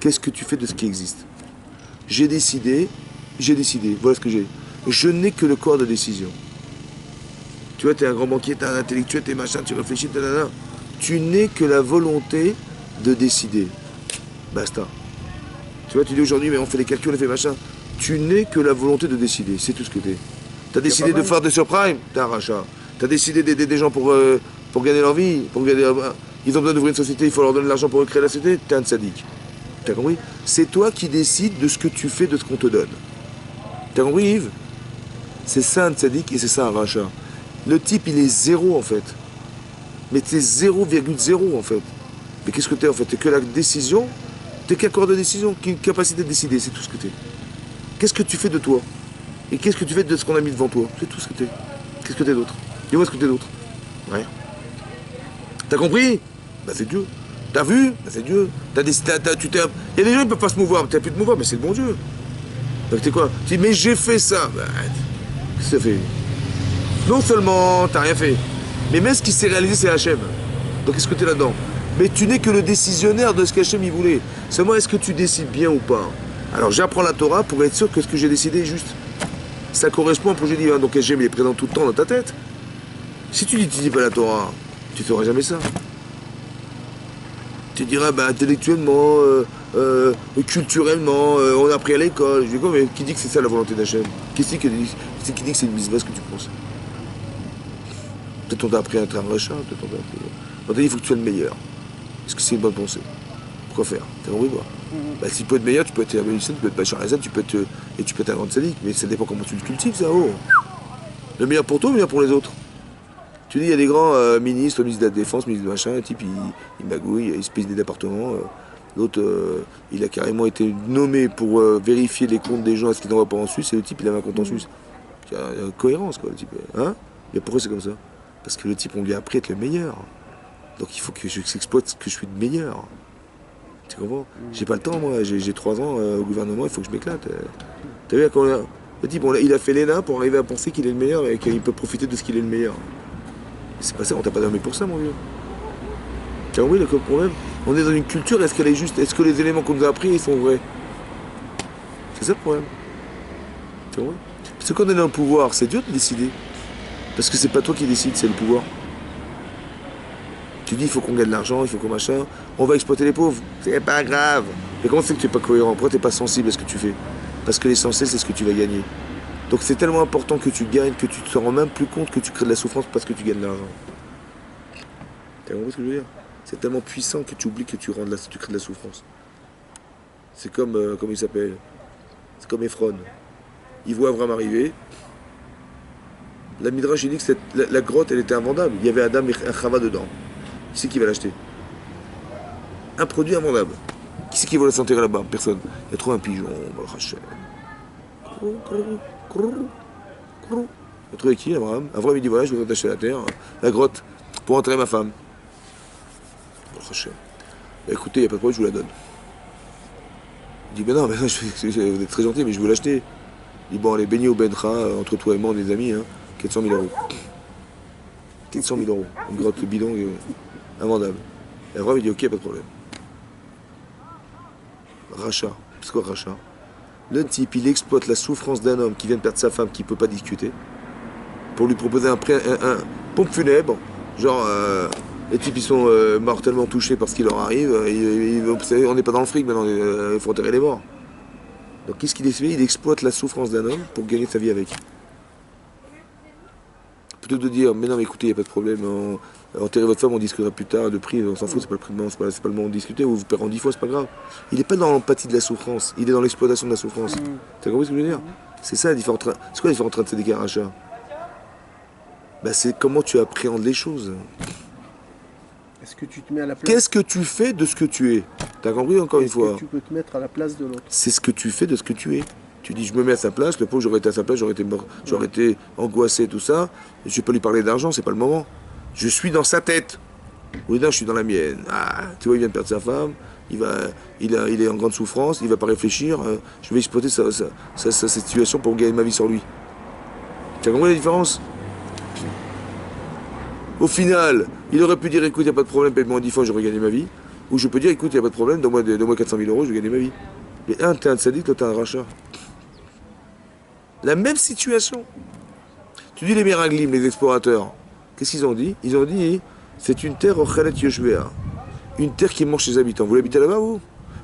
Qu'est-ce que tu fais de ce qui existe? J'ai décidé, voilà ce que j'ai. Je n'ai que le corps de décision. Tu vois, tu es un grand banquier, tu es un intellectuel, tu es machin, tu réfléchis, nanana. Tu n'es que la volonté de décider. Basta. Tu vois, tu dis aujourd'hui, mais on fait les calculs, on fait machin. Tu n'es que la volonté de décider, c'est tout ce que tu es. Tu as décidé de faire des surprimes, tu as un rachat. Tu as décidé d'aider des gens pour gagner leur vie, ils ont besoin d'ouvrir une société, il faut leur donner de l'argent pour recréer la société, tu es un tzaddik. Tu as compris? C'est toi qui décides de ce que tu fais, de ce qu'on te donne. Tu as compris, Yves? C'est ça un tzaddik et c'est ça un rachat. Le type, il est zéro en fait. Mais tu es 0,0 en fait. Mais qu'est-ce que tu es en fait? Tu es que la décision, tu es qu'un corps de décision, qu'une capacité de décider, c'est tout ce que tu es. Qu'est-ce que tu fais de toi? Et qu'est-ce que tu fais de ce qu'on a mis devant toi? C'est tout ce que tu es. Qu'est-ce que tu es d'autre? Dis-moi ce que tu es d'autre. Rien. T'as compris? Bah c'est Dieu. T'as vu? Bah c'est Dieu. Il y a des gens qui ne peuvent pas se mouvoir, tu n'as plus de mouvoir, mais c'est le bon Dieu. Donc t'es quoi? Tu dis, mais j'ai fait ça. Bah, qu'est-ce que ça fait? Non seulement t'as rien fait, mais même ce qui s'est réalisé, c'est Hachem. Donc qu'est-ce que tu es là-dedans? Mais tu n'es que le décisionnaire de ce qu'Hachem il voulait. Seulement, est-ce que tu décides bien ou pas? Alors j'apprends la Torah pour être sûr que ce que j'ai décidé est juste. Ça correspond au projet divin. Donc Hachem il est présent tout le temps dans ta tête. Si tu dis pas la Torah, tu ne feras jamais ça. Tu diras, bah, intellectuellement, culturellement, on a appris à l'école. Je dis quoi, mais qui dit que c'est ça la volonté d'Hachem? Qui dit que c'est une misva ce que tu penses? Peut-être on t'a appris à être un rachat, peut-être on t'a appris. On t'a dit, il faut que tu sois le meilleur. Est-ce que c'est une bonne pensée? Pourquoi faire? T'as compris quoi? Bah, si tu peux être meilleur, tu peux être Abel Hussein, tu peux être Bachar Hazan, tu peux être un grand sadique, mais ça dépend comment tu le cultives, ça. Oh. Le meilleur pour toi, le meilleur pour les autres. Tu dis, il y a des grands ministres, ministre de la Défense, ministre de machin, un type, il magouille, il se pisse des départements. L'autre, il a carrément été nommé pour vérifier les comptes des gens, est-ce qu'ils n'envoient pas en Suisse, et le type, il avait un compte en Suisse. Il y a une cohérence, quoi, le type. Hein? Mais pourquoi c'est comme ça? Parce que le type, on lui a appris à être le meilleur. Donc il faut que j'exploite que je suis le meilleur. Tu comprends? J'ai pas le temps, moi, j'ai 3 ans au gouvernement, il faut que je m'éclate. T'as vu, quand le type, il a fait l'ENA pour arriver à penser qu'il est le meilleur et qu'il peut profiter de ce qu'il est le meilleur. C'est pas ça, on t'a pas nommé pour ça, mon vieux. Tu as compris le problème? On est dans une culture, est-ce qu'elle est juste? Est-ce que les éléments qu'on nous a appris, ils sont vrais? C'est ça le problème. Tu vois? Parce que quand on est dans le pouvoir, c'est dur de décider. Parce que c'est pas toi qui décides, c'est le pouvoir. Tu dis, il faut qu'on gagne de l'argent, il faut qu'on machin. On va exploiter les pauvres. C'est pas grave. Mais comment c'est que tu n'es pas cohérent? Pourquoi tu n'es pas sensible à ce que tu fais? Parce que l'essentiel, c'est ce que tu vas gagner. Donc c'est tellement important que tu gagnes que tu te rends même plus compte que tu crées de la souffrance parce que tu gagnes de l'argent. Tu as compris ce que je veux dire? C'est tellement puissant que tu oublies que tu crées de la souffrance. C'est comme il s'appelle? C'est comme Ephron. Il voit Abraham arriver. La Midrash il dit que la grotte, elle était invendable. Il y avait Adam et Chava dedans. Qui c'est qui va l'acheter? Un produit invendable. Qui c'est qui va s'enterrer là-bas? Personne. Il y a trop un pigeon, on va le racheter. Il a trouvé qui, Abraham? Abraham il dit voilà, je voudrais t'acheter la terre, la grotte, pour enterrer ma femme. On va le racheter. Écoutez, il n'y a pas de problème, je vous la donne. Il dit ben non, mais vous êtes très gentil, mais je veux l'acheter. Il dit bon, allez, béni au Bencha, entre toi et moi, on est des amis, hein, 400 000 euros. 400 000 euros. Une grotte bidon invendable. Et Abraham il dit ok, pas de problème. Rachat. C'est quoi rachat? Le type, il exploite la souffrance d'un homme qui vient de perdre sa femme, qui ne peut pas discuter, pour lui proposer un pompe funèbre. Genre, les types, ils sont mortellement touchés par ce qui leur arrive. On n'est pas dans le fric maintenant, il faut enterrer les morts. Donc qu'est-ce qu'il fait? Il exploite la souffrance d'un homme pour gagner sa vie avec. Plutôt que de dire, mais non, mais écoutez, il n'y a pas de problème, enterrez votre femme, on discutera plus tard, de prix, on s'en fout, c'est pas le moment de discuter, ou vous paierez en 10 fois, c'est pas grave. Il n'est pas dans l'empathie de la souffrance, il est dans l'exploitation de la souffrance. T'as compris ce que je veux dire? C'est ça la différence. C'est quoi la différence entre tzaddik et un rachat? Ben, c'est comment tu appréhendes les choses. Est-ce que tu te mets à la place? Qu'est-ce que tu fais de ce que tu es? T'as compris encore une fois? Est-ce que tu peux te mettre à la place de l'autre? C'est ce que tu fais de ce que tu es. Tu dis, je me mets à sa place, le pauvre, j'aurais été à sa place, j'aurais été mort, j'aurais été angoissé, tout ça. Je ne vais pas lui parler d'argent, c'est pas le moment. Je suis dans sa tête. Oui, non, je suis dans la mienne. Ah, tu vois, il vient de perdre sa femme, il est en grande souffrance, il ne va pas réfléchir, je vais exploiter sa situation pour gagner ma vie sur lui. Tu as compris la différence? Au final, il aurait pu dire, écoute, il n'y a pas de problème, paye-moi 10 fois, j'aurais gagné ma vie. Ou je peux dire, écoute, il n'y a pas de problème, donne-moi 400 000 euros, je vais gagner ma vie. Mais un, t'es un sadique, l'autre, t'es un rachat. La même situation. Tu dis les Meraglim, les explorateurs, qu'est-ce qu'ils ont dit? Ils ont dit, c'est une terre Ochelet Yoshvea, une terre qui mange ses habitants. Vous l'habitez là-bas, vous?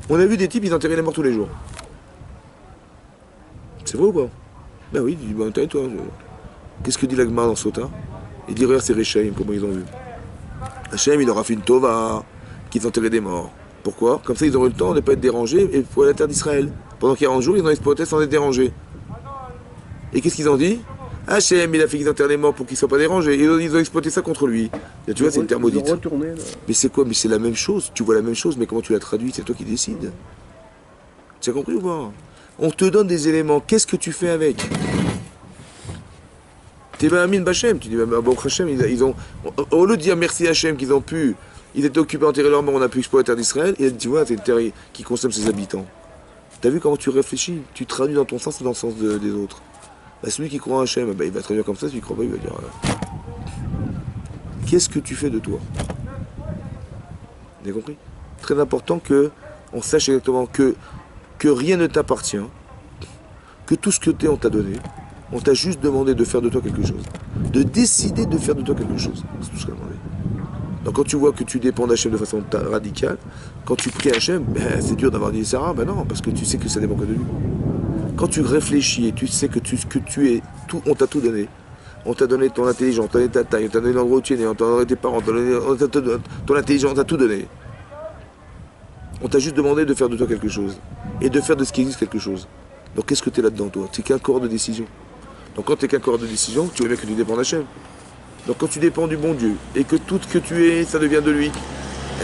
On a vu des types, ils enterraient les morts tous les jours. C'est vrai ou pas? Ben oui, il dit, ben, toi, qu'est-ce que dit l'Agmar dans Sota? Il dit, regarde, c'est Rechaim, comment ils ont vu. Hachem, il leur a fait une tova, qu'ils enterraient des morts. Pourquoi? Comme ça, ils auront eu le temps de ne pas être dérangés et pour la terre d'Israël. Pendant 40 jours, ils ont exploité sans être dérangés. Et qu'est-ce qu'ils ont dit? Hachem, il a fait qu'ils enterrent les morts pour qu'ils ne soient pas dérangés. Ils ont exploité ça contre lui. Et tu vois, c'est une terre maudite. Mais c'est quoi? Mais c'est la même chose. Tu vois la même chose, mais comment tu la traduis? C'est toi qui décides. Tu as compris ou pas? On te donne des éléments. Qu'est-ce que tu fais avec? T'es ben Amin Bachem. Tu dis, bon, Hachem, ils ont. Au lieu de dire merci Hachem qu'ils ont pu. Ils étaient occupés à enterrer leurs morts, on a pu exploiter la terre d'Israël. Et tu vois, c'est une terre qui consomme ses habitants. T'as vu comment tu réfléchis? Tu traduis dans ton sens et dans le sens des autres. Bah, celui qui croit en Hachem, bah, il va traduire comme ça. Celui qui ne croit pas, il va dire qu'est-ce que tu fais de toi? Vous avez compris? Très important qu'on sache exactement que rien ne t'appartient, que tout ce que tu es, on t'a donné. On t'a juste demandé de faire de toi quelque chose. De décider de faire de toi quelque chose. C'est tout ce qu'on a demandé. Donc quand tu vois que tu dépends d'Hachem de façon radicale, quand tu pries Hachem, ben, c'est dur d'avoir dit Sarah, ben non, parce que tu sais que ça dépend que de lui. Quand tu réfléchis et tu sais que tu es, tout, on t'a tout donné. On t'a donné ton intelligence, on t'a donné ta taille, on t'a donné l'endroit où tu es né, on t'a donné tes parents, on t'a donné ton intelligence, on t'a tout donné. On t'a juste demandé de faire de toi quelque chose. Et de faire de ce qui existe quelque chose. Donc qu'est-ce que tu es là-dedans, toi? Tu n'es qu'un corps de décision. Donc quand tu n'es qu'un corps de décision, tu vois bien que tu dépends d'Hachem. Donc quand tu dépends du bon Dieu, et que tout ce que tu es, ça devient de lui,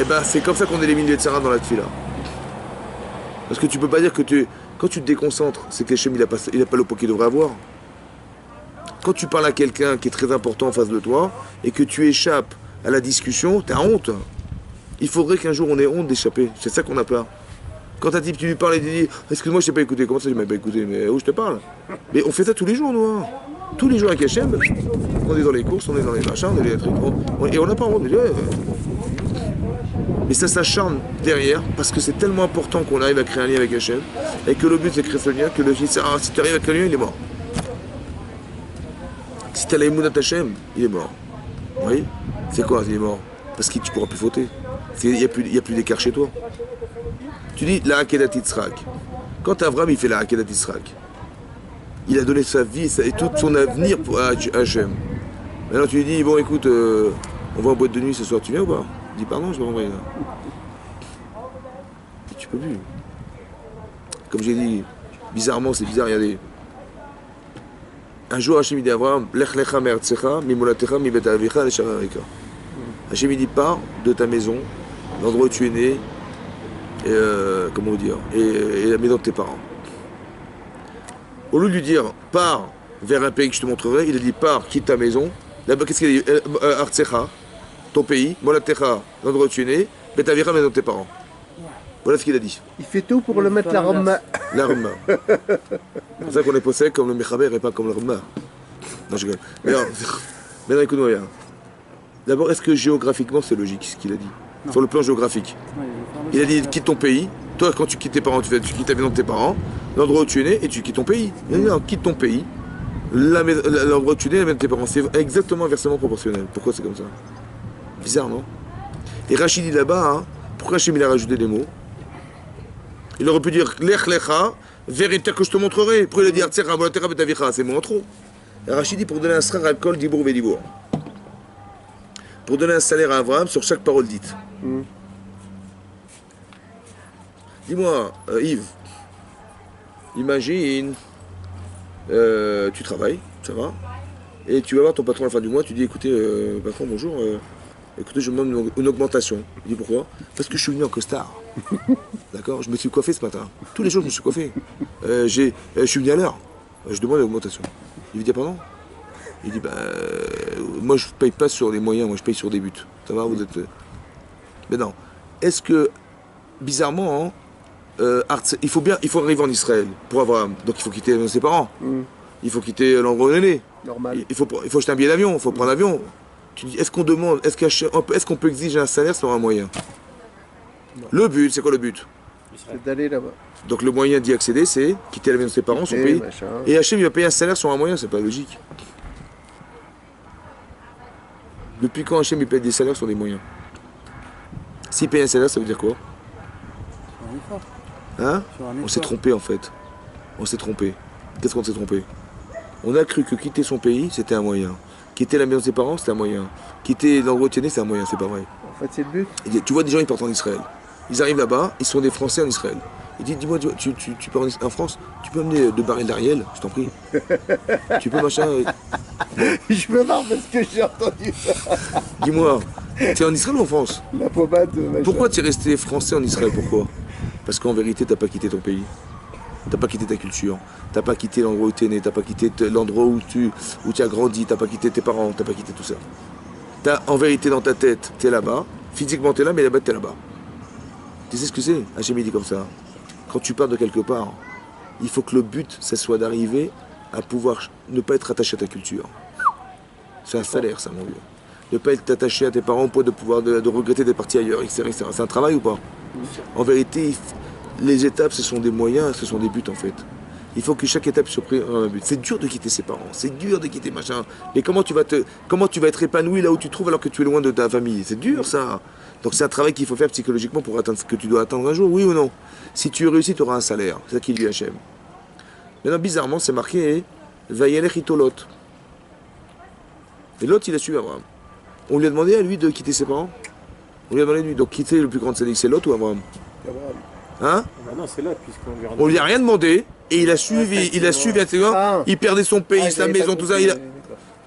eh ben c'est comme ça qu'on élimine les tsara dans la tfila. Parce que tu peux pas dire que quand tu te déconcentres, c'est que Hachem, il a pas le pot qu'il devrait avoir. Quand tu parles à quelqu'un qui est très important en face de toi, et que tu échappes à la discussion, tu as honte. Il faudrait qu'un jour on ait honte d'échapper. C'est ça qu'on a peur. Quand un type, tu lui parles et tu dis « Excuse-moi, je t'ai pas écouté. » Comment ça, je m'avais pas écouté? Mais où je te parle? Mais on fait ça tous les jours, nous. Hein. Tous les jours avec Hachem, on est dans les courses, on est dans les machins, on est dans les trucs. Et on n'a pas honte. Mais ça s'acharne derrière, parce que c'est tellement important qu'on arrive à créer un lien avec Hachem, et que le but c'est de créer ce lien, que le fils, si tu arrives à créer un lien, il est mort. Si tu as l'aïmounat Hachem, il est mort. Oui? C'est quoi, il est mort? Parce que tu ne pourras plus fauter. Il n'y a plus d'écart chez toi. Tu dis la Hakedat Yitzhak. Quand Avram il fait la Hakedat Yitzhak, il a donné sa vie et tout son avenir à Hachem. Maintenant tu lui dis, bon écoute, on va en boîte de nuit ce soir, tu viens ou pas? Il dit pardon, je vais m'envoyer là. Et tu peux plus. Comme j'ai dit, bizarrement, c'est bizarre, regardez. Un jour Hachem il dit à Avram, Lech lecha me'artzecha, mimolatecha, mibet avicha, leshavareka. Hachem il dit, pars de ta maison, l'endroit où tu es né, et, comment vous dire, et la maison de tes parents. Au lieu de lui dire, pars vers un pays que je te montrerai, il a dit, pars, quitte ta maison. Là-bas, qu'est-ce qu'il a dit? Artsecha, ton pays, Molatecha, l'endroit où tu es né, Betavira, la maison de tes parents. Voilà ce qu'il a dit. Il fait tout pour le mettre la Roma. La Roma. C'est pour ça qu'on est possède comme le Mechaber et pas comme le Roma. Non, je rigole. Mais non, écoute-moi bien. D'abord, est-ce que géographiquement c'est logique ce qu'il a dit? Non. Sur le plan géographique. Il a dit quitte ton pays. Toi, quand tu quittes tes parents, tu quittes la maison de tes parents, l'endroit où tu es né, et tu quittes ton pays. Il a dit non, quitte ton pays, l'endroit où tu es né, la maison de tes parents. C'est exactement inversement proportionnel. Pourquoi c'est comme ça? Bizarre, non? Et Rachid dit là-bas, hein, pourquoi Hachem il a rajouté des mots? Il aurait pu dire Lech lecha, vers une terre que je te montrerai. Pourquoi il a dit Artsera, Molatera, Betavicha? C'est moins trop. Et Rachid dit pour donner un srar à Kol, Dibour, Védibour. Pour donner un salaire à Abraham sur chaque parole dite. Dis-moi, Yves, imagine, tu travailles, ça va, et tu vas voir ton patron à la fin du mois, tu dis écoutez, patron, bonjour, écoutez, je me demande une augmentation. Il dit pourquoi? Parce que je suis venu en costard. D'accord? Je me suis coiffé ce matin. Tous les jours, je me suis coiffé. Je suis venu à l'heure. Je demande une augmentation. Il lui dit pardon? Il dit moi je paye pas sur les moyens, moi je paye sur des buts. Ça va, vous êtes. Mais non. Est-ce que bizarrement, il faut arriver en Israël pour Abraham. Donc il faut quitter ses parents. Il faut quitter l'endroit où on est né. Normal. Il faut acheter un billet d'avion, il faut prendre l'avion. Tu dis, est-ce qu'on peut exiger un salaire sur un moyen? Le but, c'est quoi le but? C'est d'aller là-bas. Donc le moyen d'y accéder, c'est quitter la maison de ses parents, son pays. Machin. Et Hachem, il va payer un salaire sur un moyen, c'est pas logique. Depuis quand Hachem, il paye des salaires sur des moyens? S'il paye un salaire, ça veut dire quoi? Un effort. Hein? Sur un On s'est effort. trompé en fait. On s'est trompé. Qu'est-ce qu'on s'est trompé? On a cru que quitter son pays, c'était un moyen. Quitter la maison de ses parents, c'était un moyen. Quitter l'endroit où tu es né, c'est un moyen, c'est pas vrai. En fait, c'est le but. Tu vois des gens, ils partent en Israël. Ils arrivent là-bas, ils sont des Français en Israël. Ils disent, dis-moi, tu pars en France, tu peux amener 2 barils d'Ariel, je t'en prie. Tu peux machin. Je me marre parce que j'ai entendu Dis-moi, tu es en Israël ou en France? la pommade. Machin. Pourquoi tu es resté français en Israël? Pourquoi? Parce qu'en vérité, t'as pas quitté ton pays. T'as pas quitté ta culture. T'as pas quitté l'endroit où tu es né. T'as pas quitté l'endroit où tu as grandi. T'as pas quitté tes parents. T'as pas quitté tout ça. En vérité, dans ta tête, tu es là-bas. Physiquement, tu es là, mais là-bas, tu es là-bas. Tu sais ce que c'est? Hachem, il dit comme ça. Quand tu pars de quelque part, il faut que le but, ça soit d'arriver à pouvoir ne pas être attaché à ta culture. C'est un salaire, ça, mon vieux. Ne pas être attaché à tes parents au point de pouvoir de regretter d'être parti ailleurs, etc. C'est un travail ou pas? En vérité, les étapes, ce sont des moyens, ce sont des buts, en fait. Il faut que chaque étape soit prise dans un but. C'est dur de quitter ses parents, c'est dur de quitter machin. Mais comment tu vas être épanoui là où tu te trouves alors que tu es loin de ta famille? C'est dur, ça. Donc c'est un travail qu'il faut faire psychologiquement pour atteindre ce que tu dois atteindre un jour, oui ou non? Si tu réussis, tu auras un salaire. C'est ça qui lui Hachem. Maintenant, bizarrement, c'est marqué Vayelech ito Lot. Et Lot, il a suivi Abraham. On lui a demandé à lui de quitter ses parents. On lui a demandé à lui. Donc quitter le plus grand tzaddik, c'est Lot ou Abraham? Hein? Ah non, c'est là, puisqu'on lui a On lui a rien demandé et il a suivi, Ah. il perdait son pays, sa maison, tout ça.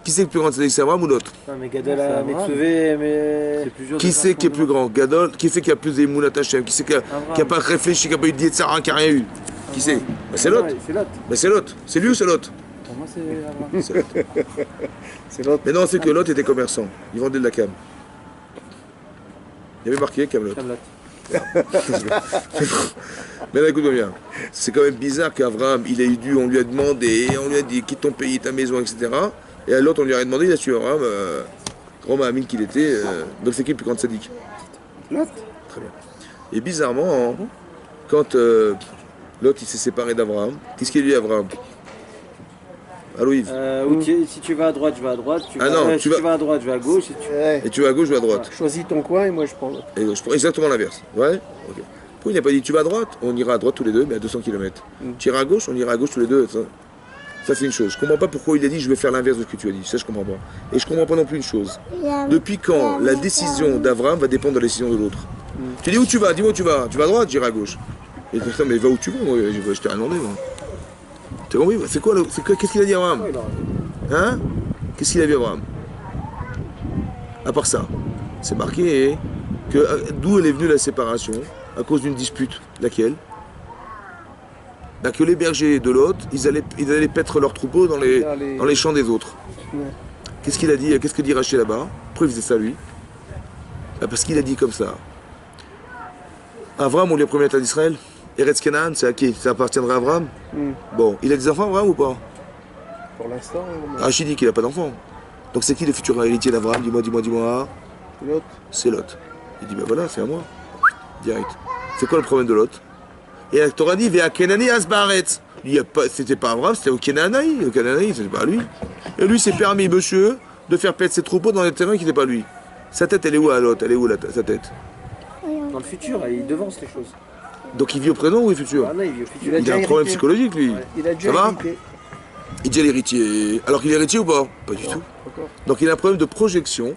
Qui c'est le plus grand tzaddik, c'est Abraham ou Lot? Non, mais Gadol a C'est Metsuvé, mais. C'est plus dur de Qui faire c'est qui est qu'on plus grand? Gadol? Qui c'est qui a plus d'émounat Hachem? Qui c'est qui a pas réfléchi, qui a pas eu de Yetzara, qui a rien eu? Qui c'est? Ben, c'est Lot. C'est Lot. Ben, c'est Lot. C'est lui ou c'est Lot? Pour moi, c'est Abraham. C'est Lot. C'est l'autre. Mais non, c'est que Lot était commerçant. Il vendait de la cam. Il y avait marqué Camelot. Camelot. Mais là, écoute-moi bien. C'est quand même bizarre qu'Abraham, on lui a demandé, on lui a dit quitte ton pays, ta maison, etc. Et à l'autre, on lui a rien demandé, il a su Abraham, grand Mahamine qu'il était. Donc c'est qui le plus grand tzaddik? Lot. Très bien. Et bizarrement, quand Lot il s'est séparé d'Abraham, qu'est-ce qu'il a dit à Abraham? Allô Yves? Si tu vas à droite, je vais à droite. Non, si tu vas à droite, je vais à gauche. Si tu... Ouais. Et tu vas à gauche, je vais à droite. Choisis ton coin et moi je prends l'autre. Et je prends exactement l'inverse. Ouais? Ok. Pourquoi il n'a pas dit tu vas à droite? On ira à droite tous les deux, mais à 200 km. Tu iras à gauche? On ira à gauche tous les deux. Ça c'est une chose. Je comprends pas pourquoi il a dit je vais faire l'inverse de ce que tu as dit. Ça je comprends pas. Et je comprends pas non plus une chose. Depuis quand la décision d'Abraham va dépendre de la décision de l'autre? Tu dis où tu vas? Dis-moi où tu vas. Tu vas à droite? J'irai à gauche. Et putain, mais va où tu veux, moi. Je t'ai rien demandé, moi. T'as compris? Qu'est-ce qu'il a dit Abraham? Hein? Qu'est-ce qu'il a dit Abraham? À part ça, c'est marqué que d'où elle est venue la séparation, à cause d'une dispute. Laquelle? Que les bergers de Lot, ils allaient paître leurs troupeaux dans les champs des autres. Ouais. Qu'est-ce qu'il a dit? Qu'est-ce que dit Rachel là-bas? Pourquoi il faisait ça lui? Parce qu'il a dit comme ça. Abraham, on lui a promis la terre d'Israël. Eretz Canaan, c'est à qui? Ça appartiendra à Abraham? Bon, il a des enfants Abraham ou pas? Pour l'instant, Rachid dit qu'il n'a pas d'enfants. Donc c'est qui le futur héritier d'Abraham? Dis-moi. l'autre. C'est Lot. Il dit, ben voilà, c'est à moi. Direct. C'est quoi le problème de Lot? Et la Torah dit, Vea Kenani Asbaret. C'était pas Abraham, c'était au Kenanaï. Le Kenanaï, c'était pas lui. Et lui s'est permis, monsieur, de faire perdre ses troupeaux dans les terrains qui n'étaient pas lui. Sa tête, elle est où à Lot? Elle est où sa tête? Dans le futur, il devance les choses. Donc il vit au présent ou au futur? Ah non, il vit au futur. Il a un problème psychologique, lui. Il a déjà Ça va? hérité. Il est déjà l'héritier. Alors qu'il est héritier ou pas? Pas du tout. Encore. Donc il a un problème de projection.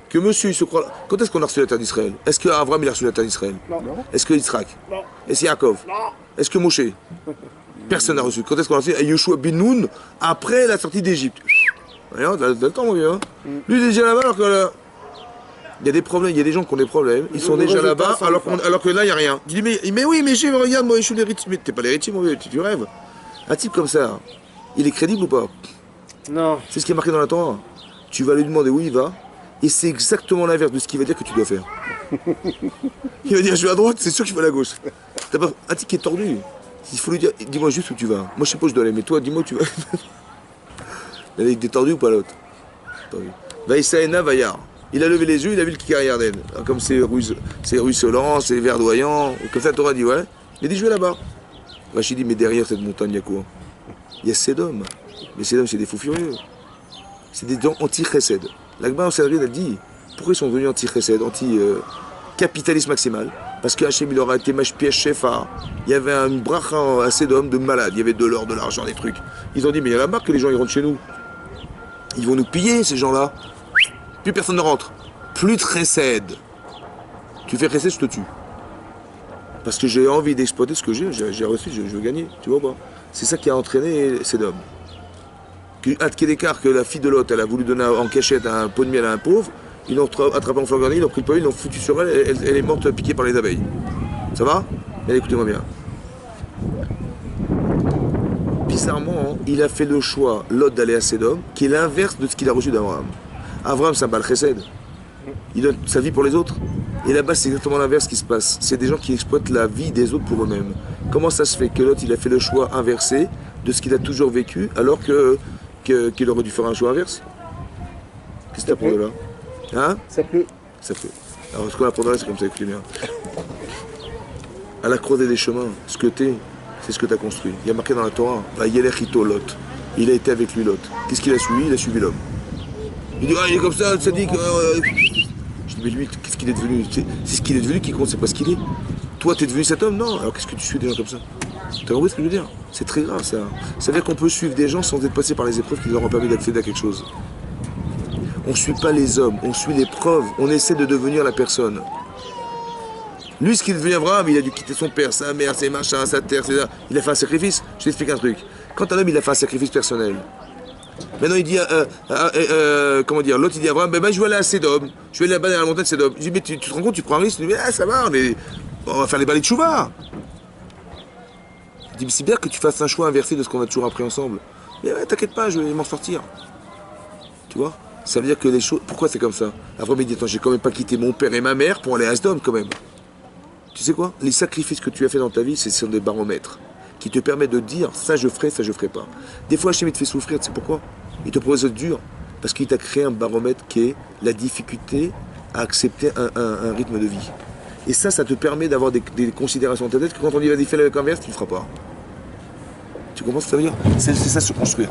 Que monsieur, il se croit. Quand est-ce qu'on a reçu la terre d'Israël? Est-ce qu'Abraham il a reçu la terre d'Israël? Non. Est-ce que Yitzhak? Non. Est-ce Yaakov? Non. Est-ce que Moshe? Personne n'a reçu. Quand est-ce qu'on a reçu? Et Yoshua bin Nun, après la sortie d'Égypte. Regarde, t'as le temps, mon vieux. Hein. Lui, il est déjà là-bas, alors que là. Il y a des problèmes, il y a des gens qui ont des problèmes, ils sont déjà là-bas, alors que là, il n'y a rien. Tu dis, mais oui, mais regarde, moi, je suis l'héritier. Mais t'es pas l'héritier, mon vieux, tu rêves. Un type comme ça, il est crédible ou pas? Non. C'est ce qui est marqué dans la Torah. Tu vas lui demander où il va, Et c'est exactement l'inverse de ce qu'il va dire que tu dois faire. Il va dire je vais à droite, c'est sûr que je vais à la gauche. T'as pas un type qui est tordu. Il faut lui dire, dis-moi juste où tu vas. Moi je sais pas où je dois aller, mais toi dis-moi où tu vas. Il est détordu ou pas l'autre? Vaïsaena Vaillard. Il a levé les yeux, il a vu le Kikar Yarden. Comme c'est ruisselant, c'est verdoyant. Comme ça, Torah dit ouais. Il a dit je vais là-bas. Rachid dit mais derrière cette montagne il y a quoi? Il y a Sédom. Mais Sédom c'est des fous furieux. C'est des gens anti-chesed. L'Agma en Sanhedrin a dit pourquoi ils sont devenus anti-chesed, anti-capitalisme maximal? Parce que Hachem il leur a été mashpiach shefa. Il y avait un bracha à Sédom de malade. Il y avait de l'or, de l'argent, des trucs. Ils ont dit mais il y a la marque que les gens ils rentrent chez nous. Ils vont nous piller ces gens-là. Plus personne ne rentre. Plus de chesed. Tu fais chesed, je te tue. Parce que j'ai envie d'exploiter ce que j'ai reçu, je veux gagner. Tu vois pas? C'est ça qui a entraîné Sédom. À Kédékar, que la fille de Lot, elle a voulu donner en cachette un pot de miel à un pauvre, ils l'ont attrapé en flagrant, ils l'ont pris le pot, ils l'ont foutu sur elle, elle est morte piquée par les abeilles. Ça va? Et écoutez-moi bien. Bizarrement, il a fait le choix, Lot, d'aller à Sédom, qui est l'inverse de ce qu'il a reçu d'Abraham. Abraham, c'est un bal chesed. Il donne sa vie pour les autres. Et là-bas, c'est exactement l'inverse qui se passe. C'est des gens qui exploitent la vie des autres pour eux-mêmes. Comment ça se fait que l'autre, il a fait le choix inversé de ce qu'il a toujours vécu, alors qu'il aurait dû faire un choix inverse? Qu'est-ce que tu apprends de là? Hein? Ça pleut. Ça pleut. Alors, ce qu'on apprend de là, c'est comme ça, écoutez bien. À la croisée des chemins, ce que t'es, c'est ce que tu as construit. Il y a marqué dans la Torah, va Yelechito Lot. Il a été avec lui, Lot. Qu'est-ce qu'il a suivi? Il a suivi l'homme. Il dit, ah, il est comme ça, ça dit que. Je dis, mais lui, qu'est-ce qu'il est devenu? C'est ce qu'il est devenu qui compte, c'est pas ce qu'il est. Toi, t'es devenu cet homme? Non. Alors qu'est-ce que tu suis des gens comme ça? T'as compris ce que je veux dire? C'est très grave, ça. Ça veut dire qu'on peut suivre des gens sans être passé par les épreuves qui leur ont permis d'accéder à quelque chose. On ne suit pas les hommes, on suit les preuves. On essaie de devenir la personne. Lui, ce qu'il est devenu Abraham, il a dû quitter son père, sa mère, ses machins, sa terre, ses... Il a fait un sacrifice. Je t'explique un truc. Quand un homme, il a fait un sacrifice personnel, maintenant il dit, comment dire, l'autre il dit à Abraham, ben je vais aller à Sédom, je vais aller là-bas dans la montagne de Sédom. Je dis, mais tu te rends compte, tu prends un risque? Il dit, mais ça va, on va faire les balais de Chouva. Je dis, mais c'est bien que tu fasses un choix inversé de ce qu'on a toujours appris ensemble. Mais ouais, t'inquiète pas, je vais m'en sortir. Tu vois? Ça veut dire que les choses. Pourquoi c'est comme ça? Abraham il dit, attends, j'ai quand même pas quitté mon père et ma mère pour aller à Sédom quand même. Tu sais quoi? Les sacrifices que tu as fait dans ta vie, ce sont des baromètres qui te permettent de dire ça je ferai pas. Des fois, Hachem il te fait souffrir, tu sais pourquoi? Il te propose d'être dur. Parce qu'il t'a créé un baromètre qui est la difficulté à accepter un rythme de vie. Et ça te permet d'avoir des considérations dans ta tête que quand on dit vas-y fais-le avec l'inverse, tu ne le feras pas. Tu comprends ce que ça veut dire? C'est ça se construire.